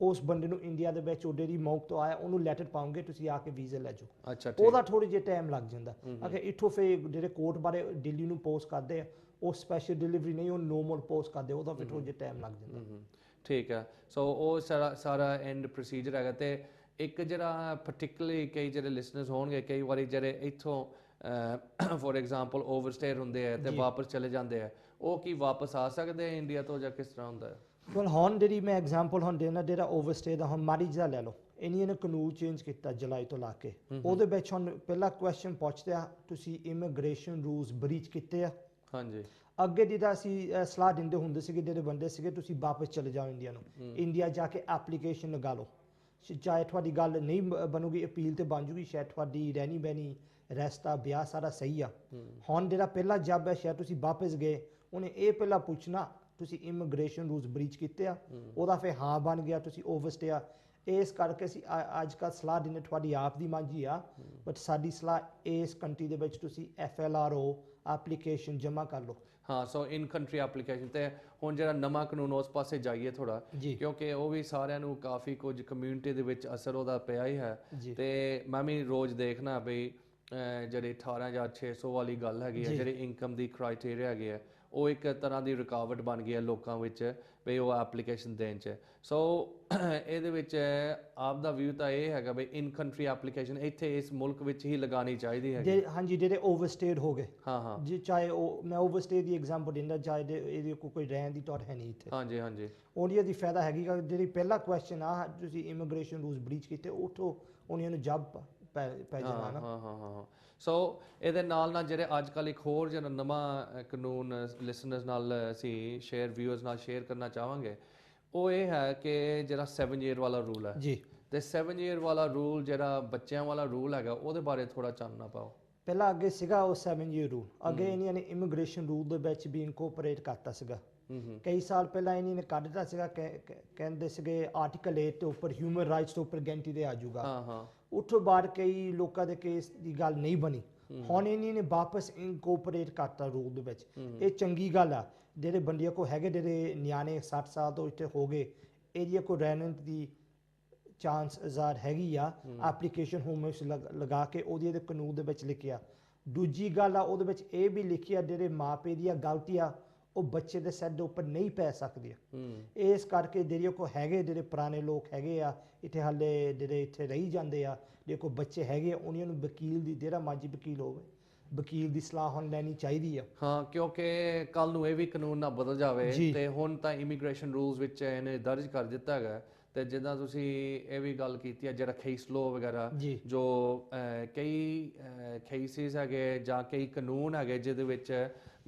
ਉਸ ਬੰਦੇ ਨੂੰ ਇੰਡੀਆ ਦੇ ਵਿੱਚ ਉਹਦੇ ਦੀ ਮੌਕ ਤੋਂ ਆਇਆ ਉਹਨੂੰ ਲੈਟਰ ਪਾਉਂਗੇ ਤੁਸੀਂ ਆ ਕੇ ਵੀਜ਼ਾ ਲੈ ਜਾਓ। ਅੱਛਾ, ਉਹਦਾ ਥੋੜੀ ਜਿਹੀ ਟਾਈਮ ਲੱਗ ਜਾਂਦਾ। ਅਗਰ ਇੱਥੋਂ ਫਿਰ ਜਿਹੜੇ ਕੋਰਟ ਬਾਰੇ ਦਿੱਲੀ ਨੂੰ ਪੋਸਟ ਕਰਦੇ ਆ, ਉਹ ਸਪੈਸ਼ਲ ਡਿਲੀਵਰੀ ਨਹੀਂ, ਉਹ ਨੋਰਮਲ ਪੋਸਟ ਕਰਦੇ, ਉਹਦਾ ਫਿਰ ਥੋੜ੍ਹਾ ਜਿਹਾ ਟਾਈਮ ਲੱਗ ਜਾਂਦਾ। ਠੀਕ ਹੈ, ਸੋ ਉਹ ਸਾਰਾ ਐਂਡ ਪ੍ਰੋਸੀਜਰ ਹੈਗਾ। ਤੇ ਇੱਕ ਜਿਹੜਾ ਪਾਰਟਿਕੂਲਰਲੀ ਕਈ ਜਿਹੜੇ ਲਿਸਨਰਸ ਹੋਣਗੇ, ਕਈ ਵਾਰੀ ਜਿਹੜੇ ਇੱਥੋਂ ਫੋਰ ਐਗਜ਼ਾਮਪਲ ਓਵਰਸਟੇਅਰ ਹੁੰਦੇ ਆ ਤੇ ਵਾਪਸ ਚਲੇ ਜਾਂਦੇ ਆ, ਉਹ ਕੀ ਵਾਪਸ ਆ ਸਕਦੇ ਆ ਇੰਡੀਆ ਤੋਂ ਜਾਂ ਕਿਸ ਤਰ੍ਹਾਂ ਹੁੰਦਾ ਹੈ? ਵੈਲ ਹੁਣ ਜਿਹੜੀ ਮੈਂ ਐਗਜ਼ਾਮਪਲ ਹੁਣ ਦੇਣਾ, ਜਿਹੜਾ ਓਵਰਸਟੇ ਦਾ, ਹੁਣ ਮੈਰਿਜ ਦਾ ਲੈ ਲਓ, ਇਹਨੇ ਨੇ ਕਾਨੂੰਨ ਚੇਂਜ ਕੀਤਾ ਜੁਲਾਈ ਤੋਂ ਲਾ ਕੇ। ਉਹਦੇ ਵਿੱਚ ਹੁਣ ਪਹਿਲਾ ਕੁਐਸਚਨ ਪੁੱਛਦੇ ਆ, ਤੁਸੀਂ ਇਮੀਗ੍ਰੇਸ਼ਨ ਰੂਲਸ ਬਰੀਚ ਕੀਤੇ ਆ? ਹਾਂਜੀ। ਅੱਗੇ ਜਿੱਦਾਂ ਅਸੀਂ ਸਲਾਹ ਦਿੰਦੇ ਹੁੰਦੇ ਸੀਗੇ, ਜਿਹੜੇ ਬੰਦੇ ਸੀਗੇ, ਤੁਸੀਂ ਵਾਪਸ ਚਲੇ ਜਾਓ ਇੰਡੀਆ ਨੂੰ, ਇੰਡੀਆ ਜਾ ਕੇ ਐਪਲੀਕੇਸ਼ਨ ਲਗਾ ਲਓ, ਚਾਹੇ ਤੁਹਾਡੀ ਗੱਲ ਨਹੀਂ ਬਣੂਗੀ, ਅਪੀਲ ਤੇ ਬਣ ਜੂਗੀ, ਸ਼ਾਇਦ ਤੁਹਾਡੀ ਰਹਿਣੀ ਬਹਿਣੀ ਰਸਤਾ ਵਿਆਹ ਸਾਰਾ ਸਹੀ ਆ। ਹੁਣ ਜਿਹੜਾ ਪਹਿਲਾ ਜੱਬ ਹੈ, ਸ਼ਾਇਦ ਤੁਸੀਂ ਵਾਪਸ ਗਏ, ਉਹਨੇ ਇਹ ਪਹਿਲਾਂ ਪੁੱਛਣਾ ਤੁਸੀਂ ਇਮੀਗ੍ਰੇਸ਼ਨ ਰੂਲਸ ਬਰੀਚ ਕੀਤੇ ਆ? ਉਹਦਾ ਫਿਰ ਹਾਂ ਬਣ ਗਿਆ, ਤੁਸੀਂ ਓਵਰਸਟੇ ਆ। ਇਸ ਕਰਕੇ ਅਸੀਂ ਅੱਜ ਕੱਲ੍ਹ ਸਲਾਹ ਦਿੰਦੇ, ਤੁਹਾਡੀ ਆਪ ਦੀ ਮਰਜ਼ੀ ਆ, ਬਟ ਸਾਡੀ ਸਲਾਹ ਇਸ ਕੰਟਰੀ ਦੇ ਵਿੱਚ ਤੁਸੀਂ FLRO ਐਪਲੀਕੇਸ਼ਨ ਜਮ੍ਹਾਂ ਕਰ ਲਓ। ਹਾਂ, ਸੋ ਇਨ ਕੰਟਰੀ ਐਪਲੀਕੇਸ਼ਨ। ਤੇ ਹੁਣ ਜਿਹੜਾ ਨਵਾਂ ਕਾਨੂੰਨ ਉਸ ਪਾਸੇ ਜਾਈਏ ਥੋੜਾ, ਕਿਉਂਕਿ ਉਹ ਵੀ ਸਾਰਿਆਂ ਨੂੰ ਕਾਫੀ ਕੁਝ ਕਮਿਊਨਿਟੀ ਦੇ ਵਿੱਚ ਅਸਰ ਉਹਦਾ ਪਿਆ ਹੀ ਹੈ। ਤੇ ਮੈਂ ਵੀ ਰੋਜ਼ ਦੇਖਣਾ ਬਈ ਜਿਹੜੇ 18,600 ਵਾਲੀ ਗੱਲ ਹੈਗੀ ਹੈ, ਜਿਹੜੀ ਇਨਕਮ ਦੀ ਕ੍ਰਾਈਟੇਰੀਆ ਹੈਗੀ ਹੈ, ਉਹ ਇੱਕ ਤਰ੍ਹਾਂ ਦੀ ਰੁਕਾਵਟ ਬਣ ਗਈ ਹੈ ਲੋਕਾਂ ਵਿੱਚ ਬਈ ਉਹ ਐਪਲੀਕੇਸ਼ਨ ਦੇਣ 'ਚ। ਸੋ ਇਹਦੇ ਵਿੱਚ ਆਪ ਦਾ ਵਿਊ ਤਾਂ ਇਹ ਹੈਗਾ ਬਈ ਇਨ ਕੰਟਰੀ ਐਪਲੀਕੇਸ਼ਨ ਇੱਥੇ ਇਸ ਮੁਲਕ ਵਿੱਚ ਹੀ ਲਗਾਉਣੀ ਚਾਹੀਦੀ ਹੈ। ਹਾਂਜੀ, ਜਿਹੜੇ ਓਵਰਸਟੇਡ ਹੋ ਗਏ, ਹਾਂ ਜੀ, ਚਾਹੇ ਉਹ ਮੈਂ ਓਵਰਸਟੇ ਦੀ ਐਗਜ਼ਾਮਪਲ ਦਿੰਦਾ, ਚਾਹੇ ਇਹਦੀ ਕੋਈ ਰਹਿਣ ਦੀ ਟੌਟ ਹੈ ਨਹੀਂ ਇੱਥੇ। ਹਾਂਜੀ। ਉਹਦੀ ਦੀ ਫਾਇਦਾ ਹੈਗੀ ਕਿ ਜਿਹੜੀ ਪਹਿਲਾ ਕੁਐਸਚਨ ਆ, ਤੁਸੀਂ ਇਮੀਗ੍ਰੇਸ਼ਨ ਰੂਲਸ ਬਰੀਚ ਕੀਤੇ, ਉੱਥੋਂ ਉਹਨਾਂ ਨੂੰ ਜੱਬ ਪੈ ਜਾਣਾ ਨਾ। ਹਾਂ। ਸੋ ਇਹਦੇ ਨਾਲ ਜਿਹੜੇ ਅੱਜ ਕੱਲ੍ਹ ਇੱਕ ਹੋਰ ਜਿਹੜਾ ਨਵਾਂ ਕਾਨੂੰਨ ਲਿਸਨਰਸ ਨਾਲ ਅਸੀਂ ਵਿਊਅਰਸ ਨਾਲ ਸ਼ੇਅਰ ਕਰਨਾ ਚਾਹਾਂਗੇ, ਉਹ ਇਹ ਹੈ ਕਿ ਜਿਹੜਾ 7 ਈਅਰ ਵਾਲਾ ਰੂਲ ਹੈ ਜੀ, ਤੇ 7 ਈਅਰ ਵਾਲਾ ਰੂਲ ਜਿਹੜਾ ਬੱਚਿਆਂ ਵਾਲਾ ਰੂਲ ਹੈਗਾ, ਉਹਦੇ ਬਾਰੇ ਥੋੜਾ ਚਾਨਣਾ ਪਾਓ। ਪਹਿਲਾਂ ਅੱਗੇ ਸੀਗਾ ਉਹ 7 ਈਅਰ ਰੂਲ, ਅੱਗੇ ਇਹਨਾਂ ਨੇ ਇਮੀਗ੍ਰੇਸ਼ਨ ਰੂਲ ਦੇ ਵਿੱਚ ਵੀ ਇਨਕੋਪਰੇਟ ਕਰਤਾ ਸੀਗਾ। ਕਈ ਸਾਲ ਪਹਿਲਾਂ ਇਹਨਾਂ ਨੇ ਕੱਢ ਦਿੱਤਾ ਸੀਗਾ, ਕਹਿੰਦੇ ਸੀਗੇ ਆਰਟੀਕਲ 8 ਦੇ ਉੱਪਰ ਹਿਊਮਨ ਰਾਈਟਸ ਦੇ ਉੱਪਰ ਗੈਂਟੀ ਦੇ ਆ ਜਾਊਗਾ। ਉੱਥੋਂ ਬਾਅਦ ਕਈ ਲੋਕਾਂ ਦੇ ਕੇਸ ਦੀ ਗੱਲ ਨਹੀਂ ਬਣੀ, ਹੁਣ ਇਹਨਾਂ ਨੇ ਵਾਪਸ ਇਨਕੋਪਰੇਟ ਕਰਤਾ ਰੂਲ ਦੇ ਵਿੱਚ। ਇਹ ਚੰਗੀ ਗੱਲ ਆ, ਜਿਹੜੇ ਬੰਦਿਆਂ ਕੋ ਹੈਗੇ, ਜਿਹੜੇ ਨਿਆਣੇ 60 ਸਾਲ ਤੋਂ ਇੱਥੇ ਹੋ ਗਏ, ਏਰੀਆ ਕੋ ਰਹਿਣ ਦੀ ਚਾਂਸ ਆਜ਼ਾਦ ਹੈਗੀ ਆ, ਐਪਲੀਕੇਸ਼ਨ ਹੋਮ ਵਿੱਚ ਲਗਾ ਕੇ ਉਹਦੇ ਕਾਨੂੰਨ ਦੇ ਵਿੱਚ ਲਿਖਿਆ। ਦੂਜੀ ਗੱਲ ਆ, ਉਹਦੇ ਵਿੱਚ ਇਹ ਵੀ ਲਿਖਿਆ ਜਿਹੜੇ ਮਾਪੇ ਦੀਆਂ ਗਲਤੀਆਂ ਉਹ ਬੱਚੇ ਦੇ ਸਿਰ ਦੇ ਉੱਪਰ ਨਹੀਂ ਪੈ ਸਕਦੀਆਂ। ਇਸ ਕਰਕੇ ਜਿਹੜੇ ਕੋ ਹੈਗੇ, ਜਿਹੜੇ ਪੁਰਾਣੇ ਲੋਕ ਹੈਗੇ ਆ ਇੱਥੇ, ਹਾਲੇ ਜਿਹੜੇ ਇੱਥੇ ਰਹੀ ਜਾਂਦੇ ਆ, ਜਿਹੜੇ ਕੋ ਬੱਚੇ ਹੈਗੇ ਆ, ਉਹਨਾਂ ਨੂੰ ਵਕੀਲ ਦੀ, ਜਿਹੜਾ ਮਰਜ਼ੀ ਵਕੀਲ ਹੋਵੇ, ਵਕੀਲ ਦੀ ਸਲਾਹ ਹੁਣ ਲੈਣੀ ਚਾਹੀਦੀ ਆ। ਹਾਂ, ਕਿਉਂਕਿ ਕੱਲ ਨੂੰ ਇਹ ਵੀ ਕਾਨੂੰਨ ਨਾ ਬਦਲ ਜਾਵੇ, ਤੇ ਹੁਣ ਤਾਂ ਇਮੀਗ੍ਰੇਸ਼ਨ ਰੂਲਸ ਵਿੱਚ ਇਹਨੇ ਦਰਜ ਕਰ ਦਿੱਤਾ ਹੈਗਾ। ਤੇ ਜਿੱਦਾਂ ਤੁਸੀਂ ਇਹ ਵੀ ਗੱਲ ਕੀਤੀ ਹੈ, ਜਿਹੜਾ ਕੇਸ ਲੋ ਵਗੈਰਾ, ਜੋ ਕਈ ਕੇਸਿਸ ਹੈਗੇ ਜਾਂ ਕਈ ਕਾਨੂੰਨ ਹੈਗੇ ਜਿਹਦੇ ਵਿੱਚ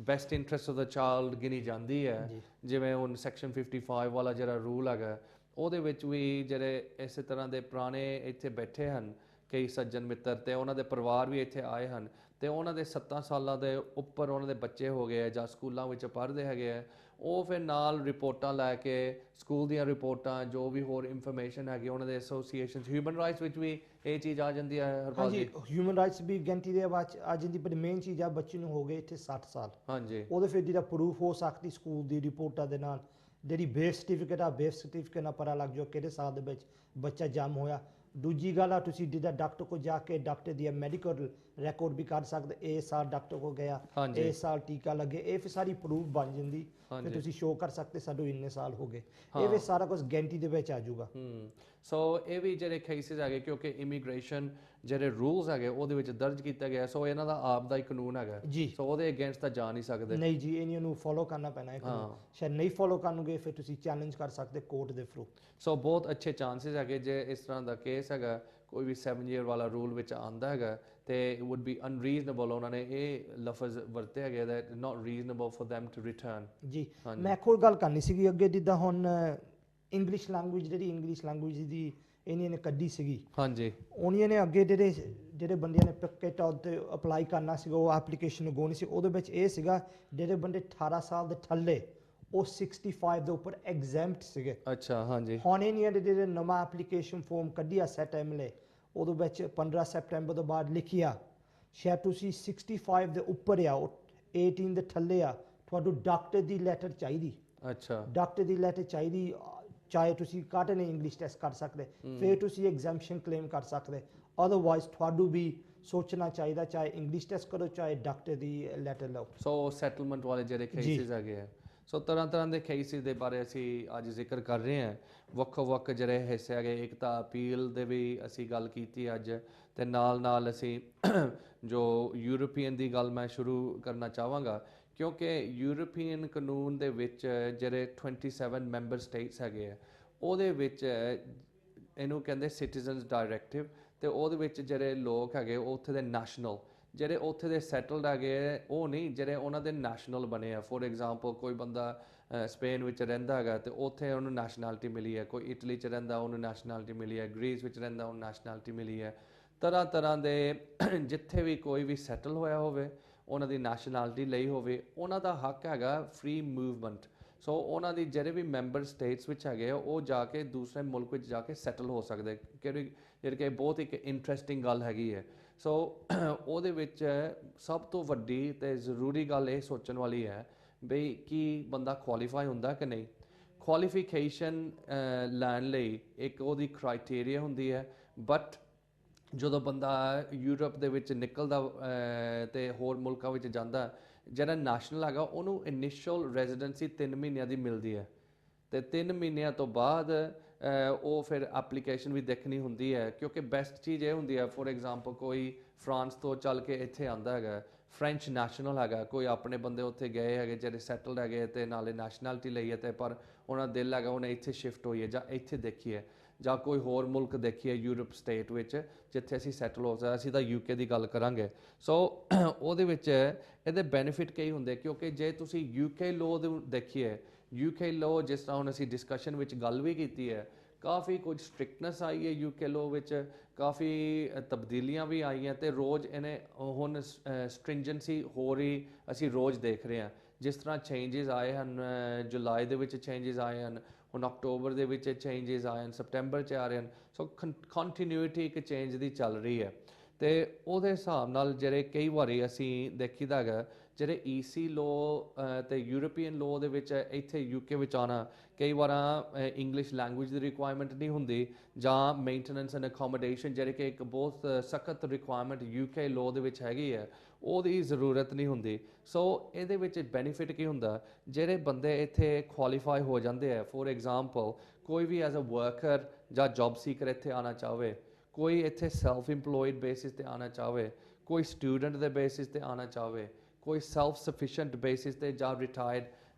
best interest of the child ਗਿਣੀ ਜਾਂਦੀ ਹੈ, ਜਿਵੇਂ ਹੁਣ ਸੈਕਸ਼ਨ 55 ਵਾਲਾ ਜਿਹੜਾ ਰੂਲ ਹੈਗਾ, ਉਹਦੇ ਵਿੱਚ ਵੀ ਜਿਹੜੇ ਇਸੇ ਤਰ੍ਹਾਂ ਦੇ ਪੁਰਾਣੇ ਇੱਥੇ ਬੈਠੇ ਹਨ ਕਈ ਸੱਜਣ ਮਿੱਤਰ, ਤੇ ਉਹਨਾਂ ਦੇ ਪਰਿਵਾਰ ਵੀ ਇੱਥੇ ਆਏ ਹਨ, ਤੇ ਉਹਨਾਂ ਦੇ 7 ਸਾਲਾਂ ਦੇ ਉੱਪਰ ਉਹਨਾਂ ਦੇ ਬੱਚੇ ਹੋ ਗਏ ਜਾਂ ਸਕੂਲਾਂ ਵਿੱਚ ਪੜ੍ਹਦੇ ਹੈਗੇ ਆ, ਉਹ ਫਿਰ ਨਾਲ ਰਿਪੋਰਟਾਂ ਲੈ ਕੇ, ਸਕੂਲ ਦੀਆਂ ਰਿਪੋਰਟਾਂ, ਜੋ ਵੀ ਹੋਰ ਇਨਫੋਰਮੇਸ਼ਨ ਹੈਗੀ, ਉਹਨਾਂ ਦੇ ਐਸੋਸੀਏਸ਼ਨਸ, ਹਿਊਮਨ ਰਾਈਟਸ ਵਿੱਚ ਵੀ ਇਹ ਚੀਜ਼ ਆ ਜਾਂਦੀ ਹੈ। ਹਰਪਾਲ ਜੀ, ਹਿਊਮਨ ਰਾਈਟਸ ਵੀ ਗਿਣਤੀ ਦੇ ਵਿੱਚ ਆ ਜਾਂਦੀ, ਪਰ ਮੇਨ ਚੀਜ਼ ਆ ਬੱਚੇ ਨੂੰ ਹੋ ਗਏ ਇੱਥੇ 60 ਸਾਲ, ਉਹਦੇ ਫਿਰ ਜਿਹੜਾ ਪ੍ਰੂਫ ਹੋ ਸਕਦੀ ਸਕੂਲ ਦੀ ਰਿਪੋਰਟਾਂ ਦੇ ਨਾਲ, ਜਿਹੜੀ ਬੇਸ ਸਰਟੀਫਿਕੇਟ ਆ, ਬੇਸ ਸਰਟੀਫਿਕੇਟ ਨਾਲ ਪਤਾ ਲੱਗ ਜਾਓ ਕਿਹੜੇ ਸਾਲ ਦੇ ਵਿੱਚ ਬੱਚਾ ਜੰਮ ਹੋਇਆ। ਦੂਜੀ ਗੱਲ ਆ, ਤੁਸੀਂ ਜਿੱਦਾਂ ਡਾਕਟਰ ਕੋਲ ਜਾ ਕੇ ਡਾਕਟਰ ਦੀ ਮੈਡੀਕਲ ਰਿਕਾਰਡ ਵੀ ਕੱਢ ਸਕਦੇ, ਇਸ ਸਾਲ ਡਾਕਟਰ ਕੋਲ ਗਿਆ, ਇਸ ਸਾਲ ਟੀਕਾ ਲੱਗੇ, ਇਹ ਫਿਰ ਸਾਰੀ ਪ੍ਰੂਫ ਬਣ ਜਾਂਦੀ, ਫਿਰ ਤੁਸੀਂ ਸ਼ੋਅ ਕਰ ਸਕਦੇ ਸਾਨੂੰ ਇੰਨੇ ਸਾਲ ਹੋ ਗਏ, ਇਹ ਵੀ ਸਾਰਾ ਕੁਝ ਗੈਂਟੀ ਦੇ ਵਿੱਚ ਆ ਜਾਊਗਾ। ਸੋ ਇਹ ਵੀ ਜਿਹੜੇ ਕੇਸਿਸ ਹੈਗੇ, ਕਿਉਂਕਿ ਇਮੀਗ੍ਰੇਸ਼ਨ ਜਿਹੜੇ ਰੂਲਸ ਹੈਗੇ ਉਹਦੇ ਵਿੱਚ ਦਰਜ ਕੀਤਾ ਗਿਆ, ਸੋ ਇਹਨਾਂ ਦਾ ਆਪ ਦਾ ਹੀ ਕਾਨੂੰਨ ਹੈਗਾ, ਸੋ ਉਹਦੇ ਅਗੇਂਸਟ ਤਾਂ ਜਾ ਨਹੀਂ ਸਕਦੇ। ਨਹੀਂ ਜੀ, ਇਹਨਾਂ ਨੂੰ ਫੋਲੋ ਕਰਨਾ ਪੈਣਾ ਹੈ, ਸ਼ਾਇਦ ਨਹੀਂ ਫੋਲੋ ਕਰਨਗੇ ਫਿਰ ਤੁਸੀਂ ਚੈਲੰਜ ਕਰ ਸਕਦੇ ਕੋਰਟ ਦੇ ਥਰੂ। ਸੋ ਬਹੁਤ ਅੱਛੇ ਚਾਂਸਸ ਹੈਗੇ ਜੇ ਇਸ ਤਰ੍ਹਾਂ ਦਾ ਕੇਸ ਹੈਗਾ, ਕੋਈ ਵੀ 7 ਈਅਰ ਵਾਲਾ ਰੂਲ ਵਿੱਚ ਆਉਂਦਾ ਹੈਗਾ, ਤੇ ਇਟ ਵੁੱਡ ਬੀ ਅਨਰੀਜ਼ਨੇਬਲ, ਉਹਨਾਂ ਨੇ ਇਹ ਲਫ਼ਜ਼ ਵਰਤੇ ਹੈਗੇ that not reasonable for them to return। ਜੀ, ਮੈਂ ਕੋਈ ਗੱਲ ਕਰਨੀ ਸੀਗੀ ਅੱਗੇ, ਜਿੱਦਾਂ ਹੁਣ ਇੰਗਲਿਸ਼ ਲੈਂਗੁਏਜ, ਜਿਹੜੀ ਇੰਗਲਿਸ਼ ਲੈਂਗੁਏਜ ਦੀ ਇਹਨਾਂ ਨੇ ਕੱਢੀ ਸੀਗੀ, ਉਹਨਾਂ ਨੇ ਅੱਗੇ ਜਿਹੜੇ ਬੰਦਿਆਂ ਨੇ ਪੱਕੇ ਤੌਰ 'ਤੇ ਅਪਲਾਈ ਕਰਨਾ ਸੀਗਾ, ਉਹ ਐਪਲੀਕੇਸ਼ਨ ਲਗਾਉਣੀ ਸੀ, ਉਹਦੇ ਵਿੱਚ ਇਹ ਸੀਗਾ ਜਿਹੜੇ ਬੰਦੇ 18 ਸਾਲ ਦੇ ਥੱਲੇ, ਉਹ 65 ਦੇ ਉੱਪਰ ਐਗਜ਼ੈਂਪਟ ਸੀਗੇ। ਹੁਣ ਇਹਨਾਂ ਦੇ ਜਿਹੜੇ ਨਵਾਂ ਐਪਲੀਕੇਸ਼ਨ ਫਾਰਮ ਕੱਢਿਆ ਸੈਟ MLA, ਉਹਦੇ ਵਿੱਚ 15 ਸੈਪਟੈਂਬਰ ਤੋਂ ਬਾਅਦ ਲਿਖਿਆ, ਸ਼ਾਇਦ ਤੁਸੀਂ 65 ਦੇ ਉੱਪਰ ਆ, 18 ਦੇ ਥੱਲੇ ਆ, ਤੁਹਾਨੂੰ ਡਾਕਟਰ ਦੀ ਲੈਟਰ ਚਾਹੀਦੀ, ਡਾਕਟਰ ਦੀ ਲੈਟਰ ਚਾਹੀਦੀ, ਚਾਹੇ ਤੁਸੀਂ ਕਾਟਨ ਇੰਗਲਿਸ਼ ਟੈਸਟ ਕਰ ਸਕਦੇ, ਫਿਰ ਤੁਸੀਂ ਐਗਜ਼ੈਂਪਸ਼ਨ ਕਲੇਮ ਕਰ ਸਕਦੇ, ਅਦਰਵਾਈਜ਼ ਤੁਹਾਨੂੰ ਵੀ ਸੋਚਣਾ ਚਾਹੀਦਾ, ਚਾਹੇ ਇੰਗਲਿਸ਼ ਟੈਸਟ ਕਰੋ ਚਾਹੇ ਡਾਕਟਰ ਦੀ ਲੈਟਰ ਲਓ। ਸੋ ਸੈਟਲਮੈਂਟ ਵਾਲੇ ਜਿਹੜੇ ਕੇਸਿਸ ਹੈਗੇ ਆ, ਸੋ ਤਰ੍ਹਾਂ ਤਰ੍ਹਾਂ ਦੇ ਕੇਸਿਸ ਦੇ ਬਾਰੇ ਅਸੀਂ ਅੱਜ ਜ਼ਿਕਰ ਕਰ ਰਹੇ ਹਾਂ। ਵੱਖੋ ਵੱਖ ਜਿਹੜੇ ਹਿੱਸੇ ਹੈਗੇ, ਇੱਕ ਤਾਂ ਅਪੀਲ ਦੇ ਵੀ ਅਸੀਂ ਗੱਲ ਕੀਤੀ ਅੱਜ, ਤੇ ਨਾਲ ਨਾਲ ਅਸੀਂ ਜੋ ਯੂਰਪੀਅਨ ਦੀ ਗੱਲ ਮੈਂ ਸ਼ੁਰੂ ਕਰਨਾ ਚਾਹਾਂਗਾ, ਕਿਉਂਕਿ ਯੂਰਪੀਅਨ ਕਾਨੂੰਨ ਦੇ ਵਿੱਚ ਜਿਹੜੇ 27 ਮੈਂਬਰ ਸਟੇਟਸ ਹੈਗੇ ਆ, ਉਹਦੇ ਵਿੱਚ ਇਹਨੂੰ ਕਹਿੰਦੇ ਸਿਟੀਜ਼ਨਸ ਡਾਇਰੈਕਟਿਵ, ਤੇ ਉਹਦੇ ਵਿੱਚ ਜਿਹੜੇ ਲੋਕ ਹੈਗੇ ਉਹ ਉੱਥੇ ਦੇ ਨੈਸ਼ਨਲ, ਜਿਹੜੇ ਉੱਥੇ ਦੇ ਸੈਟਲਡ ਹੈਗੇ ਉਹ ਨਹੀਂ, ਜਿਹੜੇ ਉਹਨਾਂ ਦੇ ਨੈਸ਼ਨਲ ਬਣੇ ਆ। ਫੋਰ ਐਗਜ਼ਾਮਪਲ ਕੋਈ ਬੰਦਾ ਸਪੇਨ ਵਿੱਚ ਰਹਿੰਦਾ ਹੈਗਾ ਤੇ ਉੱਥੇ ਉਹਨੂੰ ਨੈਸ਼ਨੈਲਿਟੀ ਮਿਲੀ ਹੈ, ਕੋਈ ਇਟਲੀ 'ਚ ਰਹਿੰਦਾ ਉਹਨੂੰ ਨੈਸ਼ਨੈਲਿਟੀ ਮਿਲੀ ਹੈ, ਗ੍ਰੀਸ ਵਿੱਚ ਰਹਿੰਦਾ ਉਹਨੂੰ ਨੈਸ਼ਨੈਲਿਟੀ ਮਿਲੀ ਹੈ। ਤਰ੍ਹਾਂ ਤਰ੍ਹਾਂ ਦੇ ਜਿੱਥੇ ਵੀ ਕੋਈ ਵੀ ਸੈਟਲ ਹੋਇਆ ਹੋਵੇ, ਉਹਨਾਂ ਦੀ ਨੈਸ਼ਨੈਲਿਟੀ ਲਈ ਹੋਵੇ, ਉਹਨਾਂ ਦਾ ਹੱਕ ਹੈਗਾ ਫ੍ਰੀ ਮੂਵਮੈਂਟ। ਸੋ ਉਹਨਾਂ ਦੀ ਜਿਹੜੇ ਵੀ ਮੈਂਬਰ ਸਟੇਟਸ ਵਿੱਚ ਹੈਗੇ ਆ ਉਹ ਜਾ ਕੇ ਦੂਸਰੇ ਮੁਲਕ ਵਿੱਚ ਜਾ ਕੇ ਸੈਟਲ ਹੋ ਸਕਦੇ, ਕਿਉਂਕਿ ਜਿਹੜੀ ਕਿ ਬਹੁਤ ਇੱਕ ਇੰਟਰਸਟਿੰਗ ਗੱਲ ਹੈਗੀ ਹੈ। ਸੋ ਉਹਦੇ ਵਿੱਚ ਸਭ ਤੋਂ ਵੱਡੀ ਤੇ ਜ਼ਰੂਰੀ ਗੱਲ ਇਹ ਸੋਚਣ ਵਾਲੀ ਹੈ ਬਈ ਕੀ ਬੰਦਾ ਕੁਆਲੀਫਾਈ ਹੁੰਦਾ ਕਿ ਨਹੀਂ। ਕੁਆਲੀਫਿਕੇਸ਼ਨ ਲੈਣ ਲਈ ਇੱਕ ਉਹਦੀ ਕ੍ਰਾਈਟੇਰੀਆ ਹੁੰਦੀ ਹੈ, ਬਟ ਜਦੋਂ ਬੰਦਾ ਯੂਰਪ ਦੇ ਵਿੱਚ ਨਿਕਲਦਾ ਤੇ ਹੋਰ ਮੁਲਕਾਂ ਵਿੱਚ ਜਾਂਦਾ, ਜਿਹੜਾ ਨੈਸ਼ਨਲ ਹੈਗਾ ਉਹਨੂੰ ਇਨੀਸ਼ੀਅਲ ਰੈਜ਼ੀਡੈਂਸੀ 3 ਮਹੀਨਿਆਂ ਦੀ ਮਿਲਦੀ ਹੈ, ਤੇ 3 ਮਹੀਨਿਆਂ ਤੋਂ ਬਾਅਦ ਉਹ ਫਿਰ ਐਪਲੀਕੇਸ਼ਨ ਵੀ ਦੇਖਣੀ ਹੁੰਦੀ ਹੈ। ਕਿਉਂਕਿ ਬੈਸਟ ਚੀਜ਼ ਇਹ ਹੁੰਦੀ ਹੈ, ਫੋਰ ਐਗਜ਼ਾਮਪਲ ਕੋਈ ਫਰਾਂਸ ਤੋਂ ਚੱਲ ਕੇ ਇੱਥੇ ਆਂਦਾ ਹੈਗਾ, ਫ੍ਰੈਂਚ ਨੈਸ਼ਨਲ ਹੈਗਾ, ਕੋਈ ਆਪਣੇ ਬੰਦੇ ਉੱਥੇ ਗਏ ਹੈਗੇ ਜਿਹੜੇ ਸੈਟਲਡ ਹੈਗੇ ਤੇ ਨਾਲੇ ਨੈਸ਼ਨੈਲਿਟੀ ਲਈ ਹੈ, ਤੇ ਪਰ ਉਹਨਾਂ ਦਾ ਦਿਲ ਹੈਗਾ ਉਹਨੇ ਇੱਥੇ ਸ਼ਿਫਟ ਹੋਈ ਹੈ ਜਾਂ ਇੱਥੇ ਦੇਖੀ ਹੈ, ਜਾਂ ਕੋਈ ਹੋਰ ਮੁਲਕ ਦੇਖੀਏ ਯੂਰਪ ਸਟੇਟ ਵਿੱਚ ਜਿੱਥੇ ਅਸੀਂ ਸੈਟਲ ਹੋ ਸਕਦੇ। ਅਸੀਂ ਤਾਂ UK ਦੀ ਗੱਲ ਕਰਾਂਗੇ। ਸੋ ਉਹਦੇ ਵਿੱਚ ਇਹਦੇ ਬੈਨੀਫਿਟ ਕਈ ਹੁੰਦੇ, ਕਿਉਂਕਿ ਜੇ ਤੁਸੀਂ UK ਲਾਅ ਦੇ ਦੇਖੀਏ, UK ਲਾਅ ਜਿਸ ਤਰ੍ਹਾਂ ਹੁਣ ਅਸੀਂ ਡਿਸਕਸ਼ਨ ਵਿੱਚ ਗੱਲ ਵੀ ਕੀਤੀ ਹੈ, ਕਾਫੀ ਕੁਝ ਸਟ੍ਰਿਕਟਨੈਸ ਆਈ ਹੈ UK ਲਾਅ ਵਿੱਚ, ਕਾਫੀ ਤਬਦੀਲੀਆਂ ਵੀ ਆਈਆਂ, ਤੇ ਰੋਜ਼ ਇਹਨੇ ਹੁਣ ਸਟ੍ਰਿੰਜੈਂਸੀ ਹੋ ਰਹੀ ਅਸੀਂ ਰੋਜ਼ ਦੇਖ ਰਹੇ ਹਾਂ। ਜਿਸ ਤਰ੍ਹਾਂ ਚੇਂਜਸ ਆਏ ਹਨ, ਜੁਲਾਈ ਦੇ ਵਿੱਚ ਚੇਂਜਸ ਆਏ ਹਨ, ਹੁਣ ਅਕਤੂਬਰ ਦੇ ਵਿੱਚ ਚੇਂਜਸ ਆਏ ਹਨ, ਸਪਟੈਂਬਰ 'ਚ ਆ ਰਹੇ ਹਨ। ਸੋ ਕੰਟੀਨਿਊਟੀ ਇੱਕ ਚੇਂਜ ਦੀ ਚੱਲ ਰਹੀ ਹੈ, ਤੇ ਉਹਦੇ ਹਿਸਾਬ ਨਾਲ ਜਿਹੜੇ ਕਈ ਵਾਰੀ ਅਸੀਂ ਦੇਖੀਦਾ ਹੈਗਾ, ਜਿਹੜੇ EC ਲਾਅ ਤੇ ਯੂਰਪੀਅਨ ਲਾਅ ਦੇ ਵਿੱਚ ਇੱਥੇ UK ਵਿੱਚ ਆਉਣਾ, ਕਈ ਵਾਰ ਇੰਗਲਿਸ਼ ਲੈਂਗੁਏਜ ਦੀ ਰਿਕੁਆਇਰਮੈਂਟ ਨਹੀਂ ਹੁੰਦੀ, ਜਾਂ ਮੇਨਟੇਨੈਂਸ ਐਂਡ ਅਕੋਮੋਡੇਸ਼ਨ ਜਿਹੜੀ ਕਿ ਇੱਕ ਬਹੁਤ ਸਖਤ ਰਿਕੁਆਇਰਮੈਂਟ UK ਲਾਅ ਦੇ ਵਿੱਚ ਹੈਗੀ ਹੈ, ਉਹਦੀ ਜ਼ਰੂਰਤ ਨਹੀਂ ਹੁੰਦੀ। ਸੋ ਇਹਦੇ ਵਿੱਚ ਬੈਨੀਫਿਟ ਕੀ ਹੁੰਦਾ, ਜਿਹੜੇ ਬੰਦੇ ਇੱਥੇ ਕੁਆਲੀਫਾਈ ਹੋ ਜਾਂਦੇ ਆ, ਫੋਰ ਐਗਜ਼ਾਮਪਲ ਕੋਈ ਵੀ ਐਜ਼ ਅ ਵਰਕਰ ਜਾਂ ਜੌਬ ਸੀਕਰ ਇੱਥੇ ਆਉਣਾ ਚਾਹਵੇ, ਕੋਈ ਇੱਥੇ ਸੈਲਫ ਇੰਪਲੋਇਡ ਬੇਸਿਸ ਤੇ ਆਉਣਾ ਚਾਹਵੇ, ਕੋਈ ਸਟੂਡੈਂਟ ਦੇ ਬੇਸਿਸ ਤੇ ਆਉਣਾ ਚਾਹਵੇ, ਕੋਈ ਸੈਲਫ ਸਫੀਸ਼ੀਐਂਟ ਬੇਸਿਸ ਤੇ ਜਾਂ ਰਿਟਾਇਰਡ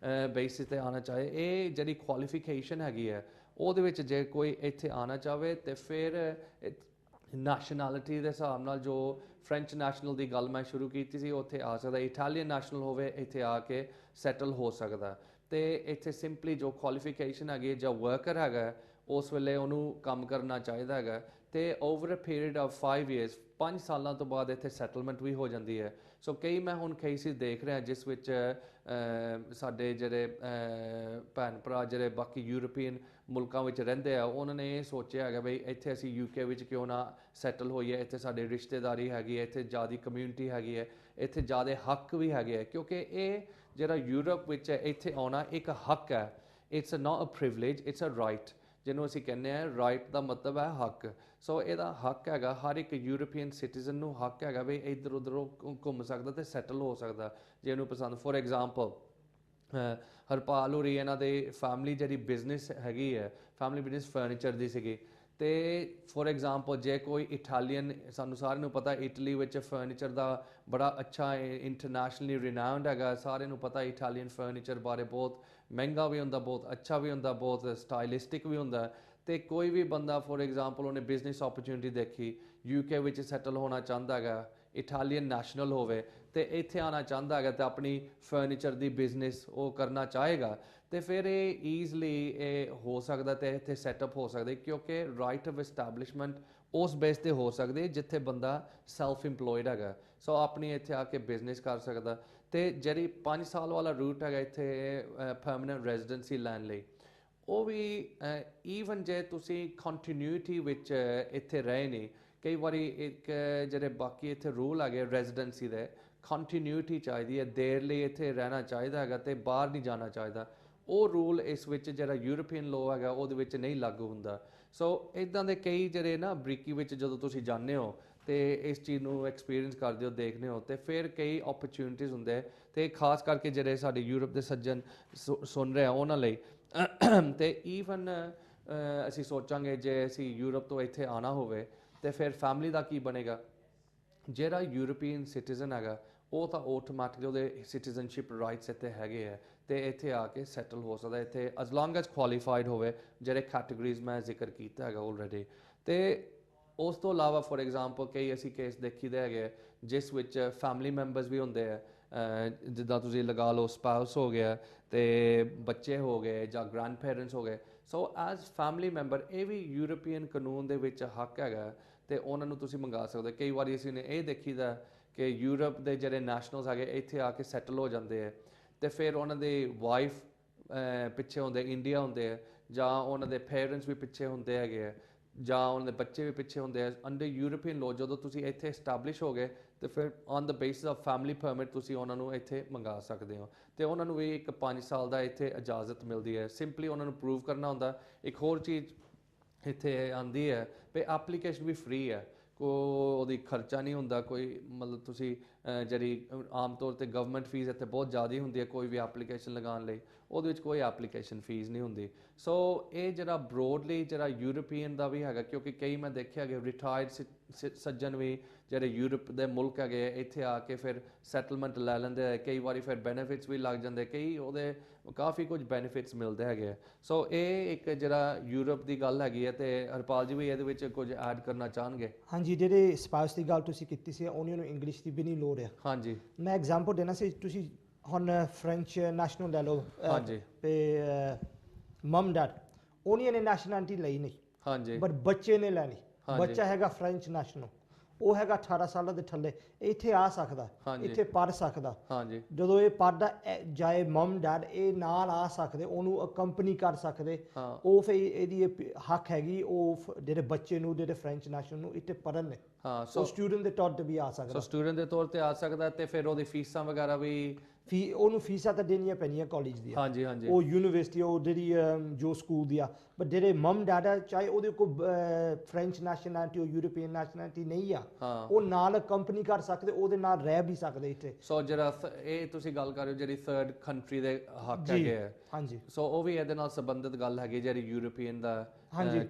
ਬੇਸਿਸ ਤੇ ਆਉਣਾ ਚਾਹੇ, ਇਹ ਜਿਹੜੀ ਕੁਆਲੀਫਿਕੇਸ਼ਨ ਹੈਗੀ ਹੈ ਉਹਦੇ ਵਿੱਚ ਜੇ ਕੋਈ ਇੱਥੇ ਆਉਣਾ ਚਾਹਵੇ ਤੇ ਫਿਰ ਨੈਸ਼ਨੈਲਿਟੀ ਦੇ ਹਿਸਾਬ ਨਾਲ, ਜੋ ਫ੍ਰੈਂਚ ਨੈਸ਼ਨਲ ਦੀ ਗੱਲ ਮੈਂ ਸ਼ੁਰੂ ਕੀਤੀ ਸੀ, ਉੱਥੇ ਆ ਸਕਦਾ, ਇਟਾਲੀਅਨ ਨੈਸ਼ਨਲ ਹੋਵੇ ਇੱਥੇ ਆ ਕੇ ਸੈਟਲ ਹੋ ਸਕਦਾ। ਤੇ ਇੱਥੇ ਸਿੰਪਲੀ ਜੋ ਕੁਆਲੀਫਿਕੇਸ਼ਨ ਹੈਗੀ ਜਾਂ ਵਰਕਰ ਹੈਗਾ ਉਸ ਵੇਲੇ ਉਹਨੂੰ ਕੰਮ ਕਰਨਾ ਚਾਹੀਦਾ ਹੈਗਾ, ਤੇ over a period of 5 years 5 ਸਾਲਾਂ ਤੋਂ ਬਾਅਦ ਇੱਥੇ ਸੈਟਲਮੈਂਟ ਵੀ ਹੋ ਜਾਂਦੀ ਹੈ। ਸੋ ਕਈ ਮੈਂ ਹੁਣ ਕੇਸਿਸ ਦੇਖ ਰਿਹਾ ਜਿਸ ਵਿੱਚ ਸਾਡੇ ਜਿਹੜੇ ਭੈਣ ਭਰਾ ਜਿਹੜੇ ਬਾਕੀ ਯੂਰਪੀਅਨ ਮੁਲਕਾਂ ਵਿੱਚ ਰਹਿੰਦੇ ਆ, ਉਹਨਾਂ ਨੇ ਇਹ ਸੋਚਿਆ ਹੈਗਾ ਬਈ ਇੱਥੇ ਅਸੀਂ UK ਵਿੱਚ ਕਿਉਂ ਨਾ ਸੈਟਲ ਹੋਈਏ, ਇੱਥੇ ਸਾਡੀ ਰਿਸ਼ਤੇਦਾਰੀ ਹੈਗੀ ਹੈ, ਇੱਥੇ ਜ਼ਿਆਦਾ ਕਮਿਊਨਿਟੀ ਹੈਗੀ ਹੈ, ਇੱਥੇ ਜ਼ਿਆਦਾ ਹੱਕ ਵੀ ਹੈਗੇ ਹੈ, ਕਿਉਂਕਿ ਇਹ ਜਿਹੜਾ ਯੂਰਪ ਵਿੱਚ ਇੱਥੇ ਆਉਣਾ ਇੱਕ ਹੱਕ ਹੈ। It's not a privilege, it's a right, ਜਿਹਨੂੰ ਅਸੀਂ ਕਹਿੰਦੇ ਹਾਂ ਰਾਈਟ ਦਾ ਮਤਲਬ ਹੈ ਹੱਕ। ਸੋ ਇਹਦਾ ਹੱਕ ਹੈਗਾ, ਹਰ ਇੱਕ ਯੂਰਪੀਅਨ ਸਿਟੀਜ਼ਨ ਨੂੰ ਹੱਕ ਹੈਗਾ ਵੀ ਇੱਧਰ ਉੱਧਰ ਘੁੰਮ ਸਕਦਾ ਤੇ ਸੈਟਲ ਹੋ ਸਕਦਾ ਜੇ ਇਹਨੂੰ ਪਸੰਦ। ਫੋਰ ਐਗਜ਼ਾਮਪਲ ਹਰਪਾਲ ਹੋਰੀ, ਇਹਨਾਂ ਦੇ ਫੈਮਿਲੀ ਜਿਹੜੀ ਬਿਜ਼ਨਸ ਹੈਗੀ ਹੈ, ਫੈਮਿਲੀ ਬਿਜ਼ਨਸ ਫਰਨੀਚਰ ਦੀ ਸੀਗੀ, ਤੇ ਫੋਰ ਐਗਜ਼ਾਮਪਲ ਜੇ ਕੋਈ ਇਟਾਲੀਅਨ, ਸਾਨੂੰ ਸਾਰਿਆਂ ਨੂੰ ਪਤਾ ਇਟਲੀ ਵਿੱਚ ਫਰਨੀਚਰ ਦਾ ਬੜਾ ਅੱਛਾ ਇੰਟਰਨੈਸ਼ਨਲੀ ਰਿਨਾਊਂਡ ਹੈਗਾ, ਸਾਰਿਆਂ ਨੂੰ ਪਤਾ ਇਟਾਲੀਅਨ ਫਰਨੀਚਰ ਬਾਰੇ, ਬਹੁਤ ਮਹਿੰਗਾ ਵੀ ਹੁੰਦਾ, ਬਹੁਤ ਅੱਛਾ ਵੀ ਹੁੰਦਾ, ਬਹੁਤ ਸਟਾਈਲਿਸਟਿਕ ਵੀ ਹੁੰਦਾ। ਤੇ ਕੋਈ ਵੀ ਬੰਦਾ ਫੋਰ ਐਗਜ਼ਾਮਪਲ ਉਹਨੇ ਬਿਜ਼ਨਸ ਓਪਰਚੁਨਿਟੀ ਦੇਖੀ, UK ਵਿੱਚ ਸੈਟਲ ਹੋਣਾ ਚਾਹੁੰਦਾ ਹੈਗਾ, ਇਟਾਲੀਅਨ ਨੈਸ਼ਨਲ ਹੋਵੇ ਤੇ ਇੱਥੇ ਆਉਣਾ ਚਾਹੁੰਦਾ ਹੈਗਾ ਤੇ ਆਪਣੀ ਫਰਨੀਚਰ ਦੀ ਬਿਜ਼ਨਸ ਉਹ ਕਰਨਾ ਚਾਹੇਗਾ, ਤੇ ਫਿਰ ਇਹ ਈਜ਼ਲੀ ਇਹ ਹੋ ਸਕਦਾ ਤੇ ਇੱਥੇ ਸੈਟਅਪ ਹੋ ਸਕਦੇ, ਕਿਉਂਕਿ ਰਾਈਟ ਆਫ ਐਸਟੈਬਲਿਸ਼ਮੈਂਟ ਉਸ ਬੇਸ ਤੇ ਹੋ ਸਕਦੇ ਜਿੱਥੇ ਬੰਦਾ ਸੈਲਫ ਇੰਪਲੋਇਡ ਹੈਗਾ, ਸੋ ਆਪਣੀ ਇੱਥੇ ਆ ਕੇ ਬਿਜ਼ਨਸ ਕਰ ਸਕਦਾ। ਤੇ ਜਿਹੜੀ 5 ਸਾਲ ਵਾਲਾ ਰੂਟ ਹੈਗਾ ਇੱਥੇ ਪਰਮਾਨੈਂਟ ਰੈਜ਼ੀਡੈਂਸੀ ਲੈਣ ਲਈ, ਉਹ ਵੀ ਈਵਨ ਜੇ ਤੁਸੀਂ ਕੰਟੀਨਿਊਟੀ ਵਿੱਚ ਇੱਥੇ ਰਹੇ ਨਹੀਂ, ਕਈ ਵਾਰੀ ਇੱਕ ਜਿਹੜੇ ਬਾਕੀ ਇੱਥੇ ਰੂਲ ਹੈਗੇ ਰੈਜ਼ੀਡੈਂਸੀ ਦੇ, ਕੰਟੀਨਿਊਟੀ ਚਾਹੀਦੀ ਹੈ, ਦੇਰ ਲਈ ਇੱਥੇ ਰਹਿਣਾ ਚਾਹੀਦਾ ਹੈਗਾ ਤੇ ਬਾਹਰ ਨਹੀਂ ਜਾਣਾ ਚਾਹੀਦਾ, ਉਹ ਰੂਲ ਇਸ ਵਿੱਚ ਜਿਹੜਾ ਯੂਰਪੀਅਨ ਲਾਅ ਹੈਗਾ ਉਹਦੇ ਵਿੱਚ ਨਹੀਂ ਲਾਗੂ ਹੁੰਦਾ। ਸੋ ਇੱਦਾਂ ਦੇ ਕਈ ਜਿਹੜੇ ਨਾ ਬਰੀਕੀ ਵਿੱਚ ਜਦੋਂ ਤੁਸੀਂ ਜਾਂਦੇ ਹੋ ਤੇ ਇਸ ਚੀਜ਼ ਨੂੰ ਐਕਸਪੀਰੀਅੰਸ ਕਰਦੇ ਹੋ, ਦੇਖਦੇ ਹੋ, ਤੇ ਫਿਰ ਕਈ ਓਪਰਚੁਨਿਟੀਜ਼ ਹੁੰਦੇ ਤੇ ਖਾਸ ਕਰਕੇ ਜਿਹੜੇ ਸਾਡੇ ਯੂਰਪ ਦੇ ਸੱਜਣ ਸੁਣ ਰਹੇ ਆ ਉਹਨਾਂ ਲਈ ਤੇ ਈਵਨ ਅਸੀਂ ਸੋਚਾਂਗੇ ਜੇ ਅਸੀਂ ਯੂਰਪ ਤੋਂ ਇੱਥੇ ਆਣਾ ਹੋਵੇ ਤੇ ਫਿਰ ਫੈਮਿਲੀ ਦਾ ਕੀ ਬਣੇਗਾ। ਜਿਹੜਾ ਯੂਰਪੀਅਨ ਸਿਟੀਜ਼ਨ ਹੈਗਾ ਉਹ ਤਾਂ ਆਟੋਮੈਟਿਕਲੀ ਉਹਦੇ ਸਿਟੀਜ਼ਨਸ਼ਿਪ ਰਾਈਟਸ ਇੱਥੇ ਹੈਗੇ ਆ ਤੇ ਇੱਥੇ ਆ ਕੇ ਸੈਟਲ ਹੋ ਸਕਦਾ ਇੱਥੇ ਐਜ਼ ਲੌਂਗ ਐਜ਼ ਕੁਆਲੀਫਾਈਡ ਹੋਵੇ, ਜਿਹੜੇ ਕੈਟਾਗਰੀਜ਼ ਮੈਂ ਜ਼ਿਕਰ ਕੀਤਾ ਹੈਗਾ ਆਲਰੇਡੀ। ਤੇ ਉਸ ਤੋਂ ਇਲਾਵਾ ਫੋਰ ਐਗਜ਼ਾਮਪਲ ਕਈ ਅਸੀਂ ਕੇਸ ਦੇਖੀਦੇ ਹੈਗੇ ਜਿਸ ਵਿੱਚ ਫੈਮਿਲੀ ਮੈਂਬਰਸ ਵੀ ਹੁੰਦੇ ਆ, ਜਿੱਦਾਂ ਤੁਸੀਂ ਲਗਾ ਲਓ ਸਪਾਊਸ ਹੋ ਗਿਆ ਤੇ ਬੱਚੇ ਹੋ ਗਏ ਜਾਂ ਗ੍ਰੈਂਡ ਪੇਰੈਂਟਸ ਹੋ ਗਏ। ਸੋ ਐਜ਼ ਫੈਮਿਲੀ ਮੈਂਬਰ ਇਹ ਵੀ ਯੂਰਪੀਅਨ ਕਾਨੂੰਨ ਦੇ ਵਿੱਚ ਹੱਕ ਹੈਗਾ ਤੇ ਉਹਨਾਂ ਨੂੰ ਤੁਸੀਂ ਮੰਗਾ ਸਕਦੇ। ਕਈ ਵਾਰੀ ਅਸੀਂ ਨੇ ਇਹ ਦੇਖੀਦਾ ਕਿ ਯੂਰਪ ਦੇ ਜਿਹੜੇ ਨੈਸ਼ਨਲਸ ਹੈਗੇ ਇੱਥੇ ਆ ਕੇ ਸੈਟਲ ਹੋ ਜਾਂਦੇ ਆ ਤੇ ਫਿਰ ਉਹਨਾਂ ਦੀ ਵਾਈਫ ਪਿੱਛੇ ਹੁੰਦੇ ਇੰਡੀਆ ਹੁੰਦੇ ਆ, ਜਾਂ ਉਹਨਾਂ ਦੇ ਪੇਰੈਂਟਸ ਵੀ ਪਿੱਛੇ ਹੁੰਦੇ ਹੈਗੇ ਆ, ਜਾਂ ਉਹਨਾਂ ਦੇ ਬੱਚੇ ਵੀ ਪਿੱਛੇ ਹੁੰਦੇ ਆ। ਅੰਡਰ ਯੂਰਪੀਅਨ ਲੋ ਜਦੋਂ ਤੁਸੀਂ ਇੱਥੇ ਐਸਟੈਬਲਿਸ਼ ਹੋ ਗਏ ਤੇ ਫਿਰ on the basis of family permit ਤੁਸੀਂ ਉਹਨਾਂ ਨੂੰ ਇੱਥੇ ਮੰਗਾ ਸਕਦੇ ਹੋ ਤੇ ਉਹਨਾਂ ਨੂੰ ਵੀ ਇੱਕ 5 ਸਾਲ ਦਾ ਇੱਥੇ ਇਜਾਜ਼ਤ ਮਿਲਦੀ ਹੈ। ਸਿੰਪਲੀ ਉਹਨਾਂ ਨੂੰ ਪ੍ਰੂਵ ਕਰਨਾ ਹੁੰਦਾ। ਇੱਕ ਹੋਰ ਚੀਜ਼ ਇੱਥੇ ਆਉਂਦੀ ਹੈ ਵੀ ਐਪਲੀਕੇਸ਼ਨ ਵੀ ਫ੍ਰੀ ਹੈ, ਉਹਦੀ ਖਰਚਾ ਨਹੀਂ ਹੁੰਦਾ ਕੋਈ, ਮਤਲਬ ਤੁਸੀਂ ਜਿਹੜੀ ਆਮ ਤੌਰ ਤੇ ਗਵਰਨਮੈਂਟ ਫੀਸ ਇੱਥੇ ਬਹੁਤ ਜ਼ਿਆਦਾ ਹੁੰਦੀ ਹੈ ਕੋਈ ਵੀ ਐਪਲੀਕੇਸ਼ਨ ਲਗਾਉਣ ਲਈ, ਉਹਦੇ ਵਿੱਚ ਕੋਈ ਐਪਲੀਕੇਸ਼ਨ ਫੀਸ ਨਹੀਂ ਹੁੰਦੀ। ਸੋ ਇਹ ਜਿਹੜਾ ਬਰੋਡਲੀ ਜਿਹੜਾ ਯੂਰਪੀਅਨ ਦਾ ਵੀ ਹੈਗਾ, ਕਿਉਂਕਿ ਕਈ ਮੈਂ ਦੇਖਿਆ ਕਿ ਰਿਟਾਇਰਡ ਸੱਜਣ ਵੀ ਜਿਹੜੇ ਯੂਰਪ ਦੇ ਮੁਲਕ ਹੈਗੇ ਇੱਥੇ ਆ ਕੇ ਫਿਰ ਸੈਟਲਮੈਂਟ ਲੈ ਲੈਂਦੇ ਹੈ, ਕਈ ਵਾਰੀ ਫਿਰ ਬੈਨੀਫਿਟਸ ਵੀ ਲੱਗ ਜਾਂਦੇ, ਕਈ ਉਹਦੇ ਕਾਫੀ ਕੁਝ ਬੈਨੀਫਿਟਸ ਮਿਲਦੇ ਹੈਗੇ। ਸੋ ਇਹ ਇੱਕ ਜਿਹੜਾ ਯੂਰਪ ਦੀ ਗੱਲ ਹੈਗੀ ਹੈ ਤੇ ਹਰਪਾਲ ਜੀ ਵੀ ਇਹਦੇ ਵਿੱਚ ਕੁਝ ਐਡ ਕਰਨਾ ਚਾਹਣਗੇ। ਹਾਂਜੀ, ਜਿਹੜੇ ਸਪਾਊਸ ਦੀ ਗੱਲ ਤੁਸੀਂ ਕੀਤੀ ਸੀ ਉਹਨਾਂ ਨੂੰ ਇੰਗਲਿਸ਼ ਦੀ ਵੀ ਨਹੀਂ ਲੋੜ ਹੈ। ਹਾਂਜੀ, ਮੈਂ ਐਗਜ਼ਾਮਪਲ ਦੇਣਾ ਸੀ, ਤੁਸੀਂ ਹੁਣ ਫ੍ਰੈਂਚ ਨੈਸ਼ਨਲ ਲੈ ਲਓ ਹਾਂਜੀ ਤੇ ਮਮ ਡੈਡ ਉਹਨਾਂ ਨੇ ਨੈਸ਼ਨੈਲਿਟੀ ਲਈ ਨਹੀਂ, ਹਾਂਜੀ ਬਟ ਬੱਚੇ ਨੇ ਲੈਣੀ। ਹਾਂਜੀ। ਬੱਚਾ ਹੈਗਾ ਫ੍ਰੈਂਚ ਨੈਸ਼ਨਲ, ਉਹ ਹੈਗਾ 18 ਸਾਲਾਂ ਦੇ ਥੱਲੇ, ਇੱਥੇ ਆ ਸਕਦਾ, ਹਾਂਜੀ। ਇੱਥੇ ਪੜ੍ਹ ਸਕਦਾ। ਹਾਂਜੀ ਜਦੋਂ ਇਹ ਪੜ੍ਹਦਾ ਜਾਏ ਮਮ ਡੈਡ ਇਹ ਨਾਲ ਆ ਸਕਦੇ, ਉਹਨੂੰ ਅਕੰਪਨੀ ਕਰ ਸਕਦੇ। ਹਾਂ। ਉਹ ਫਿਰ ਇਹਦੀ ਇਹ ਹੱਕ ਹੈਗੀ ਉਹ ਜਿਹੜੇ ਬੱਚੇ ਨੂੰ ਜਿਹੜੇ ਫ੍ਰੈਂਚ ਨੈਸ਼ਨਲ ਨੂੰ ਇੱਥੇ ਪੜ੍ਹਨ ਨੇ, ਹਾਂ। ਉਹ ਸਟੂਡੈਂਟ ਦੇ ਤੌਰ ਤੇ ਵੀ ਆ ਸੋ ਸਕਦਾ। ਸਟੂਡੈਂਟ ਦੇ ਤੌਰ ਤੇ ਆ ਸਕਦਾ ਤੇ ਫਿਰ ਉਹਦੀ ਫੀਸਾਂ ਵਗੈਰਾ ਵੀ ਉਹਨੂੰ ਫੀਸਾਂ ਤਾਂ ਦੇਣੀਆਂ ਪੈਣੀਆਂ ਕਾਲਜ ਦੀਆਂ। ਹਾਂਜੀ ਹਾਂਜੀ ਉਹ ਯੂਨੀਵਰਸਿਟੀ ਉਹ ਜਿਹੜੀ ਜੋ ਸਕੂਲ ਦੀ ਆ, ਬਟ ਜਿਹੜੇ ਮਮ ਡੈਡ ਚਾਹੇ ਉਹਦੇ ਕੋਲ ਫ੍ਰੈਂਚ ਨੈਸ਼ਨੈਲਿਟੀ ਉਹ ਯੂਰਪੀਅਨ ਨੈਸ਼ਨੈਲਿਟੀ ਨਹੀਂ ਆ, ਹਾਂ। ਉਹ ਨਾਲ ਕੰਪਨੀ ਕਰ ਸਕਦੇ, ਉਹਦੇ ਨਾਲ ਰਹਿ ਵੀ ਸਕਦੇ ਇੱਥੇ। ਸੋ ਜਿਹੜਾ ਇਹ ਤੁਸੀਂ ਗੱਲ ਕਰ ਰਹੇ ਹੋ ਜਿਹੜੀ ਥਰਡ ਕੰਟਰੀ ਦੇ ਹੱਕ ਜੀ। ਹੈਗੇ ਆ, ਹਾਂਜੀ। ਸੋ ਉਹ ਵੀ ਇਹਦੇ ਨਾਲ ਸੰਬੰਧਿਤ ਗੱਲ ਹੈਗੀ ਜਿਹੜੀ ਯੂਰਪੀਅਨ ਦਾ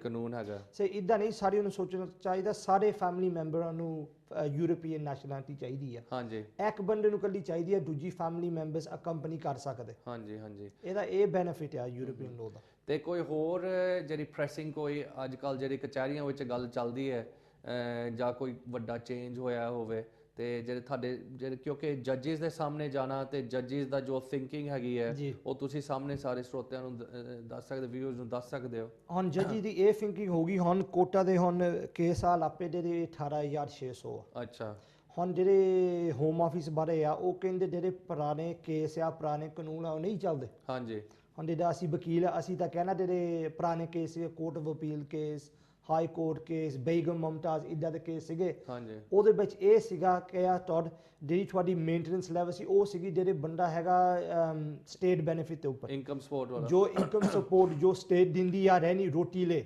ਕਾਨੂੰਨ ਹੈਗਾ। ਸੋ ਇਦਾਂ ਨਹੀਂ ਸਾਰਿਆਂ ਨੂੰ ਸੋਚਣਾ ਚਾਹੀਦਾ, ਸਾਰੇ ਫੈਮਿਲੀ ਮੈਂਬਰਾਂ ਨੂੰ ਯੂਰਪੀਅਨ ਨੈਸ਼ਨੈਲਿਟੀ ਚਾਹੀਦੀ ਆ। ਹਾਂਜੀ ਇੱਕ ਬੰਦੇ ਨੂੰ ਇਕੱਲੀ ਚਾਹੀਦੀ ਹੈ, ਦੂਜੀ ਫੈਮਿਲੀ ਮੈਂਬਰਸ ਅਕੰਪਨੀ ਕਰ ਸਕਦੇ। ਹਾਂਜੀ ਹਾਂਜੀ ਇਹਦਾ ਇਹ ਬੈਨੀਫਿਟ ਆ ਯੂਰਪੀਅਨ ਲੋ ਦਾ। ਤੇ ਕੋਈ ਹੋਰ ਜਿਹੜੀ ਪ੍ਰੈਸਿੰਗ ਕੋਈ ਅੱਜ ਕੱਲ੍ਹ ਜਿਹੜੀ ਕਚਹਿਰੀਆਂ ਵਿੱਚ ਗੱਲ ਚੱਲਦੀ ਹੈ ਜਾਂ ਕੋਈ ਵੱਡਾ ਚੇਂਜ ਹੋਇਆ ਹੋਵੇ ਤੇ ਜਿਹੜੇ ਤੁਹਾਡੇ ਜਿਹੜੇ, ਕਿਉਂਕਿ ਜੱਜਿਸ ਦੇ ਸਾਹਮਣੇ ਜਾਣਾ ਤੇ ਜੱਜਿਸ ਦਾ ਜੋ ਥਿੰਕਿੰਗ ਹੈਗੀ ਹੈ ਉਹ ਤੁਸੀਂ ਸਾਹਮਣੇ ਸਾਰੇ ਸਰੋਤਿਆਂ ਨੂੰ ਦੱਸ ਸਕਦੇ, ਵਿਊਅਰਸ ਨੂੰ ਦੱਸ ਸਕਦੇ ਹੋ। ਹੁਣ ਜੱਜੀ ਦੀ ਇਹ ਥਿੰਕਿੰਗ ਹੋ ਗਈ, ਹੁਣ ਕੋਟਾ ਦੇ ਹੁਣ ਕੇਸ ਆ ਲਾਪੇ ਦੇ 18,600 ਆ। ਅੱਛਾ। ਹੁਣ ਜਿਹੜੇ ਹੋਮ ਆਫਿਸ ਬਾਰੇ ਆ ਉਹ ਕਹਿੰਦੇ ਜਿਹੜੇ ਪੁਰਾਣੇ ਕੇਸ ਆ ਪੁਰਾਣੇ ਕਾਨੂੰਨ ਆ ਉਹ ਨਹੀਂ ਚੱਲਦੇ। ਹਾਂਜੀ। ਹੁਣ ਜਿਹੜਾ ਅਸੀਂ ਵਕੀਲ ਆ ਅਸੀਂ ਤਾਂ ਕਹਿਣਾ ਜਿਹੜੇ ਪੁਰਾਣੇ ਕੇਸ ਸੀਗੇ, court of appeal case, high court case, Begum Mumtaz ਇੱਦਾਂ ਦੇ ਕੇਸ ਸੀਗੇ। ਹਾਂਜੀ। ਉਹਦੇ ਵਿੱਚ ਇਹ ਸੀਗਾ ਕਿ ਆ ਜਿਹੜੀ ਤੁਹਾਡੀ ਮੇਨਟੇਨੈਂਸ ਲੈਵਲ ਸੀ ਉਹ ਸੀਗੀ ਜਿਹੜੇ ਬੰਦਾ ਹੈਗਾ ਸਟੇਟ ਬੈਨੀਫਿਟ ਦੇ ਉੱਪਰ, ਇਨਕਮ ਸਪੋਰਟ ਵਾਲਾ ਜੋ ਇਨਕਮ ਸਪੋਰਟ ਜੋ ਸਟੇਟ ਦਿੰਦੀ ਆ ਰਹਿਣੀ ਰੋਟੀ ਲਈ,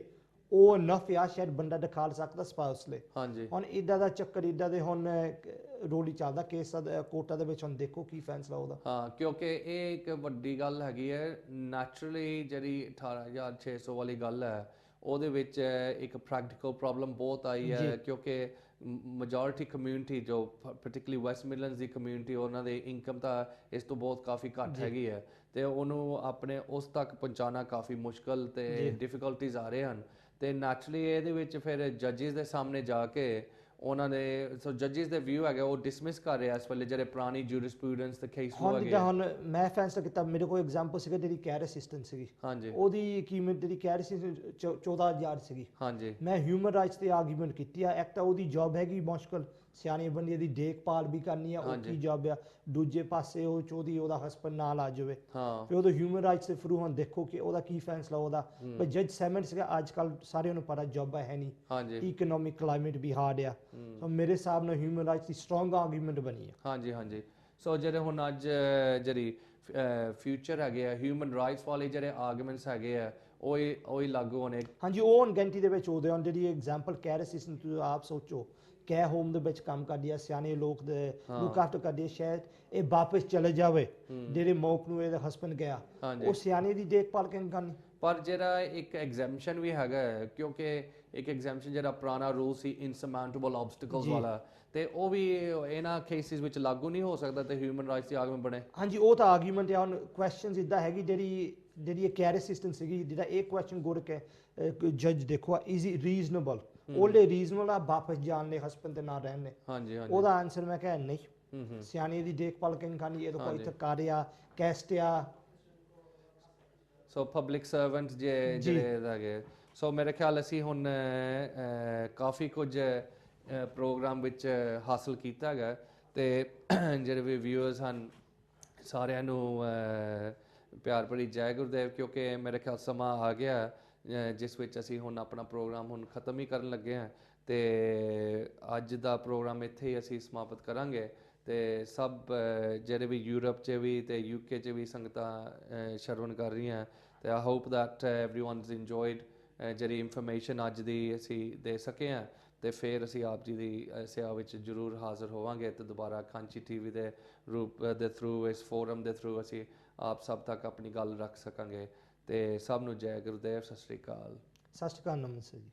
ਉਹ ਇਨਫ ਆ ਸ਼ਾਇਦ ਬੰਦਾ ਦਿਖਾ ਸਕਦਾ ਸਪਾਊਸ ਲਈ। ਹਾਂਜੀ। ਹੁਣ ਇੱਦਾਂ ਦਾ ਚੱਕਰ ਇੱਦਾਂ ਦੇ ਹੁਣ ਰੋਲੀ ਚੱਲਦਾ ਕੇਸ ਕੋਰਟਾਂ ਦੇ ਵਿੱਚ, ਹੁਣ ਦੇਖੋ ਕੀ ਫੈਸਲਾ ਉਹਦਾ। ਹਾਂ, ਕਿਉਂਕਿ ਇਹ ਇੱਕ ਵੱਡੀ ਗੱਲ ਹੈਗੀ ਹੈ। ਨੈਚੁਰਲੀ ਜਿਹੜੀ 18,600 ਵਾਲੀ ਗੱਲ ਹੈ ਉਹਦੇ ਵਿੱਚ ਇੱਕ ਪ੍ਰੈਕਟੀਕਲ ਪ੍ਰੋਬਲਮ ਬਹੁਤ ਆਈ ਹੈ, ਕਿਉਂਕਿ ਮੈਜੋਰਿਟੀ ਕਮਿਊਨਿਟੀ ਜੋ ਪਾਰਟਿਕੂਲਰਲੀ ਵੈਸਟ ਮਿਡਲੈਂਡਸ ਦੀ ਕਮਿਊਨਿਟੀ, ਉਹਨਾਂ ਦੀ ਇਨਕਮ ਤਾਂ ਇਸ ਤੋਂ ਬਹੁਤ ਕਾਫੀ ਘੱਟ ਹੈਗੀ ਹੈ ਤੇ ਉਹਨੂੰ ਆਪਣੇ ਉਸ ਤੱਕ ਪਹੁੰਚਾਉਣਾ ਕਾਫੀ ਮੁਸ਼ਕਲ ਤੇ ਡਿਫਿਕਲਟੀਜ਼ ਆ ਰਹੇ ਹਨ। ਤੇ ਨੈਚੁਰਲੀ ਇਹਦੇ ਵਿੱਚ ਫਿਰ ਜੱਜਿਸ ਦੇ ਸਾਹਮਣੇ ਜਾ ਕੇ ਉਹਨਾਂ ਦੇ ਸੋ ਜੱਜਿਸ ਦੇ ਵਿਊ ਹੈਗੇ ਉਹ ਡਿਸਮਿਸ ਕਰ ਰਿਹਾ ਇਸ ਵੇਲੇ ਜਿਹੜੇ ਪੁਰਾਣੀ ਜੂਰਿਸਪ੍ਰੂਡੈਂਸ ਤੇ ਕੇਸ ਲੋ ਹੈਗੇ। ਹੁਣ ਮੈਂ ਫੈਸਲਾ ਕੀਤਾ, ਮੇਰੇ ਕੋਲ ਐਗਜ਼ਾਮਪਲ ਸੀਗਾ ਜਿਹੜੀ ਕੈਰ ਅਸਿਸਟੈਂਟ ਸੀਗੀ, ਹਾਂਜੀ, ਉਹਦੀ ਕੀਮਤ ਜਿਹੜੀ ਕੈਰ ਅਸਿਸਟੈਂਟ 14,000 ਸੀਗੀ। ਹਾਂਜੀ। ਮੈਂ ਹਿਊਮਨ ਰਾਈਟਸ ਤੇ ਆਰਗੂਮੈਂਟ ਕੀਤੀ ਆ, ਇੱਕ ਤਾਂ ਉਹਦੀ ਜੌਬ ਹੈਗੀ ਮੁਸ਼ਕਲ, ਸਿਆਣੀ ਬੰਦੀ ਦੀ ਦੇਖਭਾਲ ਵੀ ਕਰਨੀ ਆ, ਉਹ ਕੀ ਜੌਬ ਆ। ਦੂਜੇ ਪਾਸੇ ਉਹ ਚਾਹੁੰਦੀ ਉਹਦਾ ਹਸਬੈਂਡ ਨਾਲ ਆ ਜਾਵੇ, ਫਿਰ ਉਹਦੇ ਹਿਊਮਨ ਰਾਈਟਸ ਦੇ ਥਰੂ ਹੁਣ ਦੇਖੋ ਕਿ ਉਹਦਾ ਕੀ ਫੈਸਲਾ ਉਹਦਾ। ਪਰ ਜੱਜ ਸੈਮਨ ਸੀਗਾ, ਅੱਜ ਕੱਲ ਸਾਰਿਆਂ ਨੂੰ ਪਤਾ ਜੌਬ ਹੈ ਨਹੀਂ, ਇਕਨੋਮਿਕ ਕਲਾਈਮੇਟ ਵੀ ਹਾਰਡ ਆ, ਸੋ ਮੇਰੇ ਹਿਸਾਬ ਨਾਲ ਹਿਊਮਨ ਰਾਈਟਸ ਦੀ ਸਟਰੋਂਗ ਆਰਗੂਮੈਂਟ ਬਣੀ ਆ। ਹਾਂਜੀ ਹਾਂਜੀ। ਸੋ ਜਿਹੜੇ ਹੁਣ ਅੱਜ ਜਿਹੜੀ ਫਿਊਚਰ ਹੈਗੇ ਆ ਹਿਊਮਨ ਰਾਈਟਸ ਵਾਲੇ ਜਿਹੜੇ ਆਰਗੂਮੈਂਟਸ ਹੈਗੇ ਆ ਉਹੀ ਲਾਗੂ ਹੋਣੇ। ਹਾਂਜੀ, ਉਹ ਹੁਣ ਗਿਣਤੀ ਦੇ ਵਿੱਚ ਉਹਦੇ ਹੁਣ ਜਿਹੜੀ ਐਗਜ਼ਾਮਪਲ ਕਹਿ ਰਹੇ ਸੀ ਤੁਸੀਂ ਆਪ ਸੋਚੋ, ਕੈ ਹੋਮ ਦੇ ਵਿੱਚ ਕੰਮ ਕਰਦੀ ਹੈ, ਸਿਆਣੇ ਲੋਕ ਦੇ ਲੁੱਕ ਆਫਟਰ ਕਰਦੀ ਹੈ, ਸ਼ਾਇਦ ਇਹ ਵਾਪਸ ਚਲੇ ਜਾਵੇ ਜਿਹੜੇ ਮੌਕ ਨੂੰ ਇਹਦਾ ਹਸਬੈਂਡ ਗਿਆ, ਉਹ ਸਿਆਣੇ ਦੀ ਦੇਖਭਾਲ ਕਿਵੇਂ ਕਰਨੀ। ਪਰ ਜਿਹੜਾ ਇੱਕ ਐਗਜ਼ੈਂਪਸ਼ਨ ਵੀ ਹੈਗਾ ਹੈ, ਕਿਉਂਕਿ ਇੱਕ ਐਗਜ਼ੈਂਪਸ਼ਨ ਜਿਹੜਾ ਪੁਰਾਣਾ ਰੂਲ ਸੀ ਇਨਸਰਮਾਊਂਟੇਬਲ ਆਬਸਟੀਕਲਸ ਵਾਲਾ, ਤੇ ਉਹ ਵੀ ਇਹਨਾਂ ਕੇਸਿਸ ਵਿੱਚ ਲਾਗੂ ਨਹੀਂ ਹੋ ਸਕਦਾ ਤੇ ਹਿਊਮਨ ਰਾਈਟਸ ਦੀ ਆਰਗੂਮੈਂਟ ਬਣੇ। ਹਾਂਜੀ, ਉਹ ਤਾਂ ਆਰਗੂਮੈਂਟ ਆ। ਹੁਣ ਕੁਐਸਚਨਸ ਇਦਾਂ ਹੈਗੀ ਜਿਹੜੀ ਇਹ ਕੈਰ ਅਸਿਸਟੈਂਟ ਸੀਗੀ, ਜਿਹੜਾ ਇਹ ਕੁਐਸਚਨ ਗੁਰ ਕੇ ਜੱਜ ਦੇਖੋ ਇਜ਼ ਰੀਜ਼ਨੇਬਲ, ਉਹਲੇ ਰੀਜ਼ਨੇਬਲ ਆ ਵਾਪਸ ਜਾਣ ਲਈ ਹਸਬੈਂਡ ਦੇ ਨਾਲ ਰਹਿਣ ਲਈ। ਹਾਂਜੀ ਹਾਂਜੀ, ਉਹਦਾ ਆਨਸਰ ਮੈਂ ਕਿਹਾ ਨਹੀਂ, ਸਿਆਣੇ ਦੀ ਦੇਖਭਾਲ ਕਿਵੇਂ ਕਰਨੀ, ਇਹ ਤਾਂ ਕੋਈ ਇੱਥੇ ਕਾਰਿਆ ਕੈਸਟ ਆ। ਸੋ ਪਬਲਿਕ ਸਰਵੈਂਟ ਜਿਹੜੇ ਹੈਗੇ, ਸੋ ਮੇਰੇ ਖਿਆਲ ਅਸੀਂ ਹੁਣ ਕਾਫੀ ਕੁਝ ਪ੍ਰੋਗਰਾਮ ਵਿੱਚ ਹਾਸਲ ਕੀਤਾ ਹੈਗਾ, ਤੇ ਜਿਹੜੇ ਵੀ ਵਿਊਅਰਸ ਹਨ ਸਾਰਿਆਂ ਨੂੰ ਪਿਆਰ ਭਰੀ ਜੈ ਗੁਰਦੇਵ, ਕਿਉਂਕਿ ਮੇਰੇ ਖਿਆਲ ਸਮਾਂ ਆ ਗਿਆ ਜਿਸ ਵਿੱਚ ਅਸੀਂ ਹੁਣ ਆਪਣਾ ਪ੍ਰੋਗਰਾਮ ਹੁਣ ਖਤਮ ਹੀ ਕਰਨ ਲੱਗੇ ਹਾਂ, ਤੇ ਅੱਜ ਦਾ ਪ੍ਰੋਗਰਾਮ ਇੱਥੇ ਹੀ ਅਸੀਂ ਸਮਾਪਤ ਕਰਾਂਗੇ। ਤੇ ਸਭ ਜਿਹੜੇ ਵੀ ਯੂਰਪ 'ਚ ਵੀ ਤੇ UK 'ਚ ਵੀ ਸੰਗਤਾਂ ਸ਼ਰਵਣ ਕਰ ਰਹੀਆਂ, ਤੇ ਆਈ ਹੋਪ ਦੈਟ ਐਵਰੀਵਨਸ ਇੰਜੋਇਡ ਜਿਹੜੀ ਇਨਫੋਰਮੇਸ਼ਨ ਅੱਜ ਦੀ ਅਸੀਂ ਦੇ ਸਕੇ ਹਾਂ, ਤੇ ਫਿਰ ਅਸੀਂ ਆਪ ਜੀ ਦੀ ਸੇਵਾ ਵਿੱਚ ਜ਼ਰੂਰ ਹਾਜ਼ਰ ਹੋਵਾਂਗੇ, ਤੇ ਦੁਬਾਰਾ ਕਾਂਚੀ TV ਦੇ ਰੂਪ ਦੇ ਥਰੂ, ਇਸ ਫੋਰਮ ਦੇ ਥਰੂ ਅਸੀਂ ਆਪ ਸਭ ਤੱਕ ਆਪਣੀ ਗੱਲ ਰੱਖ ਸਕਾਂਗੇ। ਤੇ ਸਭ ਨੂੰ ਜੈ ਗੁਰਦੇਵ, ਸਤਿ ਸ਼੍ਰੀ ਅਕਾਲ। ਸਤਿ ਸ਼੍ਰੀ ਅਕਾਲ, ਨਮਸਤੇ ਜੀ।